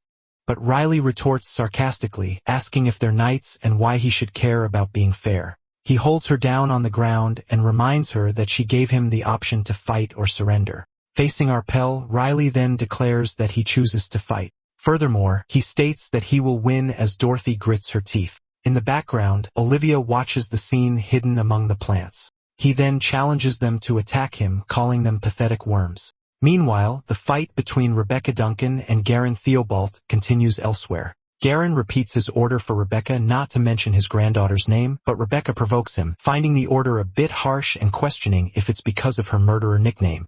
But Riley retorts sarcastically, asking if they're knights and why he should care about being fair. He holds her down on the ground and reminds her that she gave him the option to fight or surrender. Facing Arpel, Riley then declares that he chooses to fight. Furthermore, he states that he will win as Dorothy grits her teeth. In the background, Olivia watches the scene hidden among the plants. He then challenges them to attack him, calling them pathetic worms. Meanwhile, the fight between Rebecca Duncan and Garen Theobald continues elsewhere. Garen repeats his order for Rebecca not to mention his granddaughter's name, but Rebecca provokes him, finding the order a bit harsh and questioning if it's because of her murderer nickname.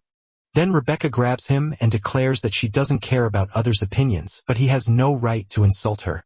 Then Rebecca grabs him and declares that she doesn't care about others' opinions, but he has no right to insult her.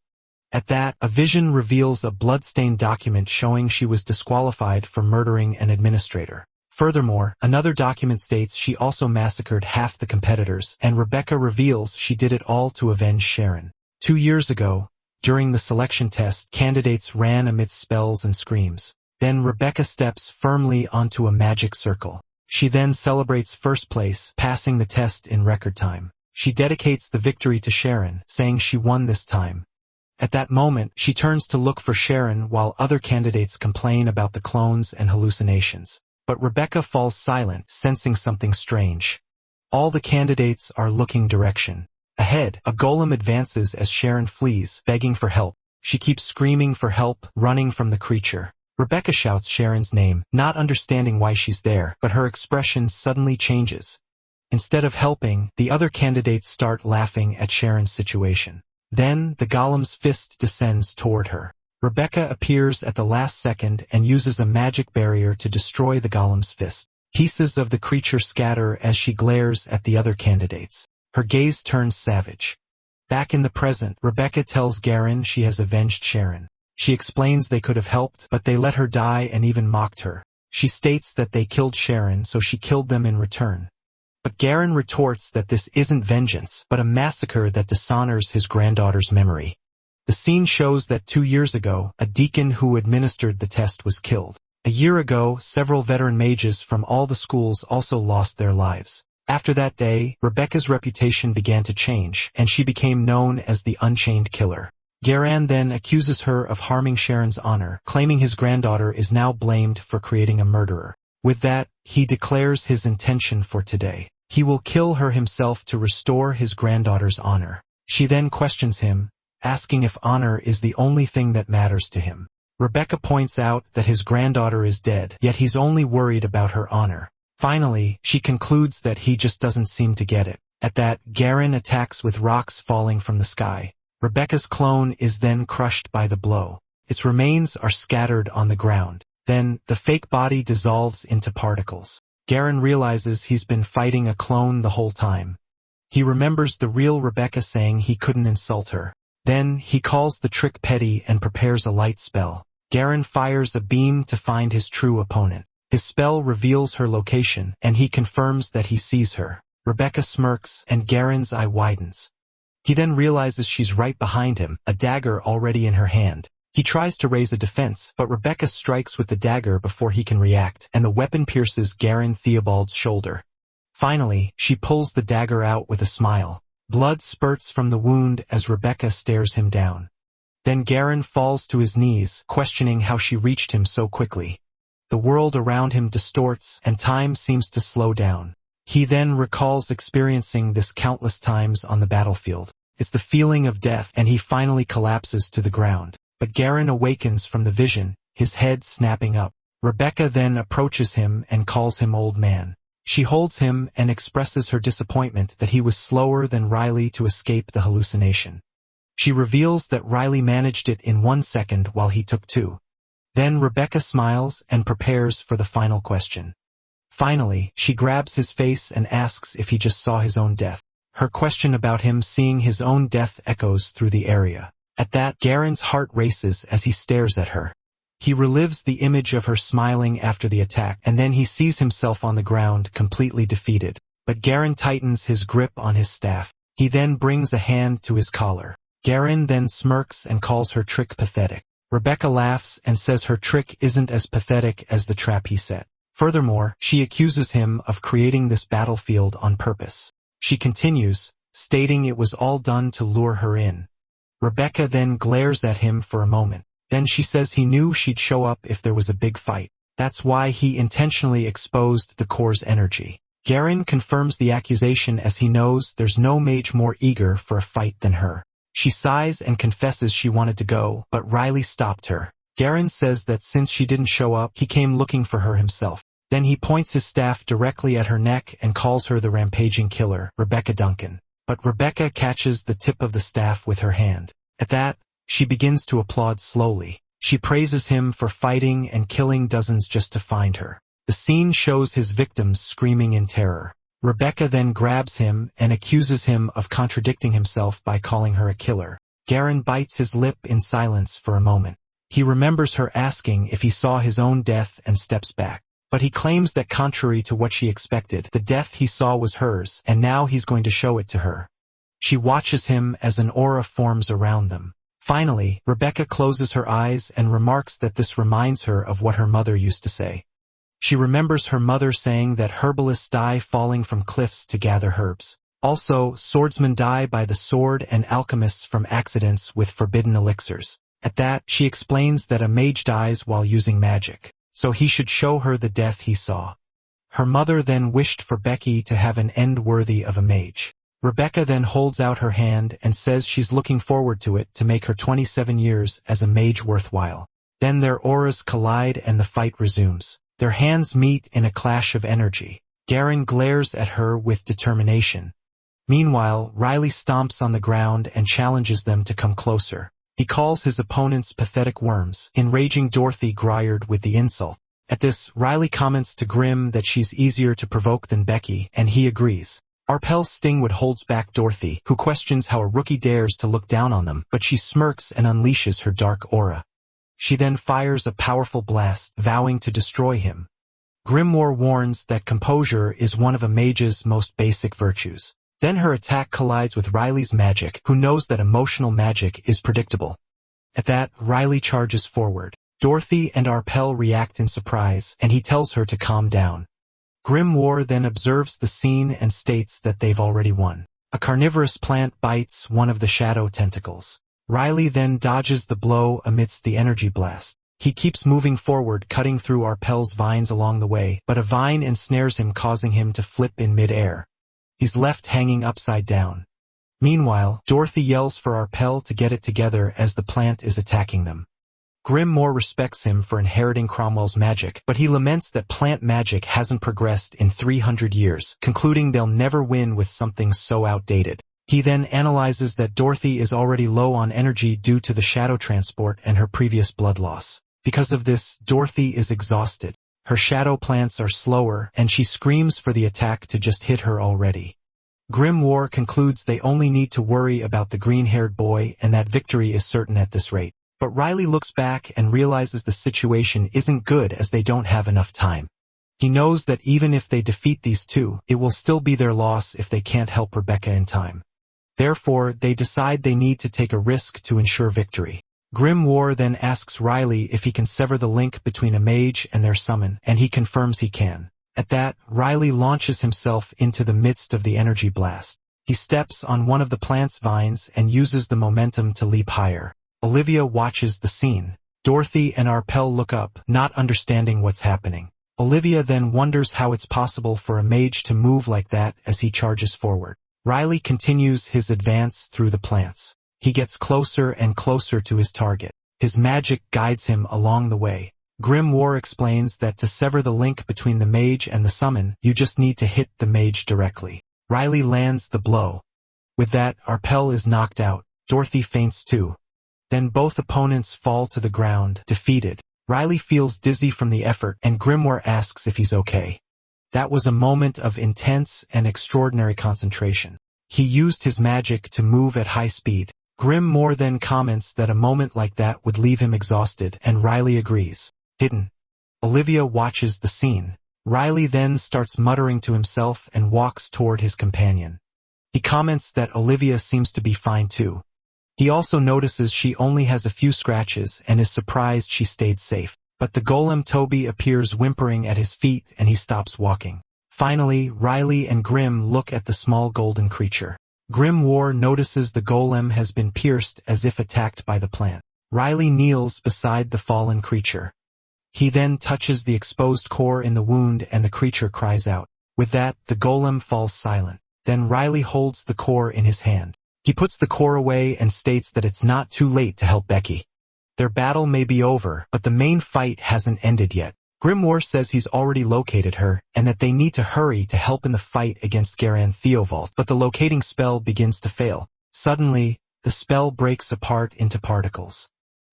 At that, a vision reveals a blood-stained document showing she was disqualified for murdering an administrator. Furthermore, another document states she also massacred half the competitors, and Rebecca reveals she did it all to avenge Sharon. 2 years ago, during the selection test, candidates ran amidst spells and screams. Then Rebecca steps firmly onto a magic circle. She then celebrates first place, passing the test in record time. She dedicates the victory to Sharon, saying she won this time. At that moment, she turns to look for Sharon while other candidates complain about the clones and hallucinations. But Rebecca falls silent, sensing something strange. All the candidates are looking direction. Ahead, a golem advances as Sharon flees, begging for help. She keeps screaming for help, running from the creature. Rebecca shouts Sharon's name, not understanding why she's there, but her expression suddenly changes. Instead of helping, the other candidates start laughing at Sharon's situation. Then, the golem's fist descends toward her. Rebecca appears at the last second and uses a magic barrier to destroy the golem's fist. Pieces of the creature scatter as she glares at the other candidates. Her gaze turns savage. Back in the present, Rebecca tells Garen she has avenged Sharon. She explains they could have helped, but they let her die and even mocked her. She states that they killed Sharon, so she killed them in return. But Garen retorts that this isn't vengeance, but a massacre that dishonors his granddaughter's memory. The scene shows that 2 years ago, a deacon who administered the test was killed. A year ago, several veteran mages from all the schools also lost their lives. After that day, Rebecca's reputation began to change, and she became known as the Unchained Killer. Garen then accuses her of harming Sharon's honor, claiming his granddaughter is now blamed for creating a murderer. With that, he declares his intention for today. He will kill her himself to restore his granddaughter's honor. She then questions him, asking if honor is the only thing that matters to him. Rebecca points out that his granddaughter is dead, yet he's only worried about her honor. Finally, she concludes that he just doesn't seem to get it. At that, Garen attacks with rocks falling from the sky. Rebecca's clone is then crushed by the blow. Its remains are scattered on the ground. Then, the fake body dissolves into particles. Garen realizes he's been fighting a clone the whole time. He remembers the real Rebecca saying he couldn't insult her. Then, he calls the trick petty and prepares a light spell. Garen fires a beam to find his true opponent. His spell reveals her location, and he confirms that he sees her. Rebecca smirks, and Garen's eye widens. He then realizes she's right behind him, a dagger already in her hand. He tries to raise a defense, but Rebecca strikes with the dagger before he can react, and the weapon pierces Garen Theobald's shoulder. Finally, she pulls the dagger out with a smile. Blood spurts from the wound as Rebecca stares him down. Then Garen falls to his knees, questioning how she reached him so quickly. The world around him distorts, and time seems to slow down. He then recalls experiencing this countless times on the battlefield. It's the feeling of death, and he finally collapses to the ground. But Garen awakens from the vision, his head snapping up. Rebecca then approaches him and calls him old man. She holds him and expresses her disappointment that he was slower than Riley to escape the hallucination. She reveals that Riley managed it in 1 second while he took 2. Then Rebecca smiles and prepares for the final question. Finally, she grabs his face and asks if he just saw his own death. Her question about him seeing his own death echoes through the area. At that, Garen's heart races as he stares at her. He relives the image of her smiling after the attack, and then he sees himself on the ground completely defeated. But Garen tightens his grip on his staff. He then brings a hand to his collar. Garen then smirks and calls her trick pathetic. Rebecca laughs and says her trick isn't as pathetic as the trap he set. Furthermore, she accuses him of creating this battlefield on purpose. She continues, stating it was all done to lure her in. Rebecca then glares at him for a moment. Then she says he knew she'd show up if there was a big fight. That's why he intentionally exposed the core's energy. Garen confirms the accusation as he knows there's no mage more eager for a fight than her. She sighs and confesses she wanted to go, but Riley stopped her. Garen says that since she didn't show up, he came looking for her himself. Then he points his staff directly at her neck and calls her the rampaging killer, Rebecca Duncan. But Rebecca catches the tip of the staff with her hand. At that, she begins to applaud slowly. She praises him for fighting and killing dozens just to find her. The scene shows his victims screaming in terror. Rebecca then grabs him and accuses him of contradicting himself by calling her a killer. Garen bites his lip in silence for a moment. He remembers her asking if he saw his own death and steps back. But he claims that contrary to what she expected, the death he saw was hers, and now he's going to show it to her. She watches him as an aura forms around them. Finally, Rebecca closes her eyes and remarks that this reminds her of what her mother used to say. She remembers her mother saying that herbalists die falling from cliffs to gather herbs. Also, swordsmen die by the sword and alchemists from accidents with forbidden elixirs. At that, she explains that a mage dies while using magic, so he should show her the death he saw. Her mother then wished for Becky to have an end worthy of a mage. Rebecca then holds out her hand and says she's looking forward to it to make her 27 years as a mage worthwhile. Then their auras collide and the fight resumes. Their hands meet in a clash of energy. Garen glares at her with determination. Meanwhile, Riley stomps on the ground and challenges them to come closer. He calls his opponents pathetic worms, enraging Dorothy Griard with the insult. At this, Riley comments to Grim that she's easier to provoke than Becky, and he agrees. Arpel Stingwood holds back Dorothy, who questions how a rookie dares to look down on them, but she smirks and unleashes her dark aura. She then fires a powerful blast, vowing to destroy him. Grimoire warns that composure is one of a mage's most basic virtues. Then her attack collides with Riley's magic, who knows that emotional magic is predictable. At that, Riley charges forward. Dorothy and Arpel react in surprise, and he tells her to calm down. Grimoire then observes the scene and states that they've already won. A carnivorous plant bites one of the shadow tentacles. Riley then dodges the blow amidst the energy blast. He keeps moving forward, cutting through Arpel's vines along the way, but a vine ensnares him, causing him to flip in mid-air. He's left hanging upside down. Meanwhile, Dorothy yells for Arpel to get it together as the plant is attacking them. Grimoire respects him for inheriting Cromwell's magic, but he laments that plant magic hasn't progressed in 300 years, concluding they'll never win with something so outdated. He then analyzes that Dorothy is already low on energy due to the shadow transport and her previous blood loss. Because of this, Dorothy is exhausted. Her shadow plants are slower, and she screams for the attack to just hit her already. Grimoire concludes they only need to worry about the green-haired boy and that victory is certain at this rate. But Riley looks back and realizes the situation isn't good as they don't have enough time. He knows that even if they defeat these two, it will still be their loss if they can't help Rebecca in time. Therefore, they decide they need to take a risk to ensure victory. Grimoire then asks Riley if he can sever the link between a mage and their summon, and he confirms he can. At that, Riley launches himself into the midst of the energy blast. He steps on one of the plant's vines and uses the momentum to leap higher. Olivia watches the scene. Dorothy and Arpel look up, not understanding what's happening. Olivia then wonders how it's possible for a mage to move like that as he charges forward. Riley continues his advance through the plants. He gets closer and closer to his target. His magic guides him along the way. Grimoire explains that to sever the link between the mage and the summon, you just need to hit the mage directly. Riley lands the blow. With that, Arpel is knocked out. Dorothy faints too. Then both opponents fall to the ground, defeated. Riley feels dizzy from the effort, and Grimoire asks if he's okay. That was a moment of intense and extraordinary concentration. He used his magic to move at high speed. Grimoire then comments that a moment like that would leave him exhausted, and Riley agrees. Hidden. Olivia watches the scene. Riley then starts muttering to himself and walks toward his companion. He comments that Olivia seems to be fine too. He also notices she only has a few scratches and is surprised she stayed safe. But the golem Toby appears whimpering at his feet and he stops walking. Finally, Riley and Grim look at the small golden creature. Grimoire notices the golem has been pierced as if attacked by the plant. Riley kneels beside the fallen creature. He then touches the exposed core in the wound and the creature cries out. With that, the golem falls silent. Then Riley holds the core in his hand. He puts the core away and states that it's not too late to help Becky. Their battle may be over, but the main fight hasn't ended yet. Grimoire says he's already located her, and that they need to hurry to help in the fight against Garan Theobald, but the locating spell begins to fail. Suddenly, the spell breaks apart into particles.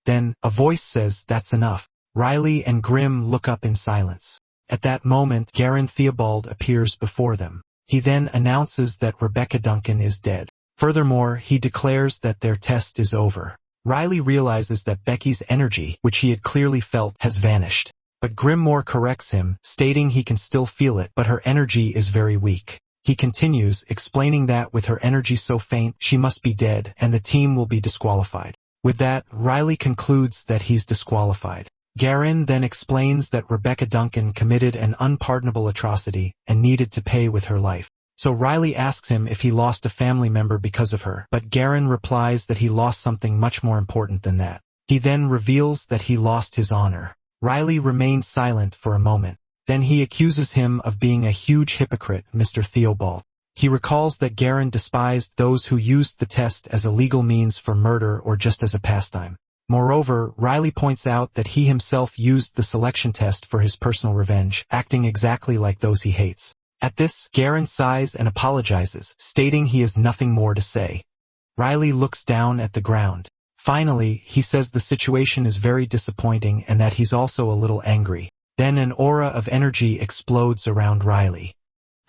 Then, a voice says, "That's enough." Riley and Grim look up in silence. At that moment, Garan Theobald appears before them. He then announces that Rebecca Duncan is dead. Furthermore, he declares that their test is over. Riley realizes that Becky's energy, which he had clearly felt, has vanished. But Grimoire corrects him, stating he can still feel it, but her energy is very weak. He continues, explaining that with her energy so faint, she must be dead, and the team will be disqualified. With that, Riley concludes that he's disqualified. Garin then explains that Rebecca Duncan committed an unpardonable atrocity and needed to pay with her life. So Riley asks him if he lost a family member because of her, but Garin replies that he lost something much more important than that. He then reveals that he lost his honor. Riley remains silent for a moment. Then he accuses him of being a huge hypocrite, Mr. Theobald. He recalls that Garin despised those who used the test as a legal means for murder or just as a pastime. Moreover, Riley points out that he himself used the selection test for his personal revenge, acting exactly like those he hates. At this, Garin sighs and apologizes, stating he has nothing more to say. Riley looks down at the ground. Finally, he says the situation is very disappointing and that he's also a little angry. Then an aura of energy explodes around Riley.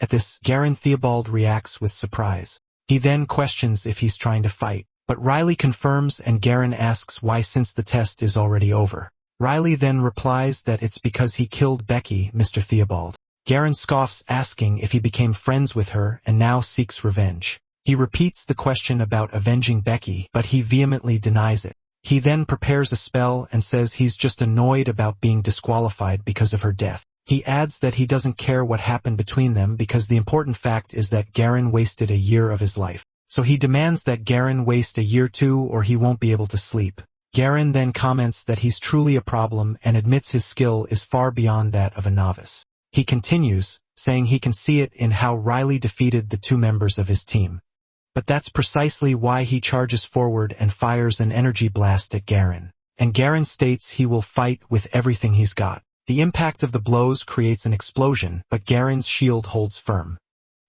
At this, Garan Theobald reacts with surprise. He then questions if he's trying to fight. But Riley confirms and Garin asks why since the test is already over. Riley then replies that it's because he killed Becky, Mr. Theobald. Garin scoffs, asking if he became friends with her and now seeks revenge. He repeats the question about avenging Becky, but he vehemently denies it. He then prepares a spell and says he's just annoyed about being disqualified because of her death. He adds that he doesn't care what happened between them because the important fact is that Garin wasted a year of his life. So he demands that Garin waste a year too or he won't be able to sleep. Garin then comments that he's truly a problem and admits his skill is far beyond that of a novice. He continues, saying he can see it in how Riley defeated the two members of his team. But that's precisely why he charges forward and fires an energy blast at Garin. And Garin states he will fight with everything he's got. The impact of the blows creates an explosion, but Garin's shield holds firm.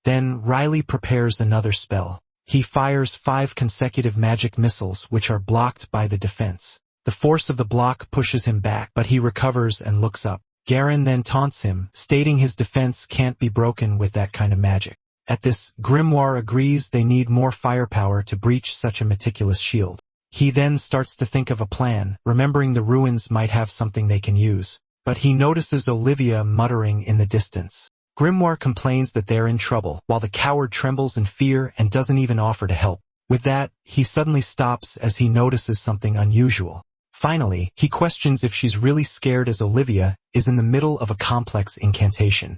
Then Riley prepares another spell. He fires 5 consecutive magic missiles which are blocked by the defense. The force of the block pushes him back, but he recovers and looks up. Garin then taunts him, stating his defense can't be broken with that kind of magic. At this, Grimoire agrees they need more firepower to breach such a meticulous shield. He then starts to think of a plan, remembering the ruins might have something they can use. But he notices Olivia muttering in the distance. Grimoire complains that they're in trouble, while the coward trembles in fear and doesn't even offer to help. With that, he suddenly stops as he notices something unusual. Finally, he questions if she's really scared as Olivia is in the middle of a complex incantation.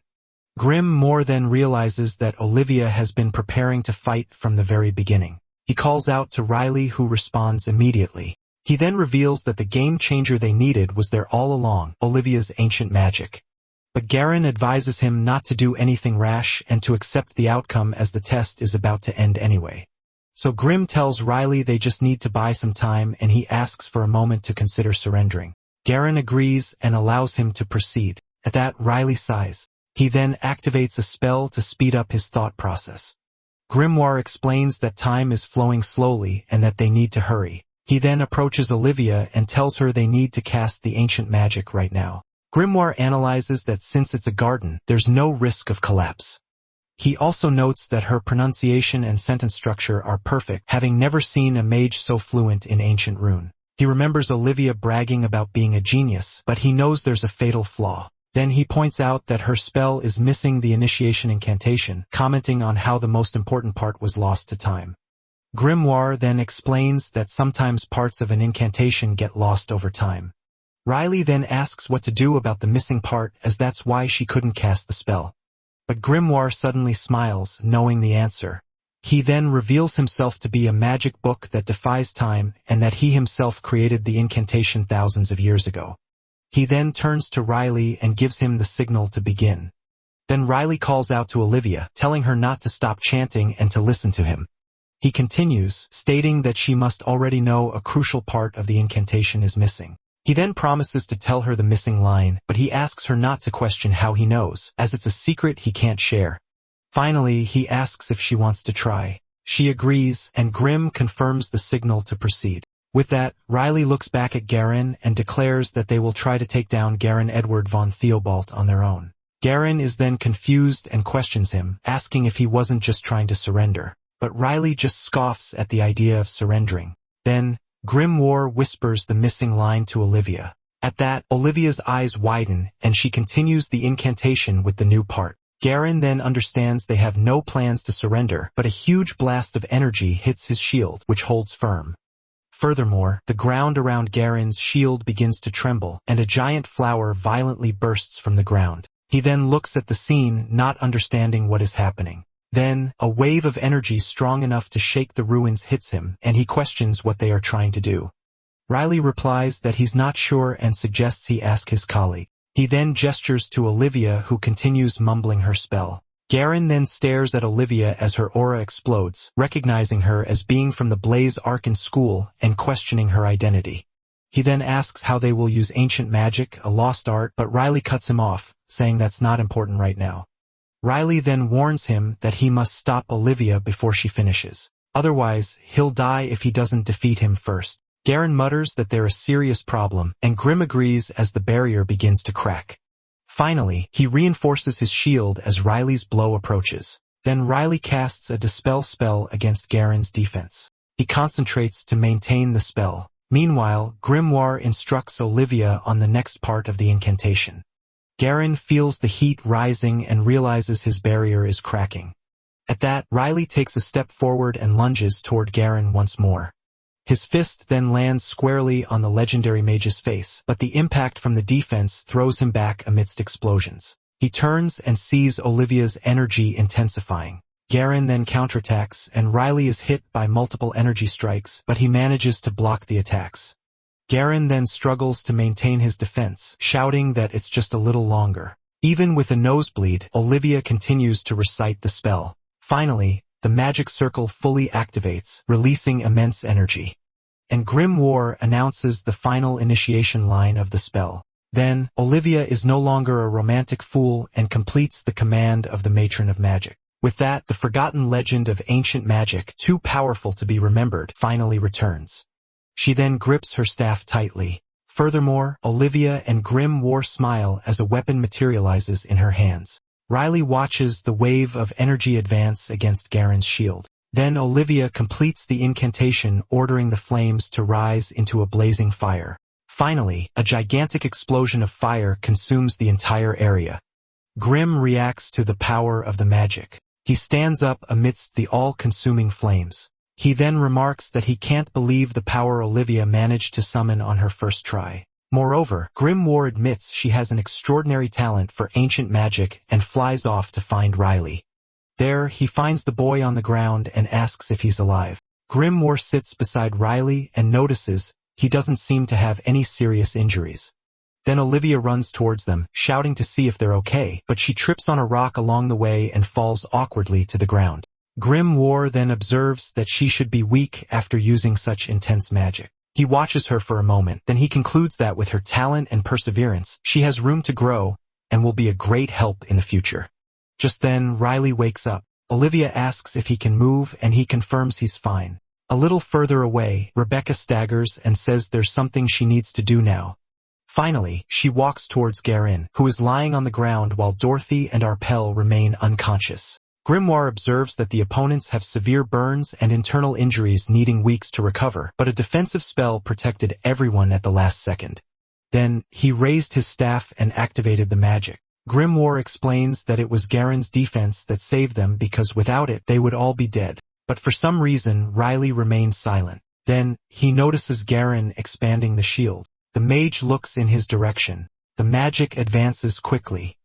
Grimoire then realizes that Olivia has been preparing to fight from the very beginning. He calls out to Riley, who responds immediately. He then reveals that the game changer they needed was there all along, Olivia's ancient magic. But Garin advises him not to do anything rash and to accept the outcome as the test is about to end anyway. So Grim tells Riley they just need to buy some time and he asks for a moment to consider surrendering. Garen agrees and allows him to proceed. At that, Riley sighs. He then activates a spell to speed up his thought process. Grimoire explains that time is flowing slowly and that they need to hurry. He then approaches Olivia and tells her they need to cast the ancient magic right now. Grimoire analyzes that since it's a garden, there's no risk of collapse. He also notes that her pronunciation and sentence structure are perfect, having never seen a mage so fluent in ancient rune. He remembers Olivia bragging about being a genius, but he knows there's a fatal flaw. Then he points out that her spell is missing the initiation incantation, commenting on how the most important part was lost to time. Grimoire then explains that sometimes parts of an incantation get lost over time. Riley then asks what to do about the missing part, as that's why she couldn't cast the spell. But Grimoire suddenly smiles, knowing the answer. He then reveals himself to be a magic book that defies time and that he himself created the incantation thousands of years ago. He then turns to Riley and gives him the signal to begin. Then Riley calls out to Olivia, telling her not to stop chanting and to listen to him. He continues, stating that she must already know a crucial part of the incantation is missing. He then promises to tell her the missing line, but he asks her not to question how he knows, as it's a secret he can't share. Finally, he asks if she wants to try. She agrees, and Grim confirms the signal to proceed. With that, Riley looks back at Garen and declares that they will try to take down Garen Edward von Theobald on their own. Garen is then confused and questions him, asking if he wasn't just trying to surrender. But Riley just scoffs at the idea of surrendering. Then, Grimoire whispers the missing line to Olivia. At that, Olivia's eyes widen, and she continues the incantation with the new part. Garen then understands they have no plans to surrender, but a huge blast of energy hits his shield, which holds firm. Furthermore, the ground around Garen's shield begins to tremble, and a giant flower violently bursts from the ground. He then looks at the scene, not understanding what is happening. Then, a wave of energy strong enough to shake the ruins hits him, and he questions what they are trying to do. Riley replies that he's not sure and suggests he ask his colleague. He then gestures to Olivia, who continues mumbling her spell. Garen then stares at Olivia as her aura explodes, recognizing her as being from the Blaze Arcan school and questioning her identity. He then asks how they will use ancient magic, a lost art, but Riley cuts him off, saying that's not important right now. Riley then warns him that he must stop Olivia before she finishes. Otherwise, he'll die if he doesn't defeat him first. Garen mutters that they're a serious problem, and Grim agrees as the barrier begins to crack. Finally, he reinforces his shield as Riley's blow approaches. Then Riley casts a dispel spell against Garen's defense. He concentrates to maintain the spell. Meanwhile, Grimoire instructs Olivia on the next part of the incantation. Garen feels the heat rising and realizes his barrier is cracking. At that, Riley takes a step forward and lunges toward Garen once more. His fist then lands squarely on the legendary mage's face, but the impact from the defense throws him back amidst explosions. He turns and sees Olivia's energy intensifying. Garen then counterattacks, and Riley is hit by multiple energy strikes, but he manages to block the attacks. Garen then struggles to maintain his defense, shouting that it's just a little longer. Even with a nosebleed, Olivia continues to recite the spell. Finally, the magic circle fully activates, releasing immense energy. And Grimoire announces the final initiation line of the spell. Then, Olivia is no longer a romantic fool and completes the command of the Matron of Magic. With that, the forgotten legend of ancient magic, too powerful to be remembered, finally returns. She then grips her staff tightly. Furthermore, Olivia and Grimoire smile as a weapon materializes in her hands. Riley watches the wave of energy advance against Garen's shield. Then Olivia completes the incantation, ordering the flames to rise into a blazing fire. Finally, a gigantic explosion of fire consumes the entire area. Grim reacts to the power of the magic. He stands up amidst the all-consuming flames. He then remarks that he can't believe the power Olivia managed to summon on her first try. Moreover, Grimoire admits she has an extraordinary talent for ancient magic and flies off to find Riley. There, he finds the boy on the ground and asks if he's alive. Grimoire sits beside Riley and notices he doesn't seem to have any serious injuries. Then Olivia runs towards them, shouting to see if they're okay, but she trips on a rock along the way and falls awkwardly to the ground. Grimoire then observes that she should be weak after using such intense magic. He watches her for a moment, then he concludes that with her talent and perseverance, she has room to grow and will be a great help in the future. Just then, Riley wakes up. Olivia asks if he can move and he confirms he's fine. A little further away, Rebecca staggers and says there's something she needs to do now. Finally, she walks towards Garin, who is lying on the ground while Dorothy and Arpel remain unconscious. Grimoire observes that the opponents have severe burns and internal injuries needing weeks to recover, but a defensive spell protected everyone at the last second. Then, he raised his staff and activated the magic. Grimoire explains that it was Garin's defense that saved them because without it they would all be dead. But for some reason, Riley remains silent. Then, he notices Garin expanding the shield. The mage looks in his direction. The magic advances quickly.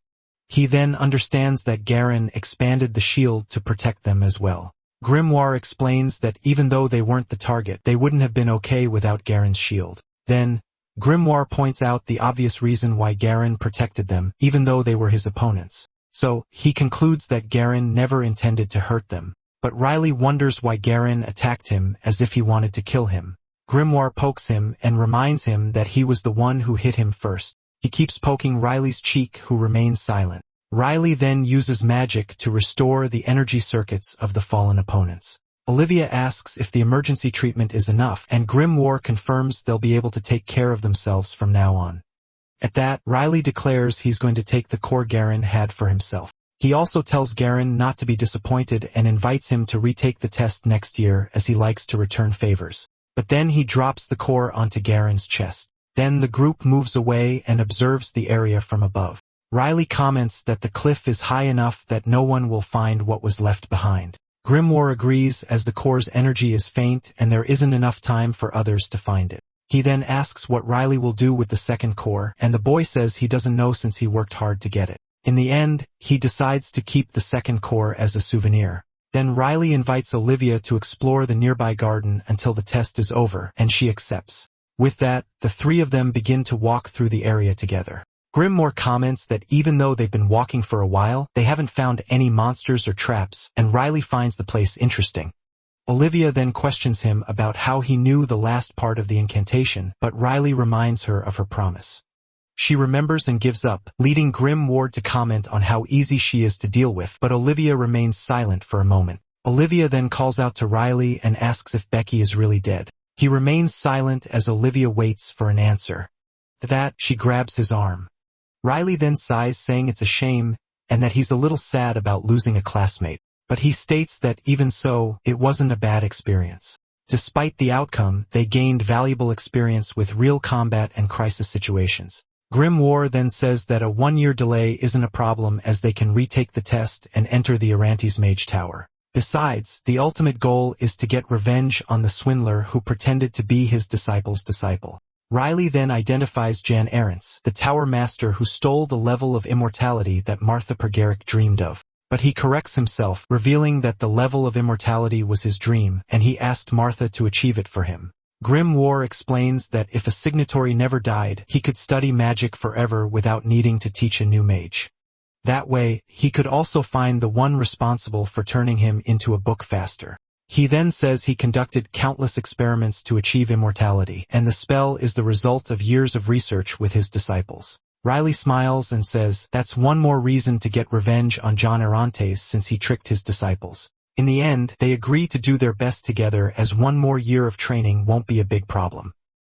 He then understands that Garin expanded the shield to protect them as well. Grimoire explains that even though they weren't the target, they wouldn't have been okay without Garin's shield. Then, Grimoire points out the obvious reason why Garin protected them, even though they were his opponents. So, he concludes that Garin never intended to hurt them. But Riley wonders why Garin attacked him as if he wanted to kill him. Grimoire pokes him and reminds him that he was the one who hit him first. He keeps poking Riley's cheek, who remains silent. Riley then uses magic to restore the energy circuits of the fallen opponents. Olivia asks if the emergency treatment is enough, and Grimoire confirms they'll be able to take care of themselves from now on. At that, Riley declares he's going to take the core Garin had for himself. He also tells Garin not to be disappointed and invites him to retake the test next year as he likes to return favors. But then he drops the core onto Garin's chest. Then the group moves away and observes the area from above. Riley comments that the cliff is high enough that no one will find what was left behind. Grimoire agrees as the core's energy is faint and there isn't enough time for others to find it. He then asks what Riley will do with the second core, and the boy says he doesn't know since he worked hard to get it. In the end, he decides to keep the second core as a souvenir. Then Riley invites Olivia to explore the nearby garden until the test is over, and she accepts. With that, the three of them begin to walk through the area together. Grimoire comments that even though they've been walking for a while, they haven't found any monsters or traps, and Riley finds the place interesting. Olivia then questions him about how he knew the last part of the incantation, but Riley reminds her of her promise. She remembers and gives up, leading Grimoire to comment on how easy she is to deal with, but Olivia remains silent for a moment. Olivia then calls out to Riley and asks if Becky is really dead. He remains silent as Olivia waits for an answer. At that, she grabs his arm. Riley then sighs, saying it's a shame, and that he's a little sad about losing a classmate. But he states that even so, it wasn't a bad experience. Despite the outcome, they gained valuable experience with real combat and crisis situations. Grimoire then says that a 1-year delay isn't a problem as they can retake the test and enter the Arantes Mage Tower. Besides, the ultimate goal is to get revenge on the swindler who pretended to be his disciple's disciple. Riley then identifies Jan Arentz, the Tower Master who stole the level of immortality that Martha Pergeric dreamed of. But he corrects himself, revealing that the level of immortality was his dream, and he asked Martha to achieve it for him. Grimoire explains that if a signatory never died, he could study magic forever without needing to teach a new mage. That way, he could also find the one responsible for turning him into a book faster. He then says he conducted countless experiments to achieve immortality, and the spell is the result of years of research with his disciples. Riley smiles and says that's one more reason to get revenge on John Arantes since he tricked his disciples. In the end, they agree to do their best together as 1 more year of training won't be a big problem.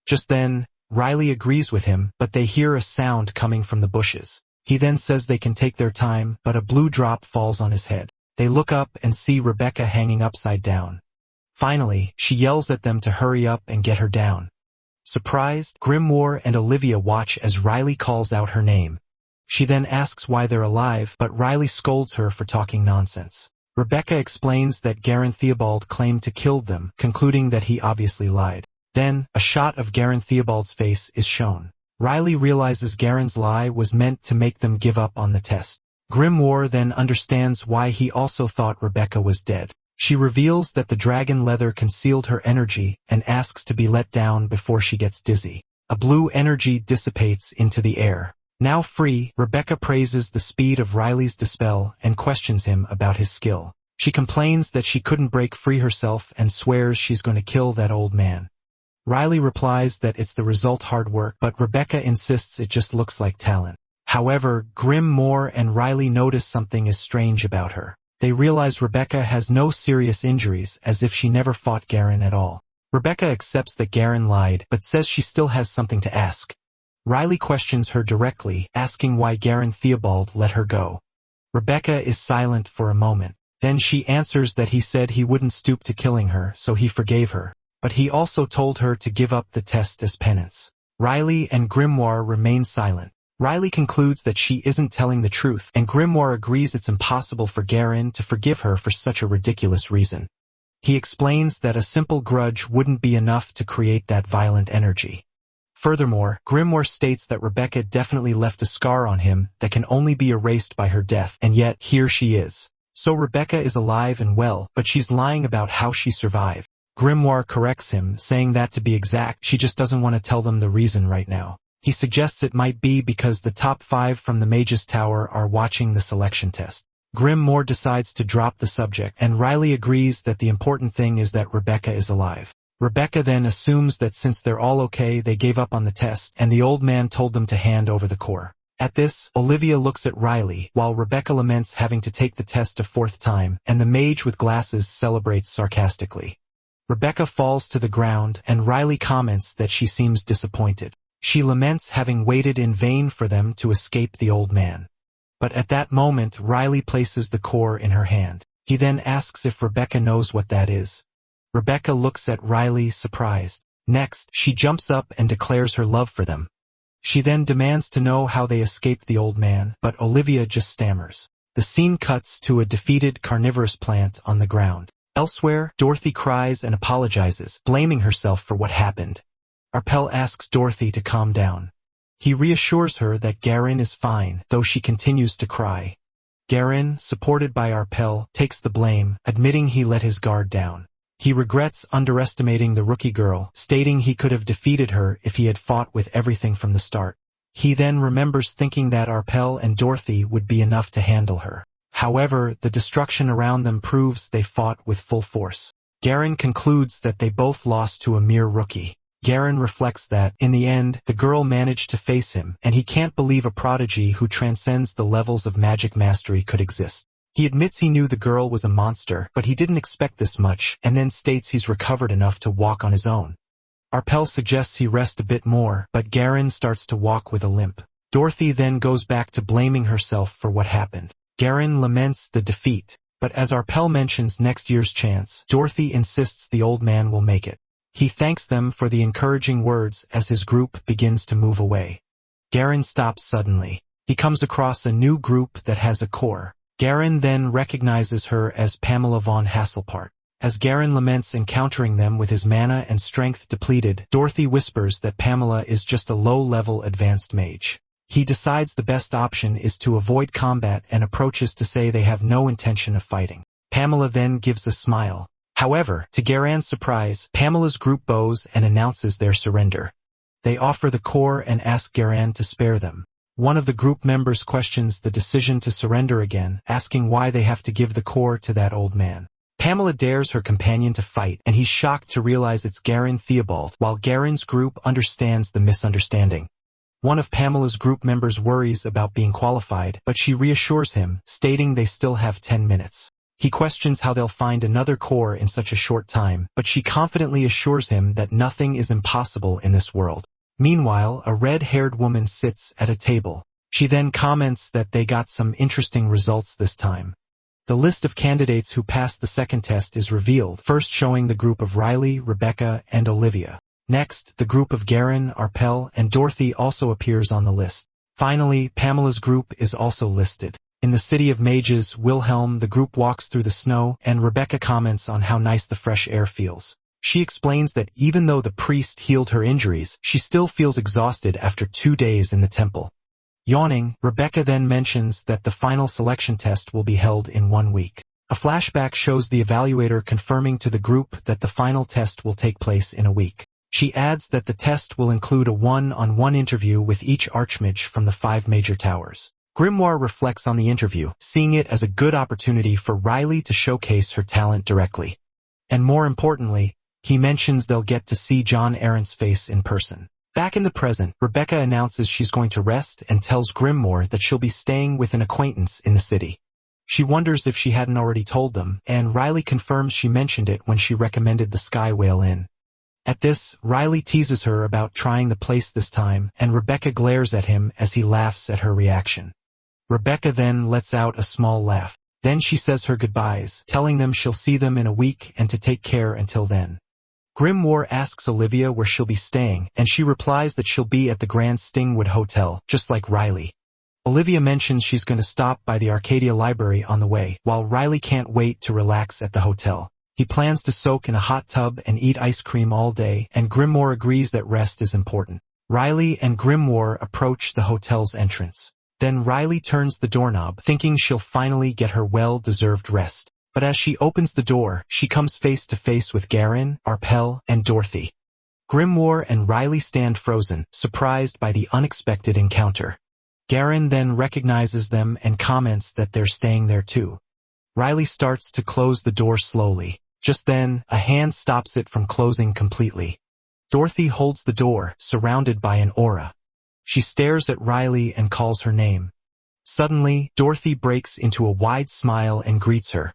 Just then, Riley agrees with him, but they hear a sound coming from the bushes. He then says they can take their time, but a blue drop falls on his head. They look up and see Rebecca hanging upside down. Finally, she yells at them to hurry up and get her down. Surprised, Grimoire and Olivia watch as Riley calls out her name. She then asks why they're alive, but Riley scolds her for talking nonsense. Rebecca explains that Garin Theobald claimed to kill them, concluding that he obviously lied. Then, a shot of Garin Theobald's face is shown. Riley realizes Garin's lie was meant to make them give up on the test. Grimoire then understands why he also thought Rebecca was dead. She reveals that the dragon leather concealed her energy and asks to be let down before she gets dizzy. A blue energy dissipates into the air. Now free, Rebecca praises the speed of Riley's dispel and questions him about his skill. She complains that she couldn't break free herself and swears she's going to kill that old man. Riley replies that it's the result hard work, but Rebecca insists it just looks like talent. However, Grimoire and Riley notice something is strange about her. They realize Rebecca has no serious injuries, as if she never fought Garen at all. Rebecca accepts that Garen lied, but says she still has something to ask. Riley questions her directly, asking why Garen Theobald let her go. Rebecca is silent for a moment. Then she answers that he said he wouldn't stoop to killing her, so he forgave her. But he also told her to give up the test as penance. Riley and Grimoire remain silent. Riley concludes that she isn't telling the truth, and Grimoire agrees it's impossible for Garen to forgive her for such a ridiculous reason. He explains that a simple grudge wouldn't be enough to create that violent energy. Furthermore, Grimoire states that Rebecca definitely left a scar on him that can only be erased by her death, and yet here she is. So Rebecca is alive and well, but she's lying about how she survived. Grimoire corrects him, saying that to be exact, she just doesn't want to tell them the reason right now. He suggests it might be because the top 5 from the Mage's Tower are watching the selection test. Grimoire decides to drop the subject, and Riley agrees that the important thing is that Rebecca is alive. Rebecca then assumes that since they're all okay, they gave up on the test, and the old man told them to hand over the core. At this, Olivia looks at Riley, while Rebecca laments having to take the test a 4th time, and the mage with glasses celebrates sarcastically. Rebecca falls to the ground, and Riley comments that she seems disappointed. She laments having waited in vain for them to escape the old man. But at that moment, Riley places the core in her hand. He then asks if Rebecca knows what that is. Rebecca looks at Riley surprised. Next, she jumps up and declares her love for them. She then demands to know how they escaped the old man, but Olivia just stammers. The scene cuts to a defeated carnivorous plant on the ground. Elsewhere, Dorothy cries and apologizes, blaming herself for what happened. Arpel asks Dorothy to calm down. He reassures her that Garen is fine, though she continues to cry. Garen, supported by Arpel, takes the blame, admitting he let his guard down. He regrets underestimating the rookie girl, stating he could have defeated her if he had fought with everything from the start. He then remembers thinking that Arpel and Dorothy would be enough to handle her. However, the destruction around them proves they fought with full force. Garen concludes that they both lost to a mere rookie. Garen reflects that, in the end, the girl managed to face him, and he can't believe a prodigy who transcends the levels of magic mastery could exist. He admits he knew the girl was a monster, but he didn't expect this much, and then states he's recovered enough to walk on his own. Arpel suggests he rest a bit more, but Garen starts to walk with a limp. Dorothy then goes back to blaming herself for what happened. Garen laments the defeat, but as Arpel mentions next year's chance, Dorothy insists the old man will make it. He thanks them for the encouraging words as his group begins to move away. Garen stops suddenly. He comes across a new group that has a core. Garen then recognizes her as Pamela von Hasselpart. As Garen laments encountering them with his mana and strength depleted, Dorothy whispers that Pamela is just a low-level advanced mage. He decides the best option is to avoid combat and approaches to say they have no intention of fighting. Pamela then gives a smile. However, to Garen's surprise, Pamela's group bows and announces their surrender. They offer the core and ask Garen to spare them. One of the group members questions the decision to surrender again, asking why they have to give the core to that old man. Pamela dares her companion to fight, and he's shocked to realize it's Garen Theobald, while Garen's group understands the misunderstanding. One of Pamela's group members worries about being qualified, but she reassures him, stating they still have 10 minutes. He questions how they'll find another core in such a short time, but she confidently assures him that nothing is impossible in this world. Meanwhile, a red-haired woman sits at a table. She then comments that they got some interesting results this time. The list of candidates who passed the second test is revealed, first showing the group of Riley, Rebecca, and Olivia. Next, the group of Garen, Arpel, and Dorothy also appears on the list. Finally, Pamela's group is also listed. In the city of mages, Wilhelm, the group walks through the snow, and Rebecca comments on how nice the fresh air feels. She explains that even though the priest healed her injuries, she still feels exhausted after 2 days in the temple. Yawning, Rebecca then mentions that the final selection test will be held in 1 week. A flashback shows the evaluator confirming to the group that the final test will take place in a week. She adds that the test will include a one-on-one interview with each archmage from the 5 major towers. Grimoire reflects on the interview, seeing it as a good opportunity for Riley to showcase her talent directly. And more importantly, He mentions they'll get to see John Aaron's face in person. Back in the present, Rebecca announces she's going to rest and tells Grimoire that she'll be staying with an acquaintance in the city. She wonders if she hadn't already told them, and Riley confirms she mentioned it when she recommended the Sky Whale Inn. At this, Riley teases her about trying the place this time, and Rebecca glares at him as he laughs at her reaction. Rebecca then lets out a small laugh. Then she says her goodbyes, telling them she'll see them in a week and to take care until then. Grimoire asks Olivia where she'll be staying, and she replies that she'll be at the Grand Stingwood Hotel, just like Riley. Olivia mentions she's going to stop by the Arcadia Library on the way, while Riley can't wait to relax at the hotel. He plans to soak in a hot tub and eat ice cream all day, and Grimoire agrees that rest is important. Riley and Grimoire approach the hotel's entrance. Then Riley turns the doorknob, thinking she'll finally get her well-deserved rest. But as she opens the door, she comes face to face with Garen, Arpel, and Dorothy. Grimoire and Riley stand frozen, surprised by the unexpected encounter. Garen then recognizes them and comments that they're staying there too. Riley starts to close the door slowly. Just then, a hand stops it from closing completely. Dorothy holds the door, surrounded by an aura. She stares at Riley and calls her name. Suddenly, Dorothy breaks into a wide smile and greets her.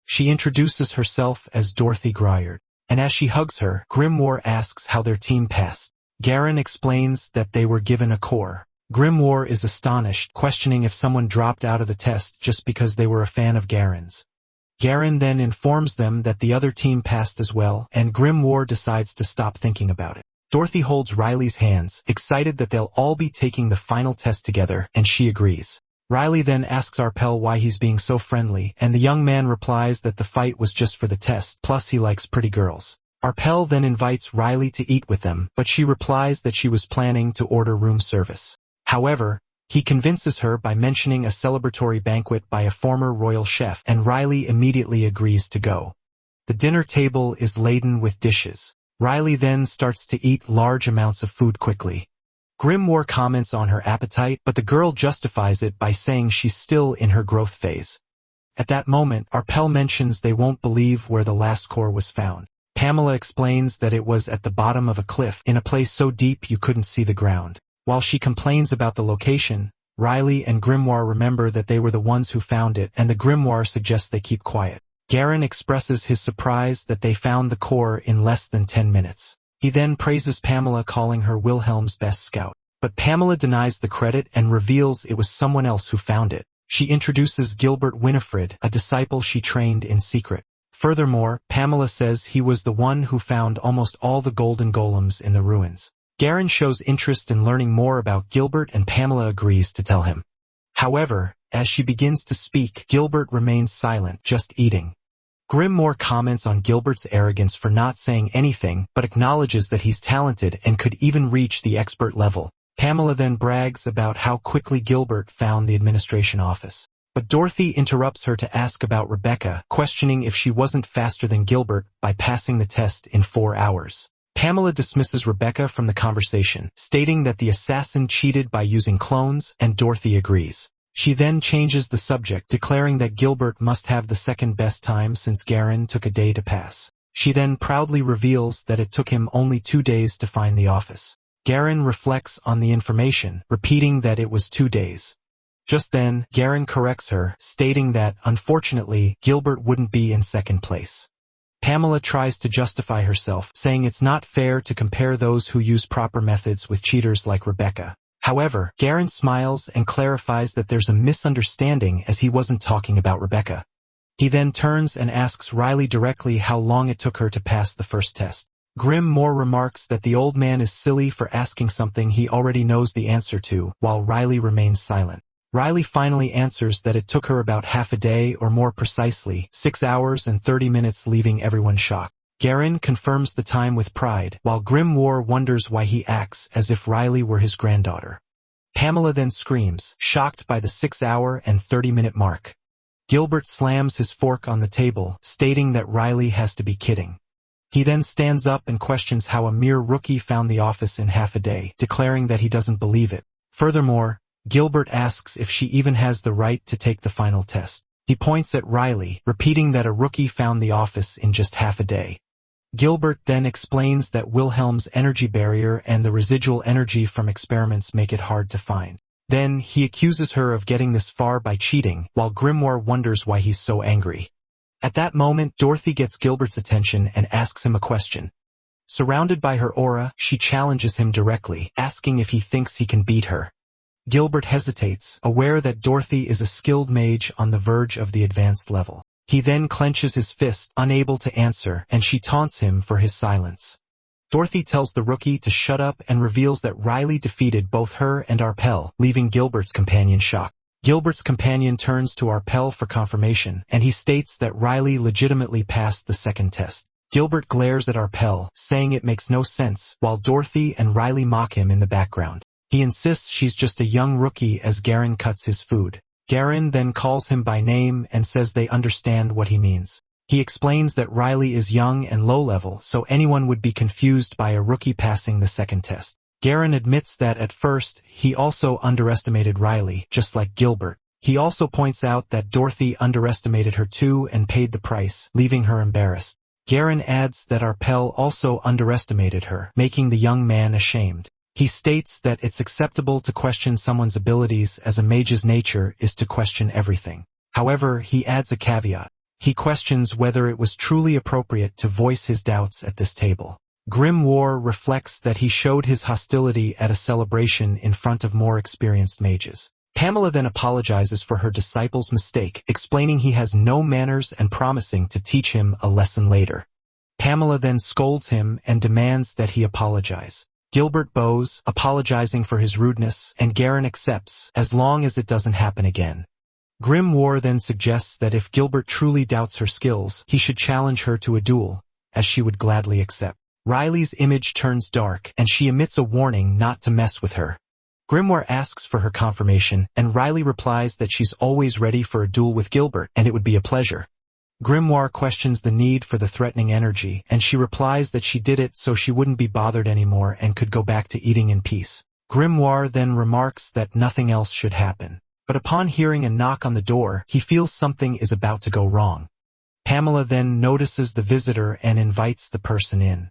She introduces herself as Dorothy Gruyard, and as she hugs her, Grimoire asks how their team passed. Garen explains that they were given a core. Grimoire is astonished, questioning if someone dropped out of the test just because they were a fan of Garen's. Garen then informs them that the other team passed as well, and Grimoire decides to stop thinking about it. Dorothy holds Riley's hands, excited that they'll all be taking the final test together, and she agrees. Riley then asks Arpel why he's being so friendly, and the young man replies that the fight was just for the test, plus he likes pretty girls. Arpel then invites Riley to eat with them, but she replies that she was planning to order room service. However, he convinces her by mentioning a celebratory banquet by a former royal chef, and Riley immediately agrees to go. The dinner table is laden with dishes. Riley then starts to eat large amounts of food quickly. Grimoire comments on her appetite, but the girl justifies it by saying she's still in her growth phase. At that moment, Arpel mentions they won't believe where the last core was found. Pamela explains that it was at the bottom of a cliff, in a place so deep you couldn't see the ground. While she complains about the location, Riley and Grimoire remember that they were the ones who found it, and the Grimoire suggests they keep quiet. Garen expresses his surprise that they found the core in less than 10 minutes. He then praises Pamela, calling her Wilhelm's best scout. But Pamela denies the credit and reveals it was someone else who found it. She introduces Gilbert Winifred, a disciple she trained in secret. Furthermore, Pamela says he was the one who found almost all the golden golems in the ruins. Garen shows interest in learning more about Gilbert, and Pamela agrees to tell him. However, as she begins to speak, Gilbert remains silent, just eating. Grimoire comments on Gilbert's arrogance for not saying anything, but acknowledges that he's talented and could even reach the expert level. Pamela then brags about how quickly Gilbert found the administration office. But Dorothy interrupts her to ask about Rebecca, questioning if she wasn't faster than Gilbert by passing the test in 4 hours. Pamela dismisses Rebecca from the conversation, stating that the assassin cheated by using clones, and Dorothy agrees. She then changes the subject, declaring that Gilbert must have the second best time since Garen took a day to pass. She then proudly reveals that it took him only 2 days to find the office. Garen reflects on the information, repeating that it was 2 days. Just then, Garen corrects her, stating that, unfortunately, Gilbert wouldn't be in second place. Pamela tries to justify herself, saying it's not fair to compare those who use proper methods with cheaters like Rebecca. However, Garen smiles and clarifies that there's a misunderstanding, as he wasn't talking about Rebecca. He then turns and asks Riley directly how long it took her to pass the first test. Grimoire remarks that the old man is silly for asking something he already knows the answer to, while Riley remains silent. Riley finally answers that it took her about half a day, or more precisely, 6 hours and 30 minutes, leaving everyone shocked. Garen confirms the time with pride, while Grimoire wonders why he acts as if Riley were his granddaughter. Pamela then screams, shocked by the 6-hour and 30-minute mark. Gilbert slams his fork on the table, stating that Riley has to be kidding. He then stands up and questions how a mere rookie found the office in half a day, declaring that he doesn't believe it. Furthermore, Gilbert asks if she even has the right to take the final test. He points at Riley, repeating that a rookie found the office in just half a day. Gilbert then explains that Wilhelm's energy barrier and the residual energy from experiments make it hard to find. Then, he accuses her of getting this far by cheating, while Grimoire wonders why he's so angry. At that moment, Dorothy gets Gilbert's attention and asks him a question. Surrounded by her aura, she challenges him directly, asking if he thinks he can beat her. Gilbert hesitates, aware that Dorothy is a skilled mage on the verge of the advanced level. He then clenches his fist, unable to answer, and she taunts him for his silence. Dorothy tells the rookie to shut up and reveals that Riley defeated both her and Arpel, leaving Gilbert's companion shocked. Gilbert's companion turns to Arpel for confirmation, and he states that Riley legitimately passed the second test. Gilbert glares at Arpel, saying it makes no sense, while Dorothy and Riley mock him in the background. He insists she's just a young rookie as Garen cuts his food. Garen then calls him by name and says they understand what he means. He explains that Riley is young and low-level, so anyone would be confused by a rookie passing the second test. Garen admits that at first, he also underestimated Riley, just like Gilbert. He also points out that Dorothy underestimated her too and paid the price, leaving her embarrassed. Garen adds that Arpel also underestimated her, making the young man ashamed. He states that it's acceptable to question someone's abilities as a mage's nature is to question everything. However, he adds a caveat. He questions whether it was truly appropriate to voice his doubts at this table. Grimoire reflects that he showed his hostility at a celebration in front of more experienced mages. Pamela then apologizes for her disciple's mistake, explaining he has no manners and promising to teach him a lesson later. Pamela then scolds him and demands that he apologize. Gilbert bows, apologizing for his rudeness, and Garen accepts, as long as it doesn't happen again. Grimoire then suggests that if Gilbert truly doubts her skills, he should challenge her to a duel, as she would gladly accept. Riley's image turns dark, and she emits a warning not to mess with her. Grimoire asks for her confirmation, and Riley replies that she's always ready for a duel with Gilbert, and it would be a pleasure. Grimoire questions the need for the threatening energy, and she replies that she did it so she wouldn't be bothered anymore and could go back to eating in peace. Grimoire then remarks that nothing else should happen. But upon hearing a knock on the door, he feels something is about to go wrong. Pamela then notices the visitor and invites the person in.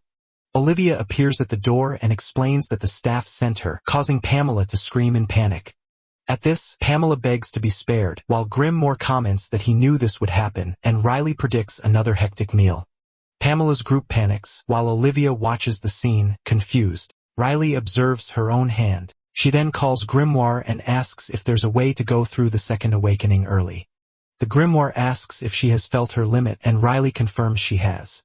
Olivia appears at the door and explains that the staff sent her, causing Pamela to scream in panic. At this, Pamela begs to be spared, while Grimoire comments that he knew this would happen, and Riley predicts another hectic meal. Pamela's group panics, while Olivia watches the scene, confused. Riley observes her own hand. She then calls Grimoire and asks if there's a way to go through the second awakening early. The Grimoire asks if she has felt her limit, and Riley confirms she has.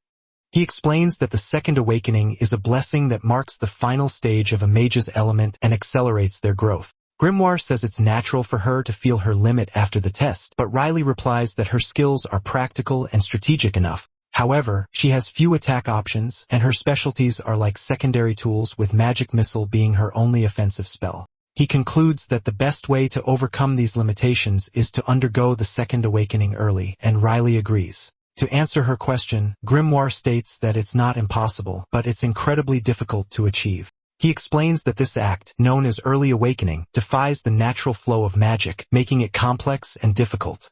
He explains that the second awakening is a blessing that marks the final stage of a mage's element and accelerates their growth. Grimoire says it's natural for her to feel her limit after the test, but Riley replies that her skills are practical and strategic enough. However, she has few attack options, and her specialties are like secondary tools, with magic missile being her only offensive spell. He concludes that the best way to overcome these limitations is to undergo the second awakening early, and Riley agrees. To answer her question, Grimoire states that it's not impossible, but it's incredibly difficult to achieve. He explains that this act, known as early awakening, defies the natural flow of magic, making it complex and difficult.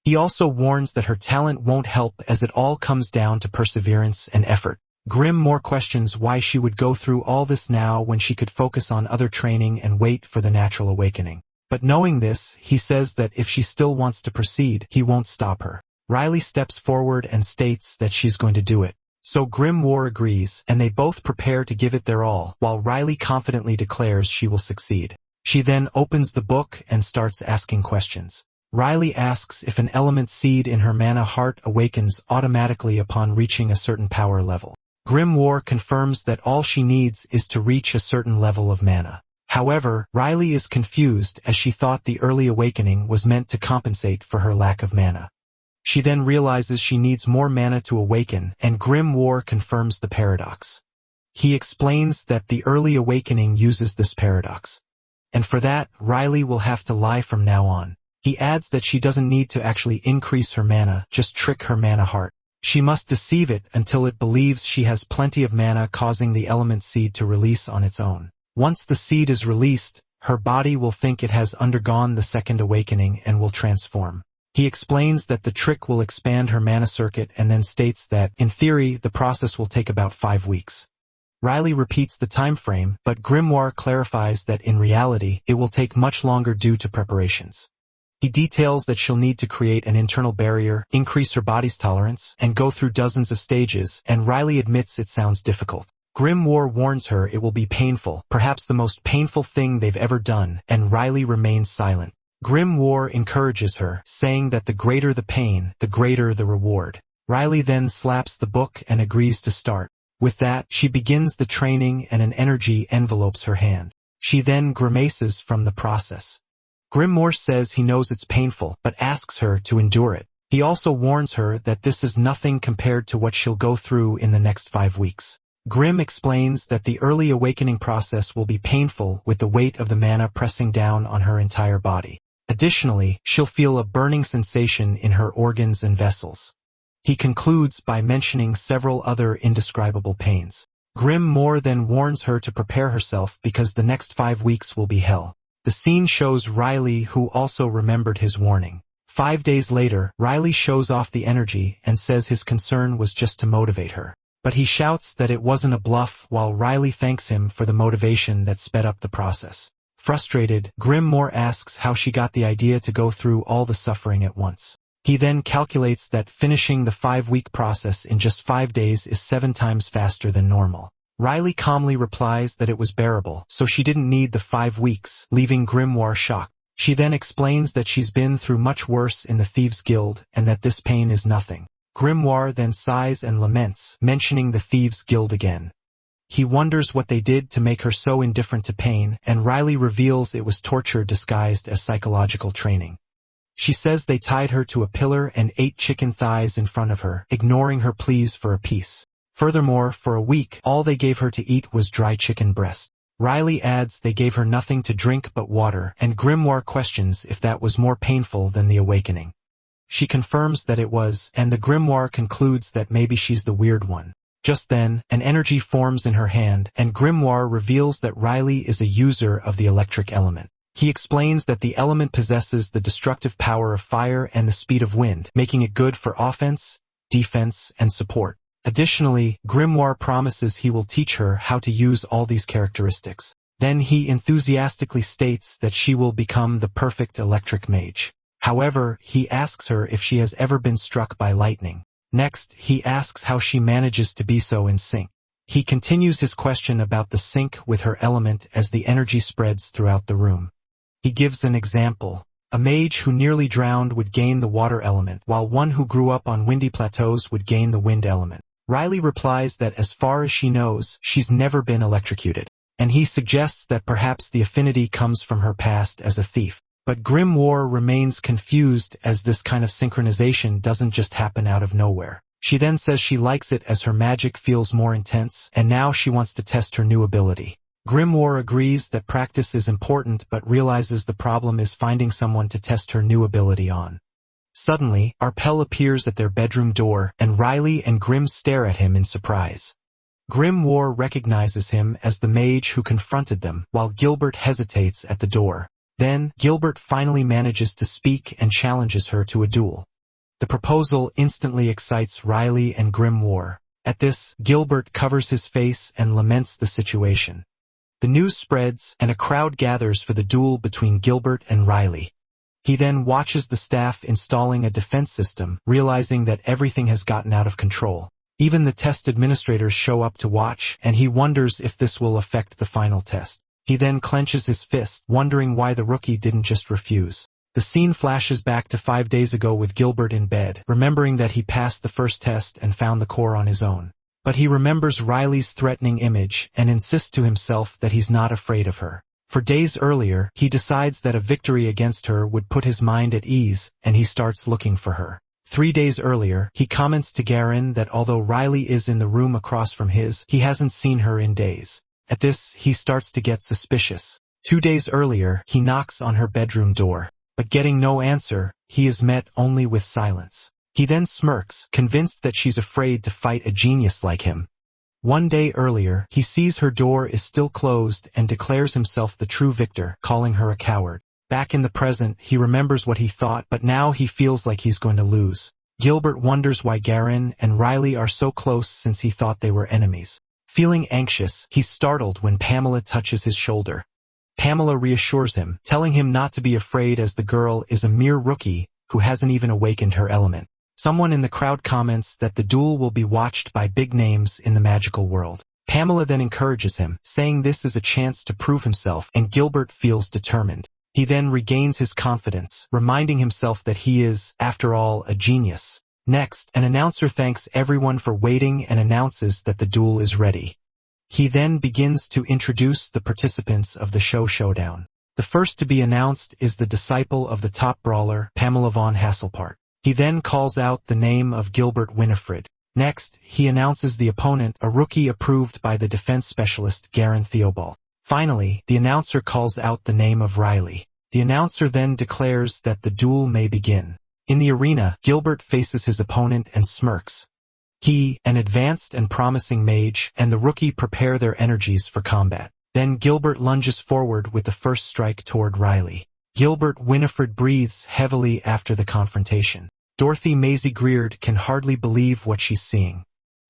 He also warns that her talent won't help as it all comes down to perseverance and effort. Grimoire questions why she would go through all this now when she could focus on other training and wait for the natural awakening. But knowing this, he says that if she still wants to proceed, he won't stop her. Riley steps forward and states that she's going to do it. So Grimoire agrees, and they both prepare to give it their all, while Riley confidently declares she will succeed. She then opens the book and starts asking questions. Riley asks if an element seed in her mana heart awakens automatically upon reaching a certain power level. Grimoire confirms that all she needs is to reach a certain level of mana. However, Riley is confused as she thought the early awakening was meant to compensate for her lack of mana. She then realizes she needs more mana to awaken, and Grimoire confirms the paradox. He explains that the early awakening uses this paradox. And for that, Riley will have to lie from now on. He adds that she doesn't need to actually increase her mana, just trick her mana heart. She must deceive it until it believes she has plenty of mana, causing the element seed to release on its own. Once the seed is released, her body will think it has undergone the second awakening and will transform. He explains that the trick will expand her mana circuit and then states that, in theory, the process will take about 5 weeks. Riley repeats the time frame, but Grimoire clarifies that in reality, it will take much longer due to preparations. He details that she'll need to create an internal barrier, increase her body's tolerance, and go through dozens of stages, and Riley admits it sounds difficult. Grimoire warns her it will be painful, perhaps the most painful thing they've ever done, and Riley remains silent. Grimoire encourages her, saying that the greater the pain, the greater the reward. Riley then slaps the book and agrees to start. With that, she begins the training and an energy envelopes her hand. She then grimaces from the process. Grimoire says he knows it's painful, but asks her to endure it. He also warns her that this is nothing compared to what she'll go through in the next 5 weeks. Grim explains that the early awakening process will be painful with the weight of the mana pressing down on her entire body. Additionally, she'll feel a burning sensation in her organs and vessels. He concludes by mentioning several other indescribable pains. Grimoire then warns her to prepare herself because the next 5 weeks will be hell. The scene shows Riley, who also remembered his warning. 5 days later, Riley shows off the energy and says his concern was just to motivate her. But he shouts that it wasn't a bluff while Riley thanks him for the motivation that sped up the process. Frustrated, Grimoire asks how she got the idea to go through all the suffering at once. He then calculates that finishing the 5-week process in just 5 days is 7 times faster than normal. Riley calmly replies that it was bearable, so she didn't need the 5 weeks, leaving Grimoire shocked. She then explains that she's been through much worse in the Thieves' Guild and that this pain is nothing. Grimoire then sighs and laments, mentioning the Thieves' Guild again. He wonders what they did to make her so indifferent to pain, and Riley reveals it was torture disguised as psychological training. She says they tied her to a pillar and ate chicken thighs in front of her, ignoring her pleas for a piece. Furthermore, for a week, all they gave her to eat was dry chicken breast. Riley adds they gave her nothing to drink but water, and Grimoire questions if that was more painful than the awakening. She confirms that it was, and the Grimoire concludes that maybe she's the weird one. Just then, an energy forms in her hand, and Grimoire reveals that Riley is a user of the electric element. He explains that the element possesses the destructive power of fire and the speed of wind, making it good for offense, defense, and support. Additionally, Grimoire promises he will teach her how to use all these characteristics. Then he enthusiastically states that she will become the perfect electric mage. However, he asks her if she has ever been struck by lightning. Next, he asks how she manages to be so in sync. He continues his question about the sync with her element as the energy spreads throughout the room. He gives an example. A mage who nearly drowned would gain the water element, while one who grew up on windy plateaus would gain the wind element. Riley replies that as far as she knows, she's never been electrocuted, and he suggests that perhaps the affinity comes from her past as a thief. But Grimoire remains confused as this kind of synchronization doesn't just happen out of nowhere. She then says she likes it as her magic feels more intense, and now she wants to test her new ability. Grimoire agrees that practice is important but realizes the problem is finding someone to test her new ability on. Suddenly, Arpel appears at their bedroom door, and Riley and Grim stare at him in surprise. Grimoire recognizes him as the mage who confronted them, while Gilbert hesitates at the door. Then, Gilbert finally manages to speak and challenges her to a duel. The proposal instantly excites Riley and Grimoire. At this, Gilbert covers his face and laments the situation. The news spreads, and a crowd gathers for the duel between Gilbert and Riley. He then watches the staff installing a defense system, realizing that everything has gotten out of control. Even the test administrators show up to watch, and he wonders if this will affect the final test. He then clenches his fist, wondering why the rookie didn't just refuse. The scene flashes back to 5 days ago with Gilbert in bed, remembering that he passed the first test and found the core on his own. But he remembers Riley's threatening image and insists to himself that he's not afraid of her. For days earlier, he decides that a victory against her would put his mind at ease, and he starts looking for her. 3 days earlier, he comments to Garen that although Riley is in the room across from his, he hasn't seen her in days. At this, he starts to get suspicious. 2 days earlier, he knocks on her bedroom door. But getting no answer, he is met only with silence. He then smirks, convinced that she's afraid to fight a genius like him. 1 day earlier, he sees her door is still closed and declares himself the true victor, calling her a coward. Back in the present, he remembers what he thought, but now he feels like he's going to lose. Gilbert wonders why Garen and Riley are so close since he thought they were enemies. Feeling anxious, he's startled when Pamela touches his shoulder. Pamela reassures him, telling him not to be afraid as the girl is a mere rookie who hasn't even awakened her element. Someone in the crowd comments that the duel will be watched by big names in the magical world. Pamela then encourages him, saying this is a chance to prove himself, and Gilbert feels determined. He then regains his confidence, reminding himself that he is, after all, a genius. Next, an announcer thanks everyone for waiting and announces that the duel is ready. He then begins to introduce the participants of the showdown. The first to be announced is the disciple of the top brawler, Pamela von Hasselpart. He then calls out the name of Gilbert Winifred. Next, he announces the opponent, a rookie approved by the defense specialist Garen Theobald. Finally, the announcer calls out the name of Riley. The announcer then declares that the duel may begin. In the arena, Gilbert faces his opponent and smirks. He, an advanced and promising mage, and the rookie prepare their energies for combat. Then Gilbert lunges forward with the first strike toward Riley. Gilbert Winifred breathes heavily after the confrontation. Dorothy Maisie Greard can hardly believe what she's seeing.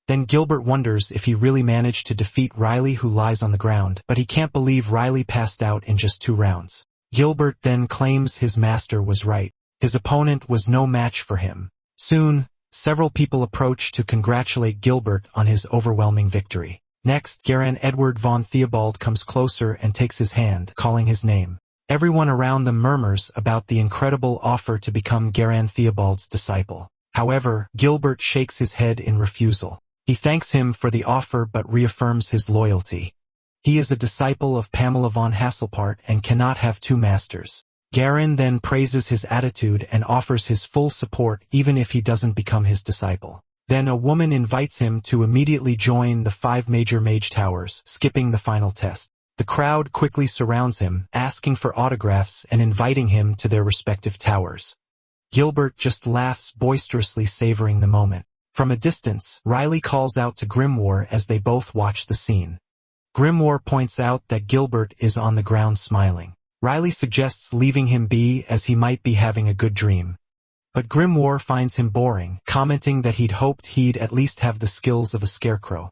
Then Gilbert wonders if he really managed to defeat Riley, who lies on the ground, but he can't believe Riley passed out in just 2 rounds. Gilbert then claims his master was right. His opponent was no match for him. Soon, several people approach to congratulate Gilbert on his overwhelming victory. Next, Garen Edward von Theobald comes closer and takes his hand, calling his name. Everyone around them murmurs about the incredible offer to become Garen Theobald's disciple. However, Gilbert shakes his head in refusal. He thanks him for the offer but reaffirms his loyalty. He is a disciple of Pamela von Hasselpart and cannot have 2 masters. Garen then praises his attitude and offers his full support even if he doesn't become his disciple. Then a woman invites him to immediately join the 5 major mage towers, skipping the final test. The crowd quickly surrounds him, asking for autographs and inviting him to their respective towers. Gilbert just laughs boisterously, savoring the moment. From a distance, Riley calls out to Grimoire as they both watch the scene. Grimoire points out that Gilbert is on the ground smiling. Riley suggests leaving him be as he might be having a good dream. But Grimoire finds him boring, commenting that he'd hoped he'd at least have the skills of a scarecrow.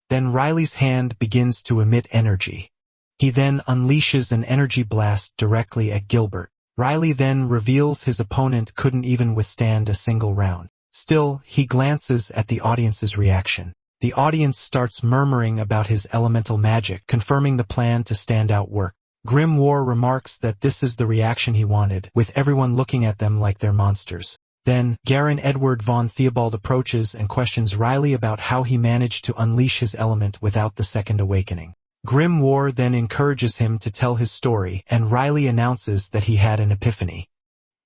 Then Riley's hand begins to emit energy. He then unleashes an energy blast directly at Gilbert. Riley then reveals his opponent couldn't even withstand a single round. Still, he glances at the audience's reaction. The audience starts murmuring about his elemental magic, confirming the plan to stand out work. Grimoire remarks that this is the reaction he wanted, with everyone looking at them like they're monsters. Then, Garen Edward von Theobald approaches and questions Riley about how he managed to unleash his element without the second awakening. Grimoire then encourages him to tell his story, and Riley announces that he had an epiphany.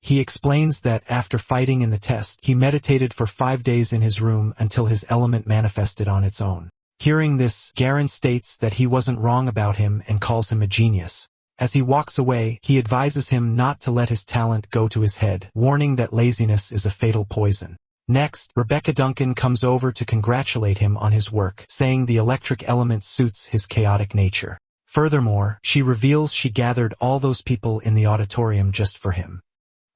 He explains that after fighting in the test, he meditated for 5 days in his room until his element manifested on its own. Hearing this, Garen states that he wasn't wrong about him and calls him a genius. As he walks away, he advises him not to let his talent go to his head, warning that laziness is a fatal poison. Next, Rebecca Duncan comes over to congratulate him on his work, saying the electric element suits his chaotic nature. Furthermore, she reveals she gathered all those people in the auditorium just for him.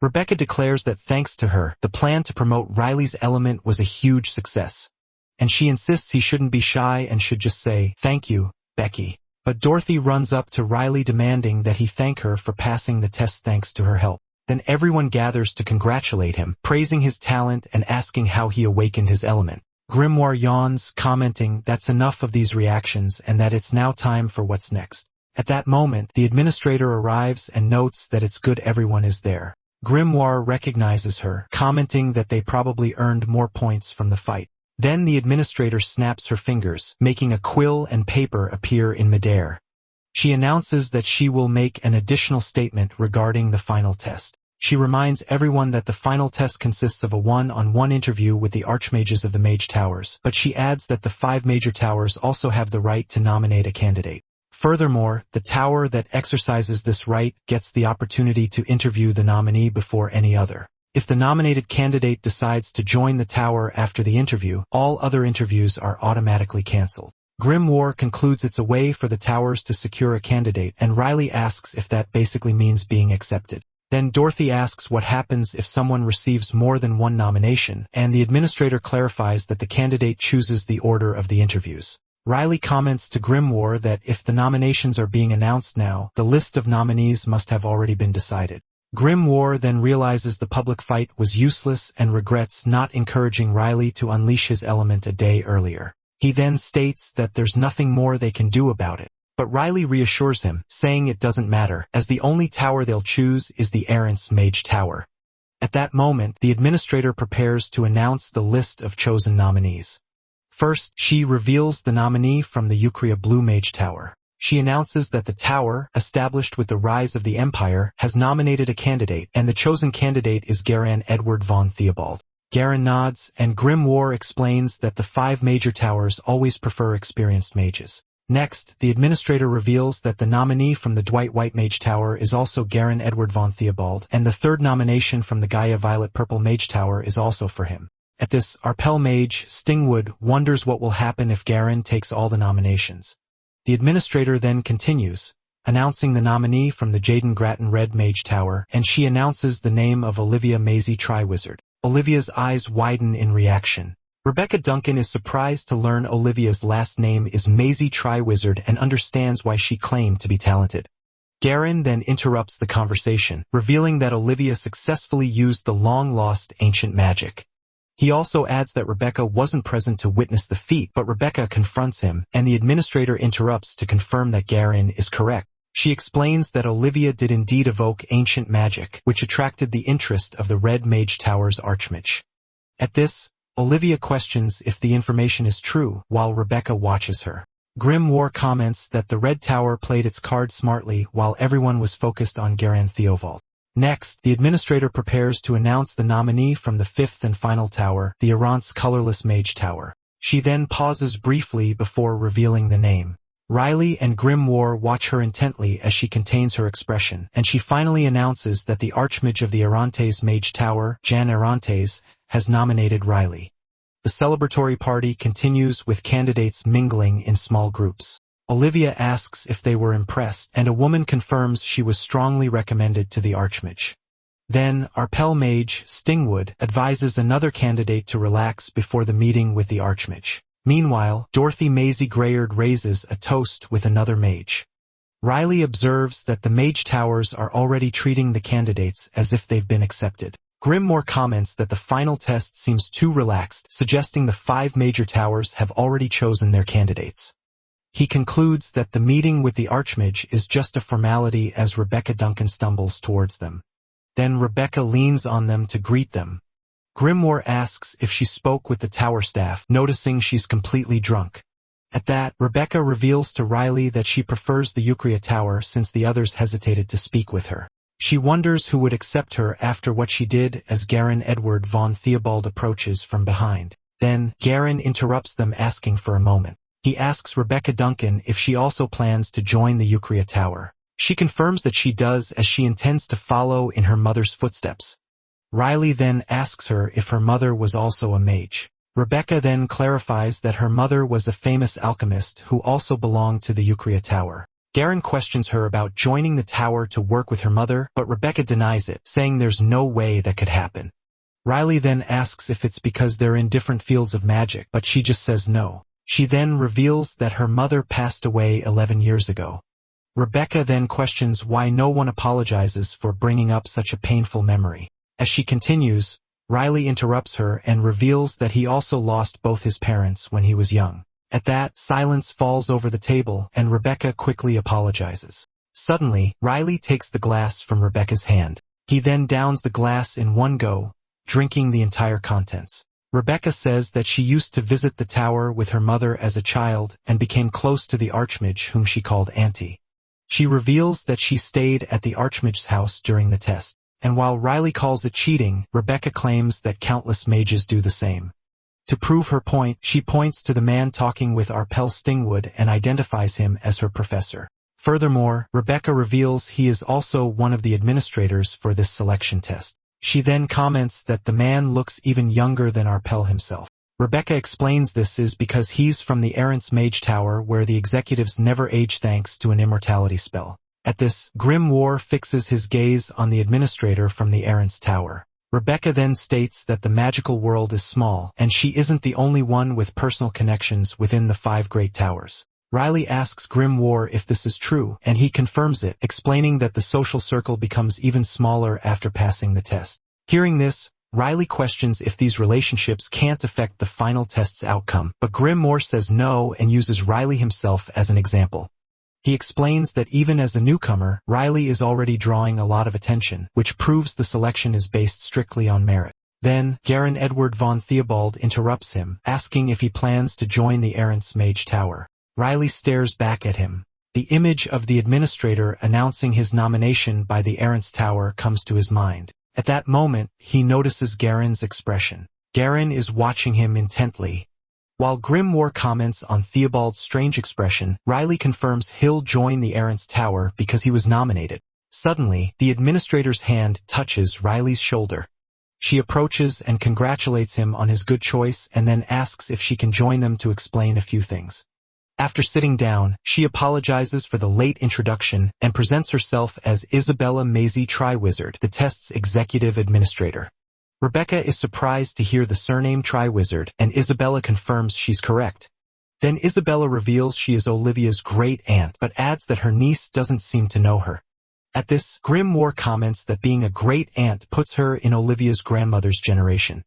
Rebecca declares that thanks to her, the plan to promote Riley's element was a huge success. And she insists he shouldn't be shy and should just say, "Thank you, Becky." But Dorothy runs up to Riley demanding that he thank her for passing the test thanks to her help. Then everyone gathers to congratulate him, praising his talent and asking how he awakened his element. Grimoire yawns, commenting that's enough of these reactions and that it's now time for what's next. At that moment, the administrator arrives and notes that it's good everyone is there. Grimoire recognizes her, commenting that they probably earned more points from the fight. Then the administrator snaps her fingers, making a quill and paper appear in midair. She announces that she will make an additional statement regarding the final test. She reminds everyone that the final test consists of a one-on-one interview with the archmages of the Mage Towers, but she adds that the 5 major towers also have the right to nominate a candidate. Furthermore, the tower that exercises this right gets the opportunity to interview the nominee before any other. If the nominated candidate decides to join the tower after the interview, all other interviews are automatically cancelled. Grimoire concludes it's a way for the towers to secure a candidate, and Riley asks if that basically means being accepted. Then Dorothy asks what happens if someone receives more than one nomination, and the administrator clarifies that the candidate chooses the order of the interviews. Riley comments to Grimoire that if the nominations are being announced now, the list of nominees must have already been decided. Grimoire then realizes the public fight was useless and regrets not encouraging Riley to unleash his element a day earlier. He then states that there's nothing more they can do about it. But Riley reassures him, saying it doesn't matter, as the only tower they'll choose is the Errant's Mage Tower. At that moment, the administrator prepares to announce the list of chosen nominees. First, she reveals the nominee from the Eucria Blue Mage Tower. She announces that the tower, established with the rise of the Empire, has nominated a candidate, and the chosen candidate is Garan Edward von Theobald. Garan nods, and Grimoire explains that the 5 major towers always prefer experienced mages. Next, the administrator reveals that the nominee from the Dwight White Mage Tower is also Garan Edward von Theobald, and the 3rd nomination from the Gaia Violet Purple Mage Tower is also for him. At this, Arpel Mage, Stingwood, wonders what will happen if Garan takes all the nominations. The administrator then continues, announcing the nominee from the Jaden Grattan Red Mage Tower, and she announces the name of Olivia Maisie Triwizard. Olivia's eyes widen in reaction. Rebecca Duncan is surprised to learn Olivia's last name is Maisie Triwizard and understands why she claimed to be talented. Garan then interrupts the conversation, revealing that Olivia successfully used the long-lost ancient magic. He also adds that Rebecca wasn't present to witness the feat, but Rebecca confronts him, and the administrator interrupts to confirm that Garan is correct. She explains that Olivia did indeed evoke ancient magic, which attracted the interest of the Red Mage Tower's Archmage. At this, Olivia questions if the information is true, while Rebecca watches her. Grimoire comments that the Red Tower played its card smartly while everyone was focused on Garan Theobald. Next, the administrator prepares to announce the nominee from the 5th and final tower, the Errant's Colorless Mage Tower. She then pauses briefly before revealing the name. Riley and Grimoire watch her intently as she contains her expression, and she finally announces that the Archmage of the Errantes Mage Tower, Jan Errantes, has nominated Riley. The celebratory party continues with candidates mingling in small groups. Olivia asks if they were impressed, and a woman confirms she was strongly recommended to the Archmage. Then, Arpel Mage, Stingwood, advises another candidate to relax before the meeting with the Archmage. Meanwhile, Dorothy Maisie Grayard raises a toast with another mage. Riley observes that the mage towers are already treating the candidates as if they've been accepted. Grimoire comments that the final test seems too relaxed, suggesting the 5 major towers have already chosen their candidates. He concludes that the meeting with the Archmage is just a formality as Rebecca Duncan stumbles towards them. Then Rebecca leans on them to greet them. Grimoire asks if she spoke with the tower staff, noticing she's completely drunk. At that, Rebecca reveals to Riley that she prefers the Eucria Tower since the others hesitated to speak with her. She wonders who would accept her after what she did as Garan Edward von Theobald approaches from behind. Then, Garan interrupts them asking for a moment. He asks Rebecca Duncan if she also plans to join the Eucria Tower. She confirms that she does as she intends to follow in her mother's footsteps. Riley then asks her if her mother was also a mage. Rebecca then clarifies that her mother was a famous alchemist who also belonged to the Eucria Tower. Garan questions her about joining the tower to work with her mother, but Rebecca denies it, saying there's no way that could happen. Riley then asks if it's because they're in different fields of magic, but she just says no. She then reveals that her mother passed away 11 years ago. Rebecca then questions why no one apologizes for bringing up such a painful memory. As she continues, Riley interrupts her and reveals that he also lost both his parents when he was young. At that, silence falls over the table and Rebecca quickly apologizes. Suddenly, Riley takes the glass from Rebecca's hand. He then downs the glass in one go, drinking the entire contents. Rebecca says that she used to visit the tower with her mother as a child and became close to the Archmage whom she called Auntie. She reveals that she stayed at the Archmage's house during the test. And while Riley calls it cheating, Rebecca claims that countless mages do the same. To prove her point, she points to the man talking with Arpel Stingwood and identifies him as her professor. Furthermore, Rebecca reveals he is also one of the administrators for this selection test. She then comments that the man looks even younger than Arpel himself. Rebecca explains this is because he's from the Errant's Mage Tower where the executives never age thanks to an immortality spell. At this, Grimoire fixes his gaze on the administrator from the Errant's Tower. Rebecca then states that the magical world is small, and she isn't the only one with personal connections within the 5 great towers. Riley asks Grimoire if this is true, and he confirms it, explaining that the social circle becomes even smaller after passing the test. Hearing this, Riley questions if these relationships can't affect the final test's outcome, but Grimoire says no and uses Riley himself as an example. He explains that even as a newcomer, Riley is already drawing a lot of attention, which proves the selection is based strictly on merit. Then, Garen Edward von Theobald interrupts him, asking if he plans to join the Errant's Mage Tower. Riley stares back at him. The image of the administrator announcing his nomination by the Errant's Tower comes to his mind. At that moment, he notices Garen's expression. Garen is watching him intently. While Grimoire comments on Theobald's strange expression, Riley confirms he'll join the Errant's Tower because he was nominated. Suddenly, the administrator's hand touches Riley's shoulder. She approaches and congratulates him on his good choice and then asks if she can join them to explain a few things. After sitting down, she apologizes for the late introduction and presents herself as Isabella Maisie Triwizard, the test's executive administrator. Rebecca is surprised to hear the surname Triwizard, and Isabella confirms she's correct. Then Isabella reveals she is Olivia's great-aunt, but adds that her niece doesn't seem to know her. At this, Grimoire comments that being a great-aunt puts her in Olivia's grandmother's generation.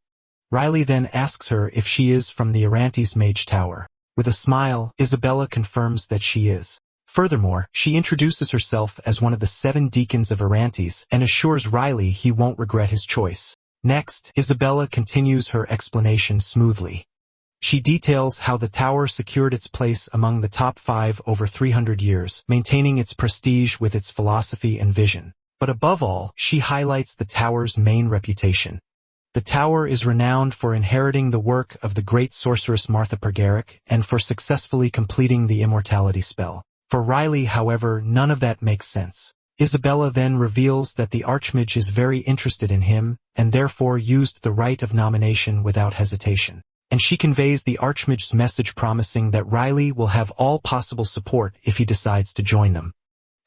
Riley then asks her if she is from the Errant's Mage Tower. With a smile, Isabella confirms that she is. Furthermore, she introduces herself as one of the 7 deacons of Errant's and assures Riley he won't regret his choice. Next, Isabella continues her explanation smoothly. She details how the tower secured its place among the top 5 over 300 years, maintaining its prestige with its philosophy and vision. But above all, she highlights the tower's main reputation. The tower is renowned for inheriting the work of the great sorceress Martha Pergaric and for successfully completing the immortality spell. For Riley, however, none of that makes sense. Isabella then reveals that the Archmage is very interested in him and therefore used the right of nomination without hesitation. And she conveys the Archmage's message promising that Riley will have all possible support if he decides to join them.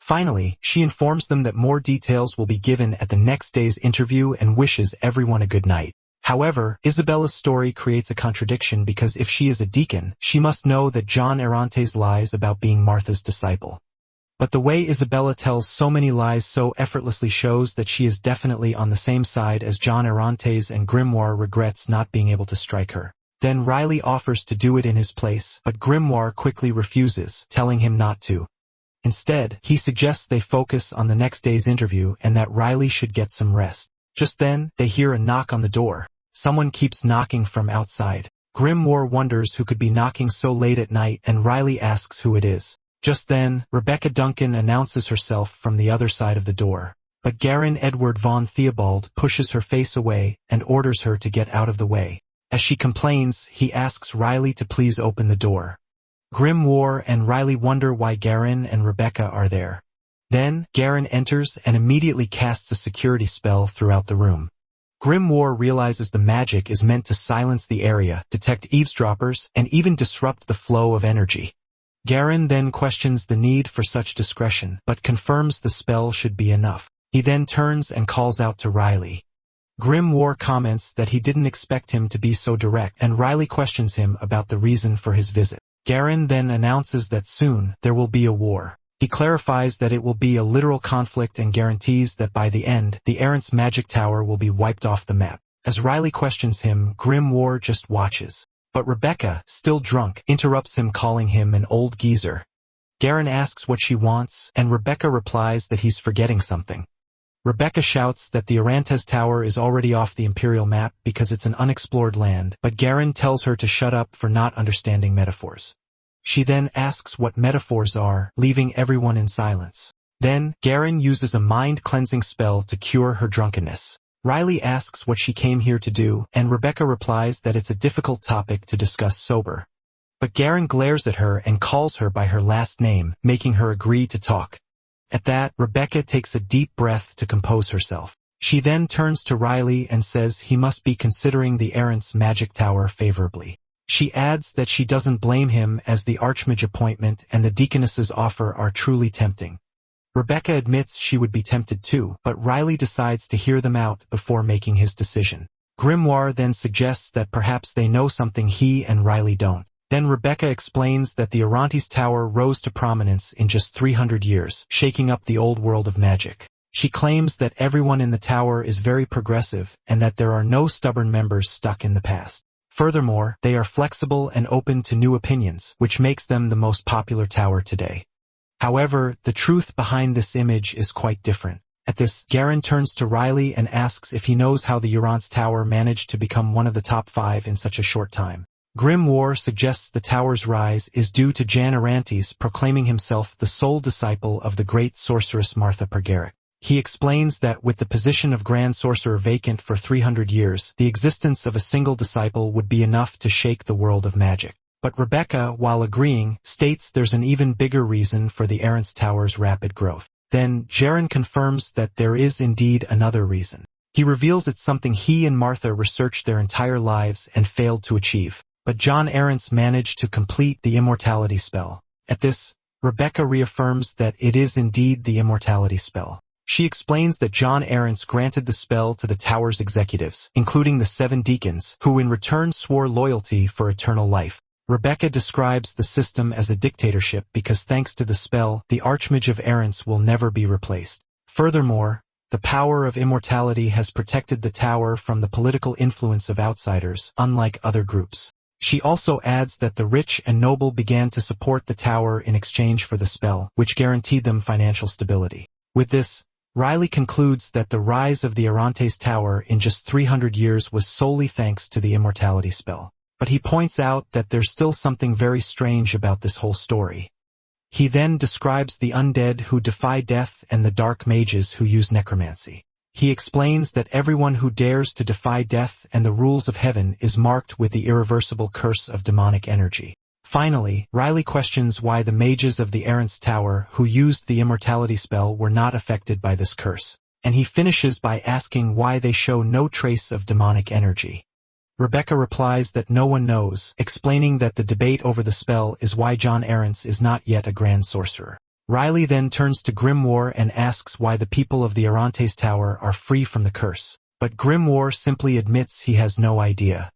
Finally, she informs them that more details will be given at the next day's interview and wishes everyone a good night. However, Isabella's story creates a contradiction because if she is a deacon, she must know that John Errantes lies about being Martha's disciple. But the way Isabella tells so many lies so effortlessly shows that she is definitely on the same side as John Errantes, and Grimoire regrets not being able to strike her. Then Riley offers to do it in his place, but Grimoire quickly refuses, telling him not to. Instead, he suggests they focus on the next day's interview and that Riley should get some rest. Just then, they hear a knock on the door. Someone keeps knocking from outside. Grimoire wonders who could be knocking so late at night, and Riley asks who it is. Just then, Rebecca Duncan announces herself from the other side of the door. But Garen Edward von Theobald pushes her face away and orders her to get out of the way. As she complains, he asks Riley to please open the door. Grimoire and Riley wonder why Garen and Rebecca are there. Then, Garen enters and immediately casts a security spell throughout the room. Grimoire realizes the magic is meant to silence the area, detect eavesdroppers, and even disrupt the flow of energy. Garen then questions the need for such discretion, but confirms the spell should be enough. He then turns and calls out to Riley. Grimoire comments that he didn't expect him to be so direct, and Riley questions him about the reason for his visit. Garen then announces that soon there will be a war. He clarifies that it will be a literal conflict and guarantees that by the end, the Errant's magic tower will be wiped off the map. As Riley questions him, Grimoire just watches. But Rebecca, still drunk, interrupts him, calling him an old geezer. Garen asks what she wants, and Rebecca replies that he's forgetting something. Rebecca shouts that the Errant's Tower is already off the Imperial map because it's an unexplored land, but Garen tells her to shut up for not understanding metaphors. She then asks what metaphors are, leaving everyone in silence. Then, Garen uses a mind-cleansing spell to cure her drunkenness. Riley asks what she came here to do, and Rebecca replies that it's a difficult topic to discuss sober. But Garen glares at her and calls her by her last name, making her agree to talk. At that, Rebecca takes a deep breath to compose herself. She then turns to Riley and says he must be considering the errant's magic tower favorably. She adds that she doesn't blame him as the Archmage appointment and the Deaconess's offer are truly tempting. Rebecca admits she would be tempted too, but Riley decides to hear them out before making his decision. Grimoire then suggests that perhaps they know something he and Riley don't. Then Rebecca explains that the Orontes Tower rose to prominence in just 300 years, shaking up the old world of magic. She claims that everyone in the tower is very progressive and that there are no stubborn members stuck in the past. Furthermore, they are flexible and open to new opinions, which makes them the most popular tower today. However, the truth behind this image is quite different. At this, Garen turns to Riley and asks if he knows how the Orontes Tower managed to become one of the top 5 in such a short time. Grimoire suggests the tower's rise is due to Jan Orontes proclaiming himself the sole disciple of the great sorceress Martha Pergeric. He explains that with the position of Grand Sorcerer vacant for 300 years, the existence of a single disciple would be enough to shake the world of magic. But Rebecca, while agreeing, states there's an even bigger reason for the Orontes Tower's rapid growth. Then, Garen confirms that there is indeed another reason. He reveals it's something he and Martha researched their entire lives and failed to achieve. But John Arrant's managed to complete the immortality spell. At this, Rebecca reaffirms that it is indeed the immortality spell. She explains that John Arrant's granted the spell to the tower's executives, including the 7 deacons, who in return swore loyalty for eternal life. Rebecca describes the system as a dictatorship because thanks to the spell, the Archmage of Arrants will never be replaced. Furthermore, the power of immortality has protected the tower from the political influence of outsiders, unlike other groups. She also adds that the rich and noble began to support the tower in exchange for the spell, which guaranteed them financial stability. With this, Riley concludes that the rise of the Orontes Tower in just 300 years was solely thanks to the immortality spell. But he points out that there's still something very strange about this whole story. He then describes the undead who defy death and the dark mages who use necromancy. He explains that everyone who dares to defy death and the rules of heaven is marked with the irreversible curse of demonic energy. Finally, Riley questions why the mages of the Orontes Tower who used the immortality spell were not affected by this curse, and he finishes by asking why they show no trace of demonic energy. Rebecca replies that no one knows, explaining that the debate over the spell is why John Arrants is not yet a grand sorcerer. Riley then turns to Grimoire and asks why the people of the Orontes Tower are free from the curse, but Grimoire simply admits he has no idea.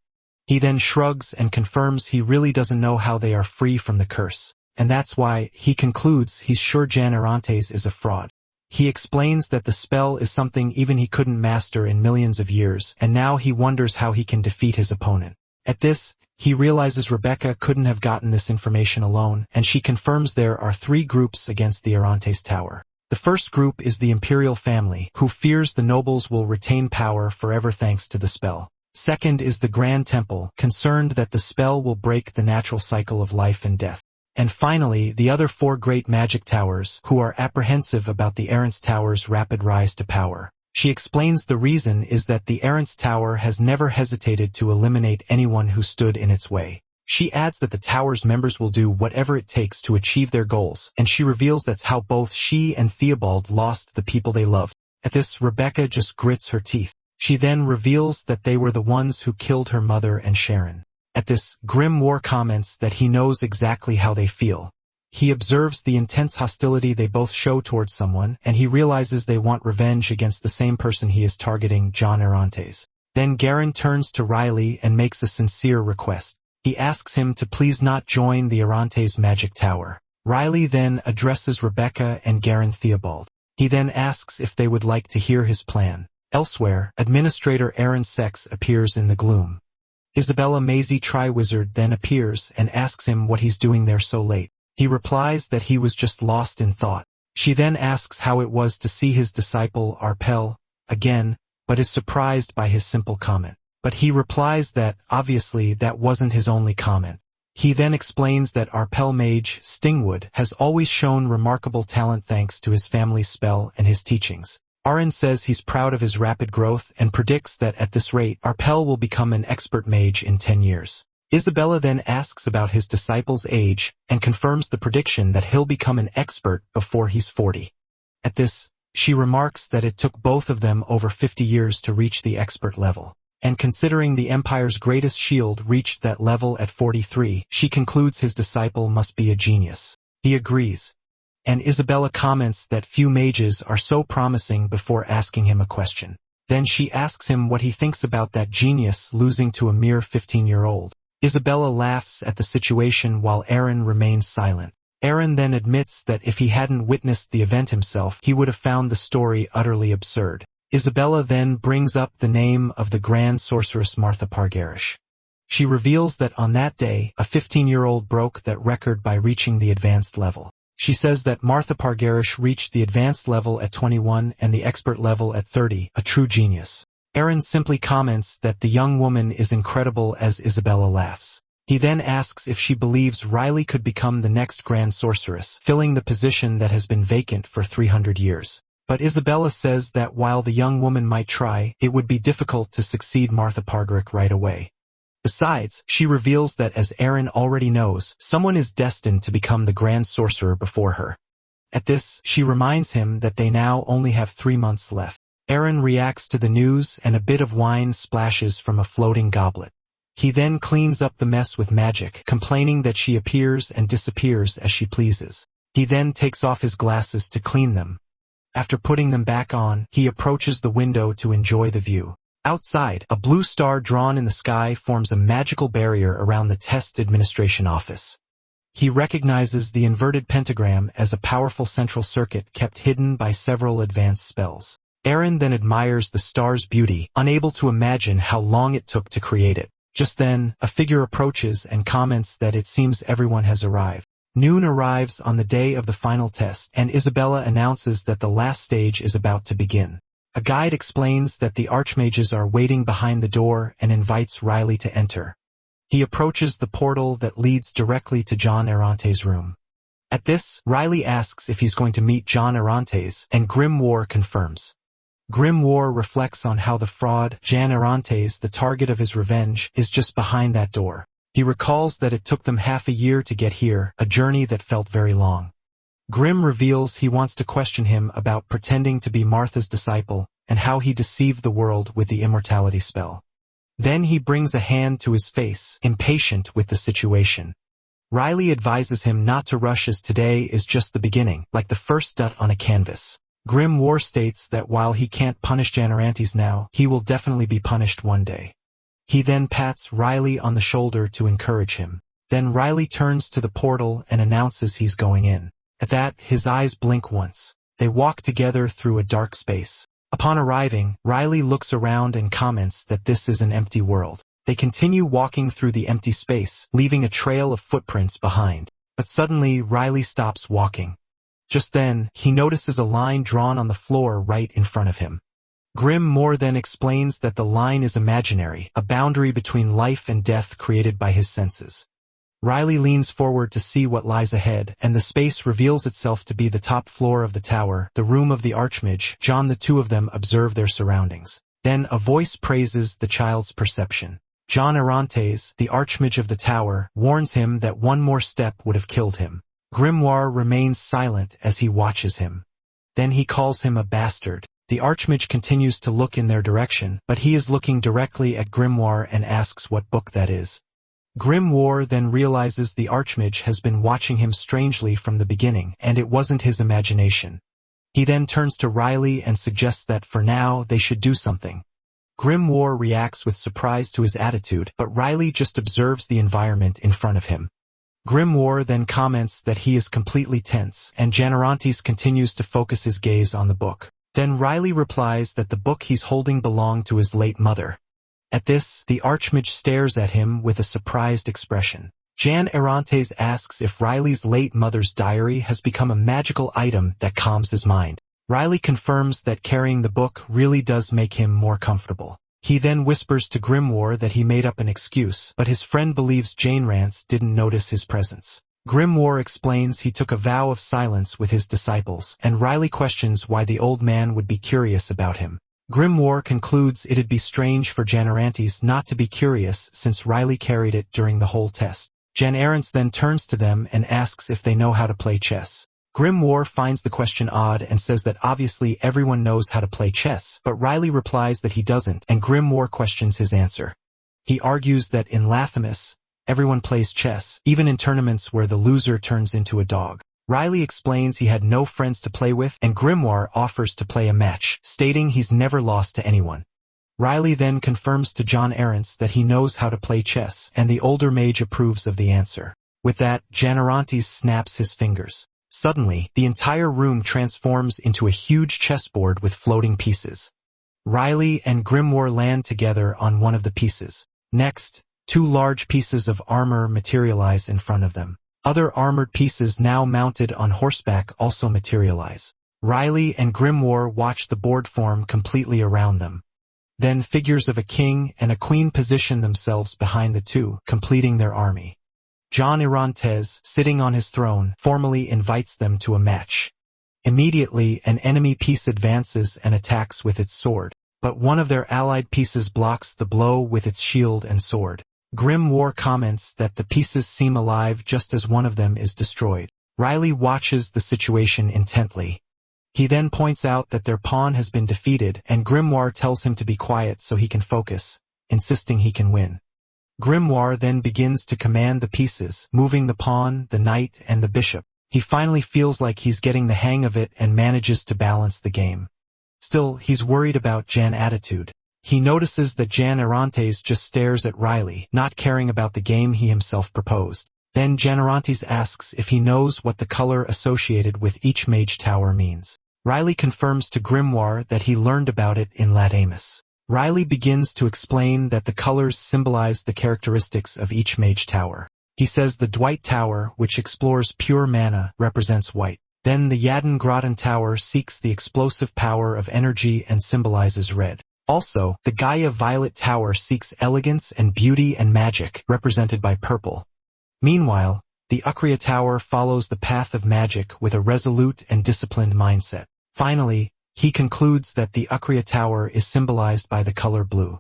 He then shrugs and confirms he really doesn't know how they are free from the curse, and that's why he concludes he's sure Jan Orontes is a fraud. He explains that the spell is something even he couldn't master in millions of years, and now he wonders how he can defeat his opponent. At this, he realizes Rebecca couldn't have gotten this information alone, and she confirms there are 3 groups against the Orontes Tower. The first group is the Imperial family, who fears the nobles will retain power forever thanks to the spell. Second is the Grand Temple, concerned that the spell will break the natural cycle of life and death. And finally, the other 4 great magic towers, who are apprehensive about the Orontes Tower's rapid rise to power. She explains the reason is that the Orontes Tower has never hesitated to eliminate anyone who stood in its way. She adds that the tower's members will do whatever it takes to achieve their goals, and she reveals that's how both she and Theobald lost the people they loved. At this, Rebecca just grits her teeth. She then reveals that they were the ones who killed her mother and Sharon. At this, Grimoire comments that he knows exactly how they feel. He observes the intense hostility they both show towards someone, and he realizes they want revenge against the same person he is targeting, John Arrants. Then Garen turns to Riley and makes a sincere request. He asks him to please not join the Orontes magic tower. Riley then addresses Rebecca and Garen Theobald. He then asks if they would like to hear his plan. Elsewhere, Administrator Aaron Sex appears in the gloom. Isabella Maisie Triwizard then appears and asks him what he's doing there so late. He replies that he was just lost in thought. She then asks how it was to see his disciple Arpel again, but is surprised by his simple comment. But he replies that, obviously, that wasn't his only comment. He then explains that Arpel mage Stingwood has always shown remarkable talent thanks to his family's spell and his teachings. Aaron says he's proud of his rapid growth and predicts that at this rate, Arpel will become an expert mage in 10 years. Isabella then asks about his disciple's age and confirms the prediction that he'll become an expert before he's 40. At this, She remarks that it took both of them over 50 years to reach the expert level. And considering the Empire's greatest shield reached that level at 43, she concludes his disciple must be a genius. He agrees. And Isabella comments that few mages are so promising before asking him a question. Then she asks him what he thinks about that genius losing to a mere 15-year-old. Isabella laughs at the situation while Aaron remains silent. Aaron then admits that if he hadn't witnessed the event himself, he would have found the story utterly absurd. Isabella then brings up the name of the Grand Sorceress Martha Pargarish. She reveals that on that day, a 15-year-old broke that record by reaching the advanced level. She says that Martha Pargarish reached the advanced level at 21 and the expert level at 30, a true genius. Aaron simply comments that the young woman is incredible as Isabella laughs. He then asks if she believes Riley could become the next Grand Sorceress, filling the position that has been vacant for 300 years. But Isabella says that while the young woman might try, it would be difficult to succeed Martha Pargarish right away. Besides, she reveals that as Aaron already knows, someone is destined to become the Grand Sorcerer before her. At this, she reminds him that they now only have 3 months left. Aaron reacts to the news and a bit of wine splashes from a floating goblet. He then cleans up the mess with magic, complaining that she appears and disappears as she pleases. He then takes off his glasses to clean them. After putting them back on, he approaches the window to enjoy the view. Outside, a blue star drawn in the sky forms a magical barrier around the test administration office. He recognizes the inverted pentagram as a powerful central circuit kept hidden by several advanced spells. Aaron then admires the star's beauty, unable to imagine how long it took to create it. Just then, a figure approaches and comments that it seems everyone has arrived. Noon arrives on the day of the final test, and Isabella announces that the last stage is about to begin. A guide explains that the archmages are waiting behind the door and invites Riley to enter. He approaches the portal that leads directly to John Arante's room. At this, Riley asks if he's going to meet John Arantes, and Grimoire confirms. Grimoire reflects on how the fraud, John Arantes, the target of his revenge, is just behind that door. He recalls that it took them half a year to get here, a journey that felt very long. Grim reveals he wants to question him about pretending to be Martha's disciple, and how he deceived the world with the immortality spell. Then he brings a hand to his face, impatient with the situation. Riley advises him not to rush as today is just the beginning, like the first dot on a canvas. Grimoire states that while he can't punish John Arantes now, he will definitely be punished one day. He then pats Riley on the shoulder to encourage him. Then Riley turns to the portal and announces he's going in. At that, his eyes blink once. They walk together through a dark space. Upon arriving, Riley looks around and comments that this is an empty world. They continue walking through the empty space, leaving a trail of footprints behind. But suddenly, Riley stops walking. Just then, he notices a line drawn on the floor right in front of him. Grimoire then explains that the line is imaginary, a boundary between life and death created by his senses. Riley leans forward to see what lies ahead, and the space reveals itself to be the top floor of the tower, the room of the Archmage. John, the two of them observe their surroundings. Then a voice praises the child's perception. John Arantes, the Archmage of the tower, warns him that one more step would have killed him. Grimoire remains silent as he watches him. Then he calls him a bastard. The Archmage continues to look in their direction, but he is looking directly at Grimoire and asks what book that is. Grimoire then realizes the Archmage has been watching him strangely from the beginning, and it wasn't his imagination. He then turns to Riley and suggests that for now they should do something. Grimoire reacts with surprise to his attitude, but Riley just observes the environment in front of him. Grimoire then comments that he is completely tense, and John Arantes continues to focus his gaze on the book. Then Riley replies that the book he's holding belonged to his late mother. At this, the Archmage stares at him with a surprised expression. John Arantes asks if Riley's late mother's diary has become a magical item that calms his mind. Riley confirms that carrying the book really does make him more comfortable. He then whispers to Grimoire that he made up an excuse, but his friend believes Jane Rance didn't notice his presence. Grimoire explains he took a vow of silence with his disciples, and Riley questions why the old man would be curious about him. Grimoire concludes it'd be strange for John Arantes not to be curious since Riley carried it during the whole test. John Arantes then turns to them and asks if they know how to play chess. Grimoire finds the question odd and says that obviously everyone knows how to play chess, but Riley replies that he doesn't, and Grimoire questions his answer. He argues that in Lathamus, everyone plays chess, even in tournaments where the loser turns into a dog. Riley explains he had no friends to play with, and Grimoire offers to play a match, stating he's never lost to anyone. Riley then confirms to John Arrance that he knows how to play chess, and the older mage approves of the answer. With that, Janarantes snaps his fingers. Suddenly, the entire room transforms into a huge chessboard with floating pieces. Riley and Grimoire land together on one of the pieces. Next, 2 large pieces of armor materialize in front of them. Other armored pieces now mounted on horseback also materialize. Riley and Grimoire watch the board form completely around them. Then figures of a king and a queen position themselves behind the two, completing their army. John Arrance, sitting on his throne, formally invites them to a match. Immediately, an enemy piece advances and attacks with its sword, but one of their allied pieces blocks the blow with its shield and sword. Grimoire comments that the pieces seem alive just as one of them is destroyed. Riley watches the situation intently. He then points out that their pawn has been defeated, and Grimoire tells him to be quiet so he can focus, insisting he can win. Grimoire then begins to command the pieces, moving the pawn, the knight, and the bishop. He finally feels like he's getting the hang of it and manages to balance the game. Still, he's worried about Jan's attitude. He notices that John Arrance just stares at Riley, not caring about the game he himself proposed. Then John Arrance asks if he knows what the color associated with each mage tower means. Riley confirms to Grimoire that he learned about it in Lathamus. Riley begins to explain that the colors symbolize the characteristics of each mage tower. He says the Dwight Tower, which explores pure mana, represents white. Then the Yadin Groton Tower seeks the explosive power of energy and symbolizes red. Also, the Gaia Violet Tower seeks elegance and beauty and magic, represented by purple. Meanwhile, the Ukria Tower follows the path of magic with a resolute and disciplined mindset. Finally, he concludes that the Ukria Tower is symbolized by the color blue.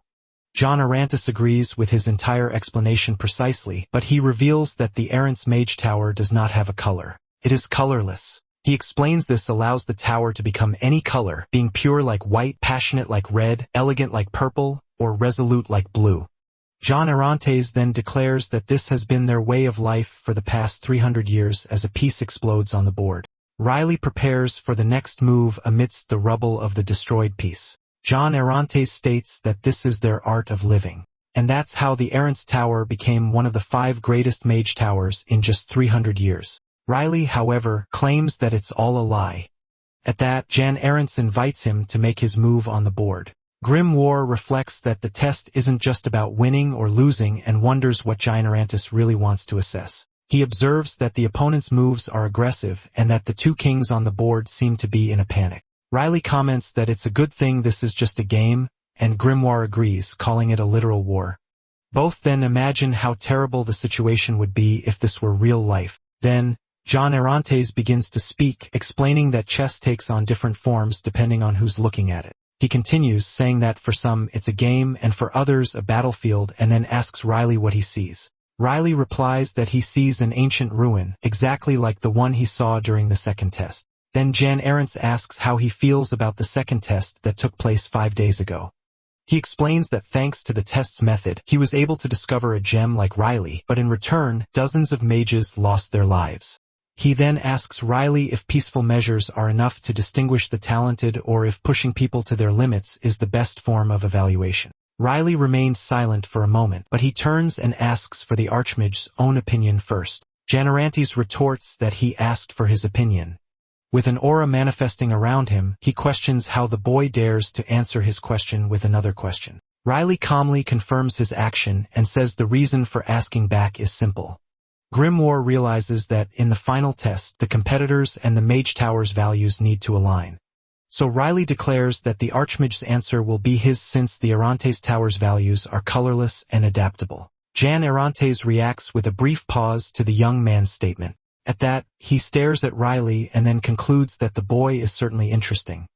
John Arrance agrees with his entire explanation precisely, but he reveals that the Arrance Mage Tower does not have a color. It is colorless. He explains this allows the tower to become any color, being pure like white, passionate like red, elegant like purple, or resolute like blue. John Arrance then declares that this has been their way of life for the past 300 years as a piece explodes on the board. Riley prepares for the next move amidst the rubble of the destroyed piece. John Arrance states that this is their art of living. And that's how the Arrance Tower became one of the 5 greatest mage towers in just 300 years. Riley, however, claims that it's all a lie. At that, John Arrance invites him to make his move on the board. Grimoire reflects that the test isn't just about winning or losing and wonders what John Arrance really wants to assess. He observes that the opponent's moves are aggressive and that the 2 kings on the board seem to be in a panic. Riley comments that it's a good thing this is just a game, and Grimoire agrees, calling it a literal war. Both then imagine how terrible the situation would be if this were real life. Then, John Arrance begins to speak, explaining that chess takes on different forms depending on who's looking at it. He continues, saying that for some it's a game and for others a battlefield, and then asks Riley what he sees. Riley replies that he sees an ancient ruin, exactly like the one he saw during the second test. Then John Arrance asks how he feels about the second test that took place 5 days ago. He explains that thanks to the test's method, he was able to discover a gem like Riley, but in return, dozens of mages lost their lives. He then asks Riley if peaceful measures are enough to distinguish the talented or if pushing people to their limits is the best form of evaluation. Riley remains silent for a moment, but he turns and asks for the Archmage's own opinion first. John Arrance retorts that he asked for his opinion. With an aura manifesting around him, he questions how the boy dares to answer his question with another question. Riley calmly confirms his action and says the reason for asking back is simple. Grimoire realizes that, in the final test, the competitors and the Mage Tower's values need to align. So Riley declares that the Archmage's answer will be his since the Arrance Tower's values are colorless and adaptable. John Arrance reacts with a brief pause to the young man's statement. At that, he stares at Riley and then concludes that the boy is certainly interesting.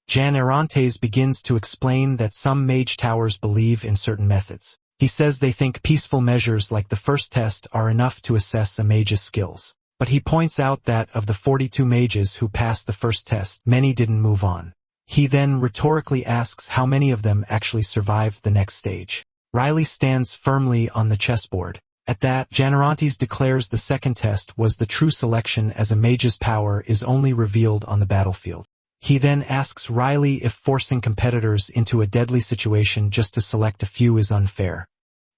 John Arrance begins to explain that some Mage Towers believe in certain methods. He says they think peaceful measures like the first test are enough to assess a mage's skills. But he points out that of the 42 mages who passed the first test, many didn't move on. He then rhetorically asks how many of them actually survived the next stage. Riley stands firmly on the chessboard. At that, Janerantes declares the second test was the true selection, as a mage's power is only revealed on the battlefield. He then asks Riley if forcing competitors into a deadly situation just to select a few is unfair.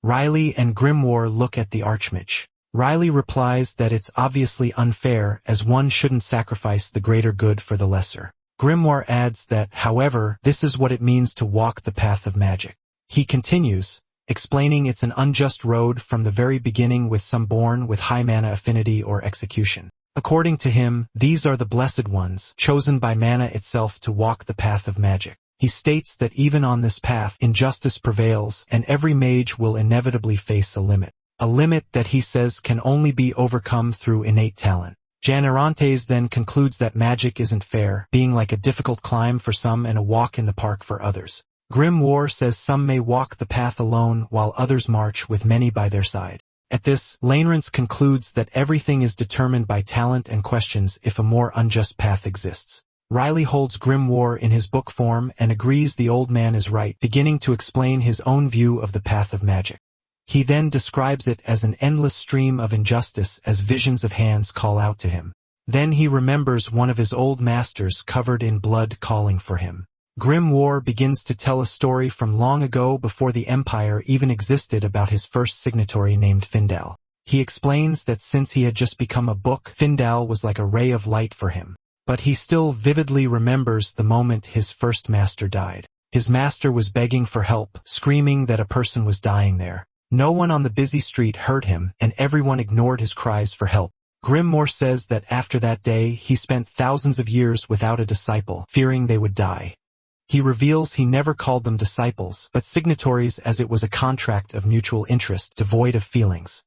Riley and Grimoire look at the Archmage. Riley replies that it's obviously unfair, as one shouldn't sacrifice the greater good for the lesser. Grimoire adds that, however, this is what it means to walk the path of magic. He continues, explaining it's an unjust road from the very beginning, with some born with high mana affinity or execution. According to him, these are the blessed ones, chosen by mana itself to walk the path of magic. He states that even on this path, injustice prevails, and every mage will inevitably face a limit. A limit that he says can only be overcome through innate talent. Janerantes then concludes that magic isn't fair, being like a difficult climb for some and a walk in the park for others. Grimoire says some may walk the path alone while others march with many by their side. At this, Lainrance concludes that everything is determined by talent and questions if a more unjust path exists. Riley holds Grimoire in his book form and agrees the old man is right, beginning to explain his own view of the path of magic. He then describes it as an endless stream of injustice as visions of hands call out to him. Then he remembers one of his old masters covered in blood calling for him. Grimoire begins to tell a story from long ago, before the Empire even existed, about his first signatory named Findal. He explains that since he had just become a book, Findal was like a ray of light for him. But he still vividly remembers the moment his first master died. His master was begging for help, screaming that a person was dying there. No one on the busy street heard him, and everyone ignored his cries for help. Grimoire says that after that day he spent thousands of years without a disciple, fearing they would die. He reveals he never called them disciples, but signatories, as it was a contract of mutual interest, devoid of feelings.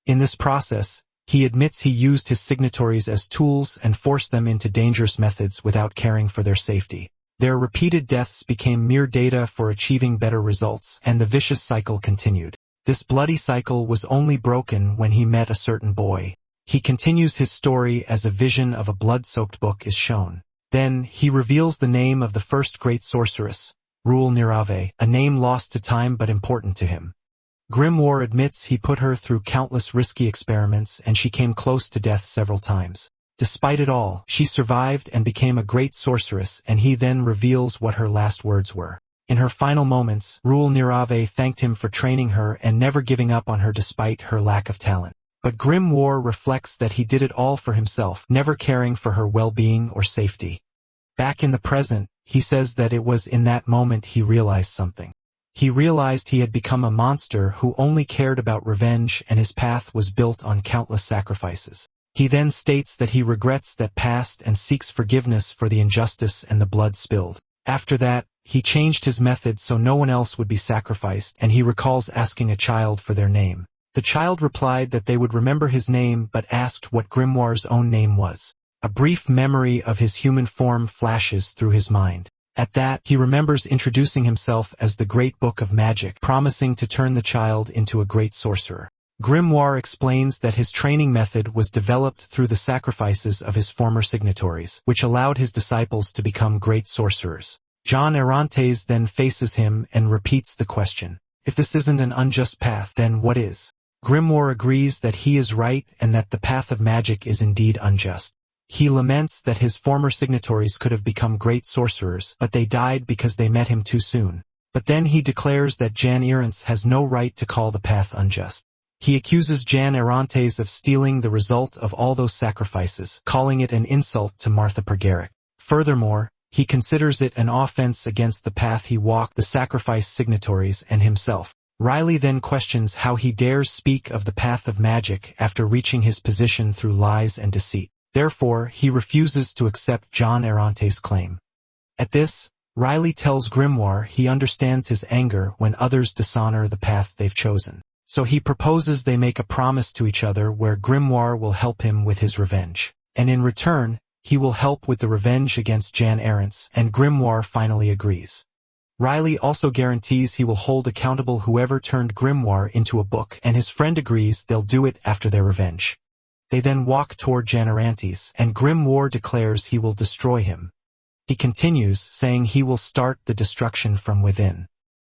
In this process, he admits he used his signatories as tools and forced them into dangerous methods without caring for their safety. Their repeated deaths became mere data for achieving better results, and the vicious cycle continued. This bloody cycle was only broken when he met a certain boy. He continues his story as a vision of a blood-soaked book is shown. Then, he reveals the name of the first great sorceress, Rule Nirave, a name lost to time but important to him. Grimoire admits he put her through countless risky experiments and she came close to death several times. Despite it all, she survived and became a great sorceress, and he then reveals what her last words were. In her final moments, Rule Nirave thanked him for training her and never giving up on her despite her lack of talent. But Grimoire reflects that he did it all for himself, never caring for her well-being or safety. Back in the present, he says that it was in that moment he realized something. He realized he had become a monster who only cared about revenge, and his path was built on countless sacrifices. He then states that he regrets that past and seeks forgiveness for the injustice and the blood spilled. After that, he changed his method so no one else would be sacrificed, and he recalls asking a child for their name. The child replied that they would remember his name but asked what Grimoire's own name was. A brief memory of his human form flashes through his mind. At that, he remembers introducing himself as the Great Book of Magic, promising to turn the child into a great sorcerer. Grimoire explains that his training method was developed through the sacrifices of his former signatories, which allowed his disciples to become great sorcerers. Janerantes then faces him and repeats the question. If this isn't an unjust path, then what is? Grimoire agrees that he is right and that the path of magic is indeed unjust. He laments that his former signatories could have become great sorcerers, but they died because they met him too soon. But then he declares that Janerantes has no right to call the path unjust. He accuses Janerantes of stealing the result of all those sacrifices, calling it an insult to Martha Pergeric. Furthermore, he considers it an offense against the path he walked, the sacrifice signatories, and himself. Riley then questions how he dares speak of the path of magic after reaching his position through lies and deceit. Therefore, he refuses to accept Janerantes' claim. At this, Riley tells Grimoire he understands his anger when others dishonor the path they've chosen. So he proposes they make a promise to each other where Grimoire will help him with his revenge. And in return, he will help with the revenge against Janerantes, and Grimoire finally agrees. Riley also guarantees he will hold accountable whoever turned Grimoire into a book, and his friend agrees they'll do it after their revenge. They then walk toward Janarantes, and Grimoire declares he will destroy him. He continues, saying he will start the destruction from within.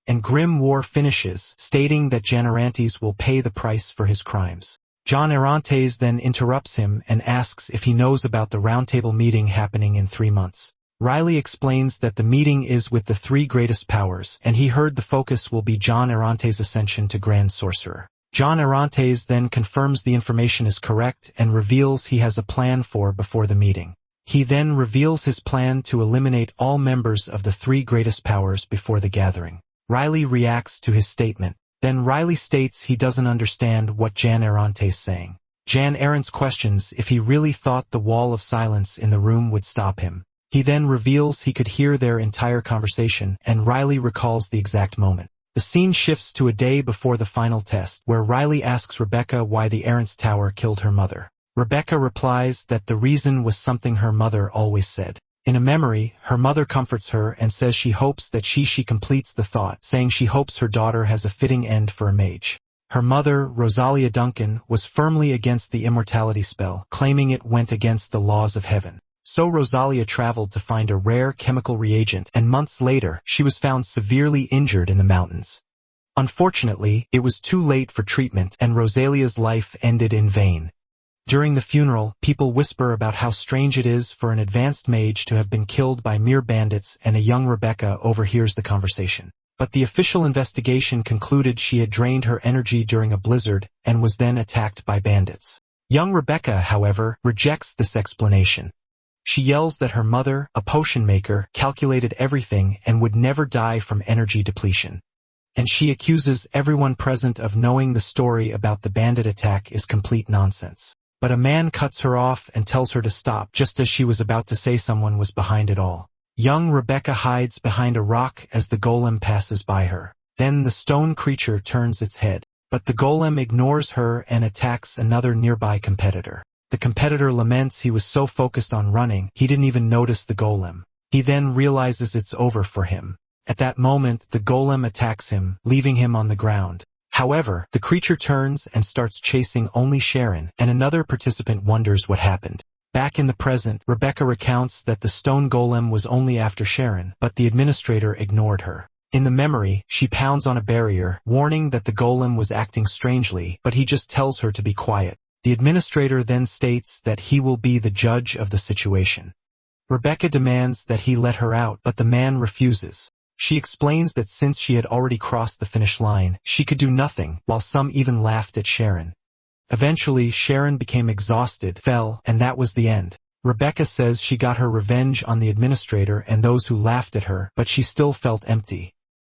And Grimoire finishes, stating that Janarantes will pay the price for his crimes. Janarantes then interrupts him and asks if he knows about the roundtable meeting happening in 3 months. Riley explains that the meeting is with the 3 greatest powers, and he heard the focus will be Janarantes' ascension to Grand Sorcerer. Janarantes then confirms the information is correct and reveals he has a plan before the meeting. He then reveals his plan to eliminate all members of the 3 greatest powers before the gathering. Riley reacts to his statement. Then Riley states he doesn't understand what Janarantes is saying. Janarantes questions if he really thought the wall of silence in the room would stop him. He then reveals he could hear their entire conversation, and Riley recalls the exact moment. The scene shifts to a day before the final test, where Riley asks Rebecca why the Errant's Tower killed her mother. Rebecca replies that the reason was something her mother always said. In a memory, her mother comforts her and says she hopes that she completes the thought, saying she hopes her daughter has a fitting end for a mage. Her mother, Rosalia Duncan, was firmly against the immortality spell, claiming it went against the laws of heaven. So Rosalia traveled to find a rare chemical reagent, and months later, she was found severely injured in the mountains. Unfortunately, it was too late for treatment, and Rosalia's life ended in vain. During the funeral, people whisper about how strange it is for an advanced mage to have been killed by mere bandits, and a young Rebecca overhears the conversation. But the official investigation concluded she had drained her energy during a blizzard, and was then attacked by bandits. Young Rebecca, however, rejects this explanation. She yells that her mother, a potion maker, calculated everything and would never die from energy depletion. And she accuses everyone present of knowing the story about the bandit attack is complete nonsense. But a man cuts her off and tells her to stop just as she was about to say someone was behind it all. Young Rebecca hides behind a rock as the golem passes by her. Then the stone creature turns its head. But the golem ignores her and attacks another nearby competitor. The competitor laments he was so focused on running, he didn't even notice the golem. He then realizes it's over for him. At that moment, the golem attacks him, leaving him on the ground. However, the creature turns and starts chasing only Sharon, and another participant wonders what happened. Back in the present, Rebecca recounts that the stone golem was only after Sharon, but the administrator ignored her. In the memory, she pounds on a barrier, warning that the golem was acting strangely, but he just tells her to be quiet. The administrator then states that he will be the judge of the situation. Rebecca demands that he let her out, but the man refuses. She explains that since she had already crossed the finish line, she could do nothing, while some even laughed at Sharon. Eventually, Sharon became exhausted, fell, and that was the end. Rebecca says she got her revenge on the administrator and those who laughed at her, but she still felt empty.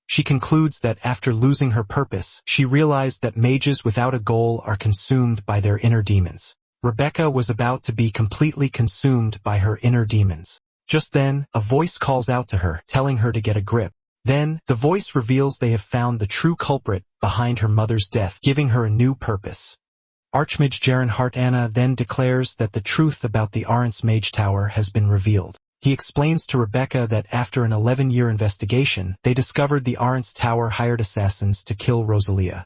She concludes that after losing her purpose, she realized that mages without a goal are consumed by their inner demons. Rebecca was about to be completely consumed by her inner demons. Just then, a voice calls out to her, telling her to get a grip. Then, the voice reveals they have found the true culprit behind her mother's death, giving her a new purpose. Archmage Jaren Hartana then declares that the truth about the Arrant's Mage Tower has been revealed. He explains to Rebecca that after an 11-year investigation, they discovered the Arrant's Tower hired assassins to kill Rosalia.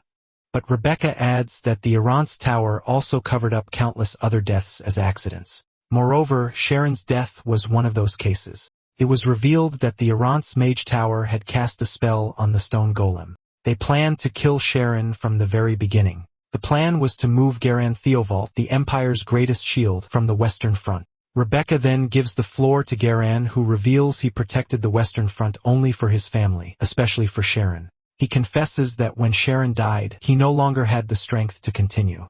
But Rebecca adds that the Arrant's Tower also covered up countless other deaths as accidents. Moreover, Sharon's death was one of those cases. It was revealed that the Arrant's Mage Tower had cast a spell on the stone golem. They planned to kill Sharon from the very beginning. The plan was to move Garan Theovault, the Empire's greatest shield, from the Western Front. Rebecca then gives the floor to Garan, who reveals he protected the Western Front only for his family, especially for Sharon. He confesses that when Sharon died, he no longer had the strength to continue.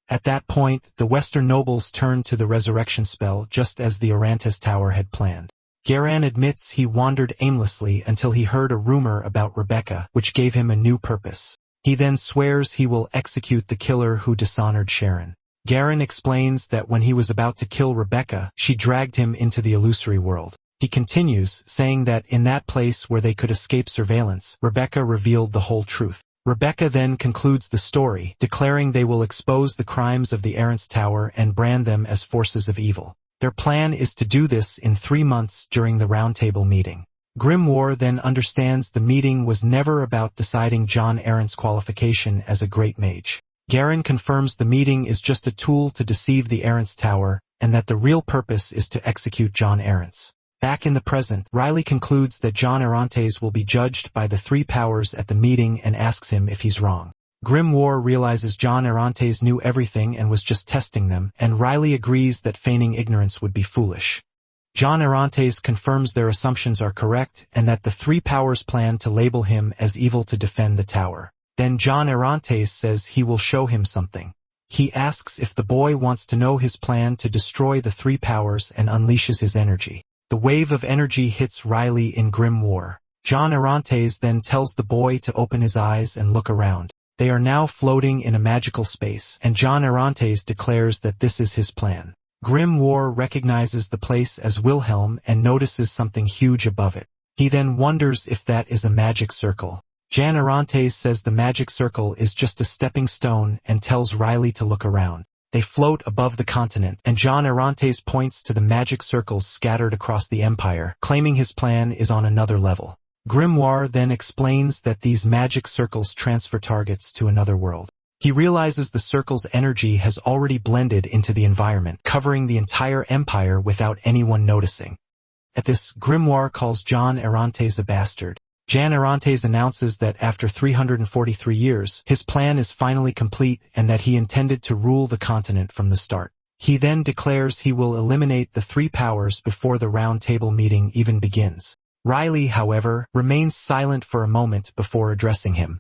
At that point, the Western nobles turned to the resurrection spell just as the Arrant's Tower had planned. Garan admits he wandered aimlessly until he heard a rumor about Rebecca, which gave him a new purpose. He then swears he will execute the killer who dishonored Sharon. Garan explains that when he was about to kill Rebecca, she dragged him into the illusory world. He continues, saying that in that place where they could escape surveillance, Rebecca revealed the whole truth. Rebecca then concludes the story, declaring they will expose the crimes of the Arrant's Tower and brand them as forces of evil. Their plan is to do this in 3 months during the roundtable meeting. Grimoire then understands the meeting was never about deciding John Arrant's qualification as a great mage. Garen confirms the meeting is just a tool to deceive the Errant's Tower, and that the real purpose is to execute John Errants. Back in the present, Riley concludes that John Errantes will be judged by the three powers at the meeting and asks him if he's wrong. Grimoire realizes John Errantes knew everything and was just testing them, and Riley agrees that feigning ignorance would be foolish. John Errantes confirms their assumptions are correct and that the three powers plan to label him as evil to defend the tower. Then John Errantes says he will show him something. He asks if the boy wants to know his plan to destroy the three powers and unleashes his energy. The wave of energy hits Riley in Grimoire. John Errantes then tells the boy to open his eyes and look around. They are now floating in a magical space, and John Errantes declares that this is his plan. Grimoire recognizes the place as Wilhelm and notices something huge above it. He then wonders if that is a magic circle. John Errantes says the magic circle is just a stepping stone and tells Riley to look around. They float above the continent, and John Errantes points to the magic circles scattered across the empire, claiming his plan is on another level. Grimoire then explains that these magic circles transfer targets to another world. He realizes the circle's energy has already blended into the environment, covering the entire empire without anyone noticing. At this, Grimoire calls John Errantes a bastard. John Errantes announces that after 343 years, his plan is finally complete and that he intended to rule the continent from the start. He then declares he will eliminate the three powers before the round table meeting even begins. Riley, however, remains silent for a moment before addressing him.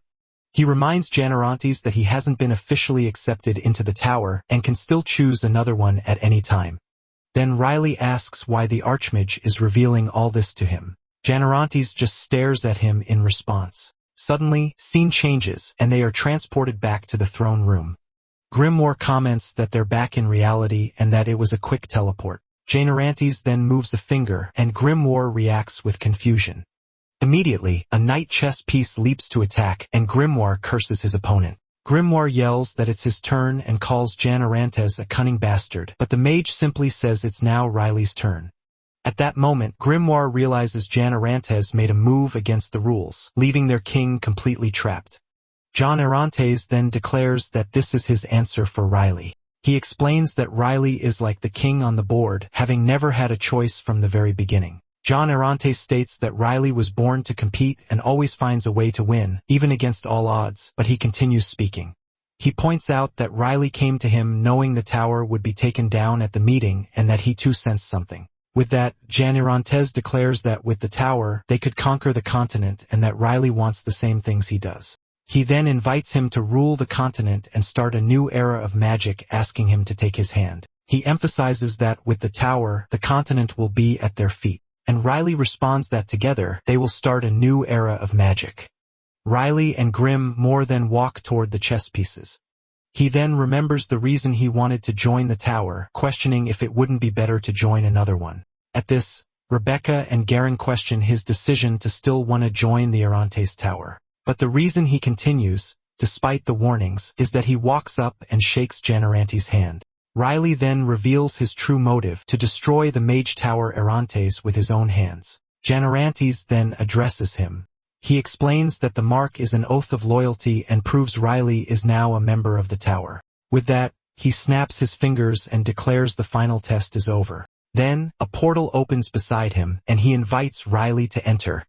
He reminds John Errantes that he hasn't been officially accepted into the tower and can still choose another one at any time. Then Riley asks why the Archmage is revealing all this to him. John Errantes just stares at him in response. Suddenly, scene changes, and they are transported back to the throne room. Grimoire comments that they're back in reality and that it was a quick teleport. John Errantes then moves a finger, and Grimoire reacts with confusion. Immediately, a knight chess piece leaps to attack, and Grimoire curses his opponent. Grimoire yells that it's his turn and calls John Errantes a cunning bastard, but the mage simply says it's now Riley's turn. At that moment, Grimoire realizes John Errantes made a move against the rules, leaving their king completely trapped. John Errantes then declares that this is his answer for Riley. He explains that Riley is like the king on the board, having never had a choice from the very beginning. John Errantes states that Riley was born to compete and always finds a way to win, even against all odds, but he continues speaking. He points out that Riley came to him knowing the tower would be taken down at the meeting and that he too sensed something. With that, John Errantes declares that with the tower, they could conquer the continent and that Riley wants the same things he does. He then invites him to rule the continent and start a new era of magic, asking him to take his hand. He emphasizes that with the tower, the continent will be at their feet. And Riley responds that together, they will start a new era of magic. Riley and Grimoire then walk toward the chess pieces. He then remembers the reason he wanted to join the tower, questioning if it wouldn't be better to join another one. At this, Rebecca and Garen question his decision to still want to join the Errantes tower. But the reason he continues, despite the warnings, is that he walks up and shakes John Errantes' hand. Riley then reveals his true motive to destroy the Mage Tower Errantes with his own hands. John Errantes then addresses him. He explains that the mark is an oath of loyalty and proves Riley is now a member of the tower. With that, he snaps his fingers and declares the final test is over. Then, a portal opens beside him, and he invites Riley to enter.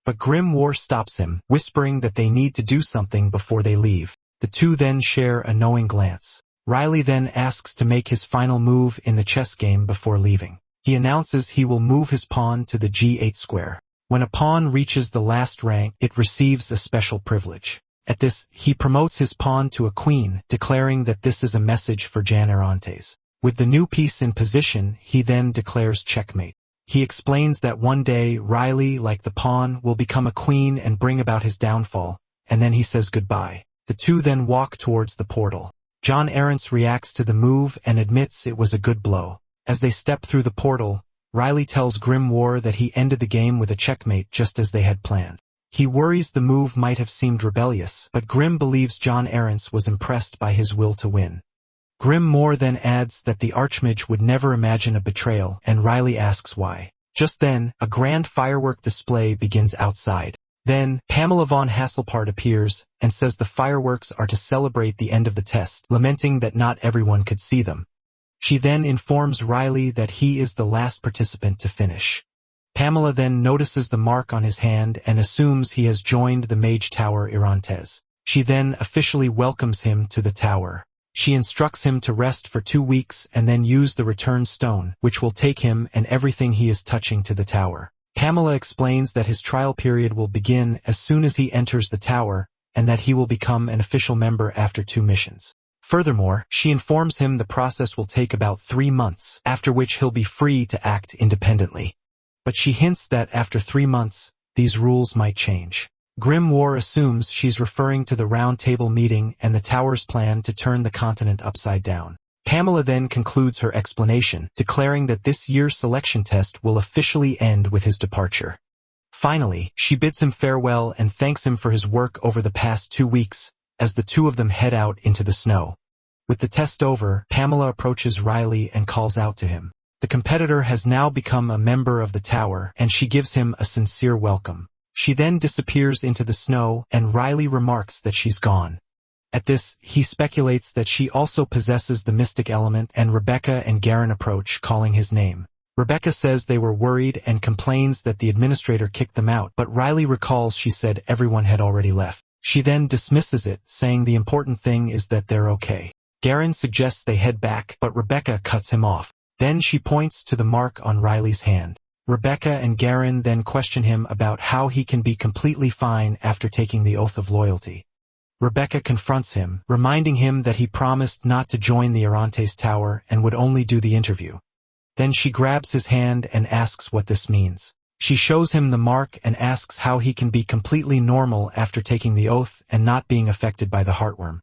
But Grimoire stops him, whispering that they need to do something before they leave. The two then share a knowing glance. Riley then asks to make his final move in the chess game before leaving. He announces he will move his pawn to the G8 square. When a pawn reaches the last rank, it receives a special privilege. At this, he promotes his pawn to a queen, declaring that this is a message for John Errantes. With the new piece in position, he then declares checkmate. He explains that one day, Riley, like the pawn, will become a queen and bring about his downfall, and then he says goodbye. The two then walk towards the portal. John Errants reacts to the move and admits it was a good blow. As they step through the portal, Riley tells Grimoire that he ended the game with a checkmate just as they had planned. He worries the move might have seemed rebellious, but Grim believes John Errants was impressed by his will to win. Grimoire then adds that the Archmage would never imagine a betrayal, and Riley asks why. Just then, a grand firework display begins outside. Then, Pamela von Hasselpart appears and says the fireworks are to celebrate the end of the test, lamenting that not everyone could see them. She then informs Riley that he is the last participant to finish. Pamela then notices the mark on his hand and assumes he has joined the Mage Tower Irantes. She then officially welcomes him to the tower. She instructs him to rest for 2 weeks and then use the return stone, which will take him and everything he is touching to the tower. Pamela explains that his trial period will begin as soon as he enters the tower, and that he will become an official member after 2 missions. Furthermore, she informs him the process will take about 3 months, after which he'll be free to act independently. But she hints that after 3 months, these rules might change. Grimoire assumes she's referring to the Round Table meeting and the tower's plan to turn the continent upside down. Pamela then concludes her explanation, declaring that this year's selection test will officially end with his departure. Finally, she bids him farewell and thanks him for his work over the past 2 weeks, as the two of them head out into the snow. With the test over, Pamela approaches Riley and calls out to him. The competitor has now become a member of the tower, and she gives him a sincere welcome. She then disappears into the snow, and Riley remarks that she's gone. At this, he speculates that she also possesses the mystic element, and Rebecca and Garen approach, calling his name. Rebecca says they were worried and complains that the administrator kicked them out, but Riley recalls she said everyone had already left. She then dismisses it, saying the important thing is that they're okay. Garen suggests they head back, but Rebecca cuts him off. Then she points to the mark on Riley's hand. Rebecca and Garen then question him about how he can be completely fine after taking the oath of loyalty. Rebecca confronts him, reminding him that he promised not to join the Irantes Tower and would only do the interview. Then she grabs his hand and asks what this means. She shows him the mark and asks how he can be completely normal after taking the oath and not being affected by the heartworm.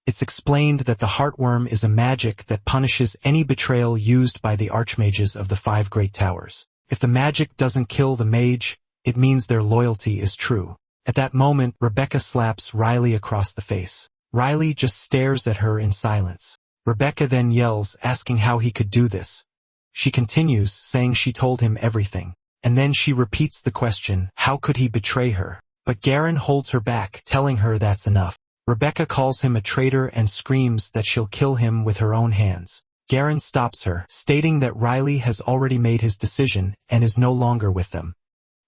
It's explained that the heartworm is a magic that punishes any betrayal used by the archmages of the 5 great towers. If the magic doesn't kill the mage, it means their loyalty is true. At that moment, Rebecca slaps Riley across the face. Riley just stares at her in silence. Rebecca then yells, asking how he could do this. She continues, saying she told him everything. And then she repeats the question, how could he betray her? But Garen holds her back, telling her that's enough. Rebecca calls him a traitor and screams that she'll kill him with her own hands. Garen stops her, stating that Riley has already made his decision and is no longer with them.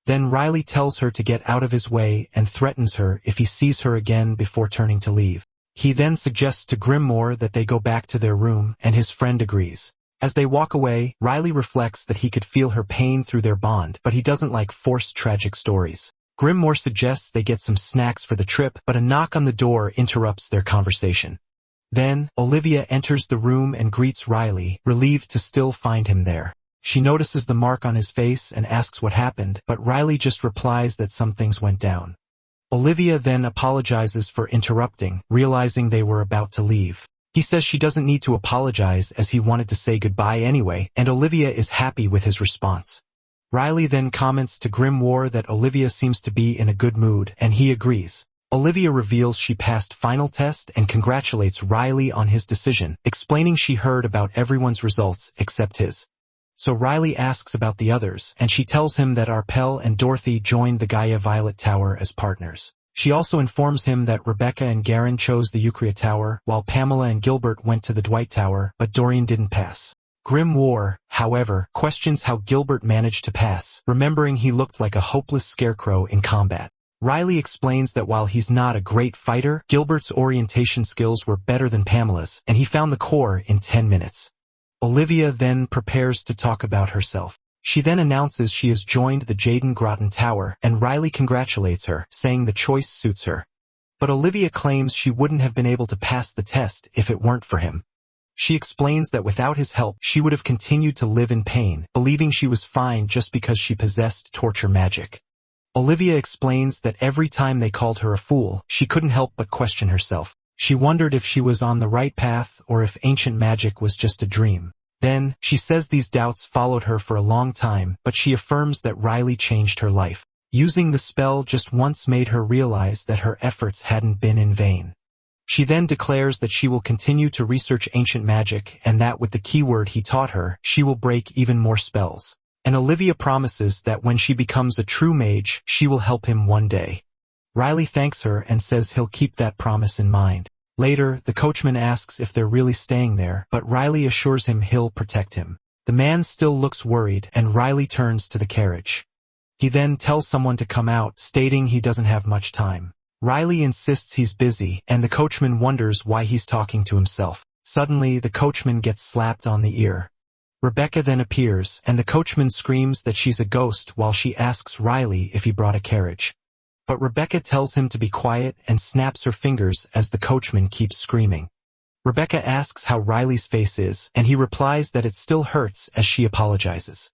Then Riley tells her to get out of his way and threatens her if he sees her again before turning to leave. He then suggests to Grimoire that they go back to their room, and his friend agrees. As they walk away, Riley reflects that he could feel her pain through their bond, but he doesn't like forced tragic stories. Grimoire suggests they get some snacks for the trip, but a knock on the door interrupts their conversation. Then, Olivia enters the room and greets Riley, relieved to still find him there. She notices the mark on his face and asks what happened, but Riley just replies that some things went down. Olivia then apologizes for interrupting, realizing they were about to leave. He says she doesn't need to apologize as he wanted to say goodbye anyway, and Olivia is happy with his response. Riley then comments to Grimoire that Olivia seems to be in a good mood, and he agrees. Olivia reveals she passed final test and congratulates Riley on his decision, explaining she heard about everyone's results except his. So Riley asks about the others, and she tells him that Arpel and Dorothy joined the Gaia Violet Tower as partners. She also informs him that Rebecca and Garen chose the Eucria Tower, while Pamela and Gilbert went to the Dwight Tower, but Dorian didn't pass. Grimoire, however, questions how Gilbert managed to pass, remembering he looked like a hopeless scarecrow in combat. Riley explains that while he's not a great fighter, Gilbert's orientation skills were better than Pamela's, and he found the core in 10 minutes. Olivia then prepares to talk about herself. She then announces she has joined the Jaden Groton Tower, and Riley congratulates her, saying the choice suits her. But Olivia claims she wouldn't have been able to pass the test if it weren't for him. She explains that without his help, she would have continued to live in pain, believing she was fine just because she possessed torture magic. Olivia explains that every time they called her a fool, she couldn't help but question herself. She wondered if she was on the right path or if ancient magic was just a dream. Then, she says these doubts followed her for a long time, but she affirms that Riley changed her life. Using the spell just once made her realize that her efforts hadn't been in vain. She then declares that she will continue to research ancient magic and that with the keyword he taught her, she will break even more spells. and Olivia promises that when she becomes a true mage, she will help him one day. Riley thanks her and says he'll keep that promise in mind. Later, the coachman asks if they're really staying there, but Riley assures him he'll protect him. The man still looks worried, and Riley turns to the carriage. He then tells someone to come out, stating he doesn't have much time. Riley insists he's busy, and the coachman wonders why he's talking to himself. Suddenly, the coachman gets slapped on the ear. Rebecca then appears, and the coachman screams that she's a ghost while she asks Riley if he brought a carriage. But Rebecca tells him to be quiet and snaps her fingers as the coachman keeps screaming. Rebecca asks how Riley's face is, and he replies that it still hurts as she apologizes.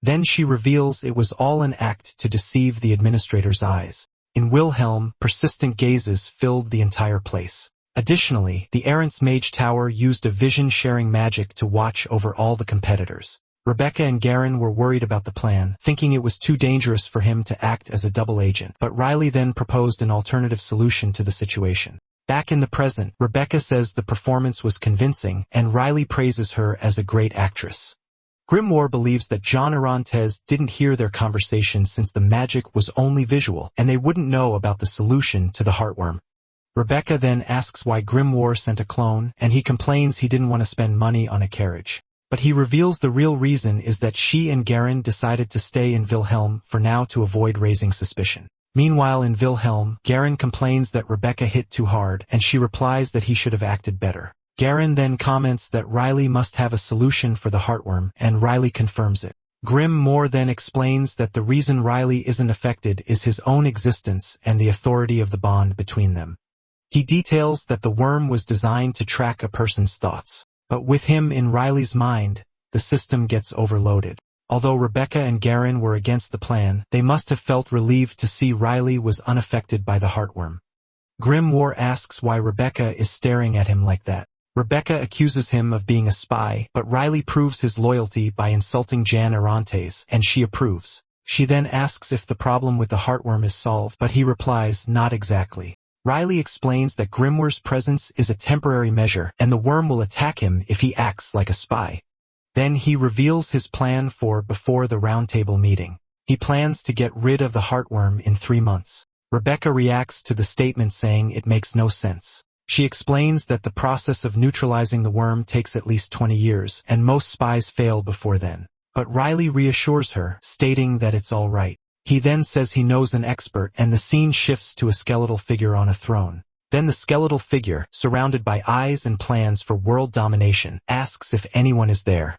Then she reveals it was all an act to deceive the administrator's eyes. In Wilhelm, persistent gazes filled the entire place. Additionally, the Errant's Mage Tower used a vision-sharing magic to watch over all the competitors. Rebecca and Garen were worried about the plan, thinking it was too dangerous for him to act as a double agent, but Riley then proposed an alternative solution to the situation. Back in the present, Rebecca says the performance was convincing, and Riley praises her as a great actress. Grimoire believes that John Orontes didn't hear their conversation since the magic was only visual, and they wouldn't know about the solution to the heartworm. Rebecca then asks why Grimoire sent a clone, and he complains he didn't want to spend money on a carriage. But he reveals the real reason is that she and Garen decided to stay in Wilhelm for now to avoid raising suspicion. Meanwhile in Wilhelm, Garen complains that Rebecca hit too hard, and she replies that he should have acted better. Garen then comments that Riley must have a solution for the heartworm, and Riley confirms it. Grimoire then explains that the reason Riley isn't affected is his own existence and the authority of the bond between them. He details that the worm was designed to track a person's thoughts. But with him in Riley's mind, the system gets overloaded. Although Rebecca and Garen were against the plan, they must have felt relieved to see Riley was unaffected by the heartworm. Grimoire asks why Rebecca is staring at him like that. Rebecca accuses him of being a spy, but Riley proves his loyalty by insulting Jan Orontes, and she approves. She then asks if the problem with the heartworm is solved, but he replies, not exactly. Riley explains that Grimoire's presence is a temporary measure, and the worm will attack him if he acts like a spy. Then he reveals his plan for before the roundtable meeting. He plans to get rid of the heartworm in 3 months. Rebecca reacts to the statement saying it makes no sense. She explains that the process of neutralizing the worm takes at least 20 years, and most spies fail before then. But Riley reassures her, stating that it's all right. He then says he knows an expert, and the scene shifts to a skeletal figure on a throne. Then the skeletal figure, surrounded by eyes and plans for world domination, asks if anyone is there.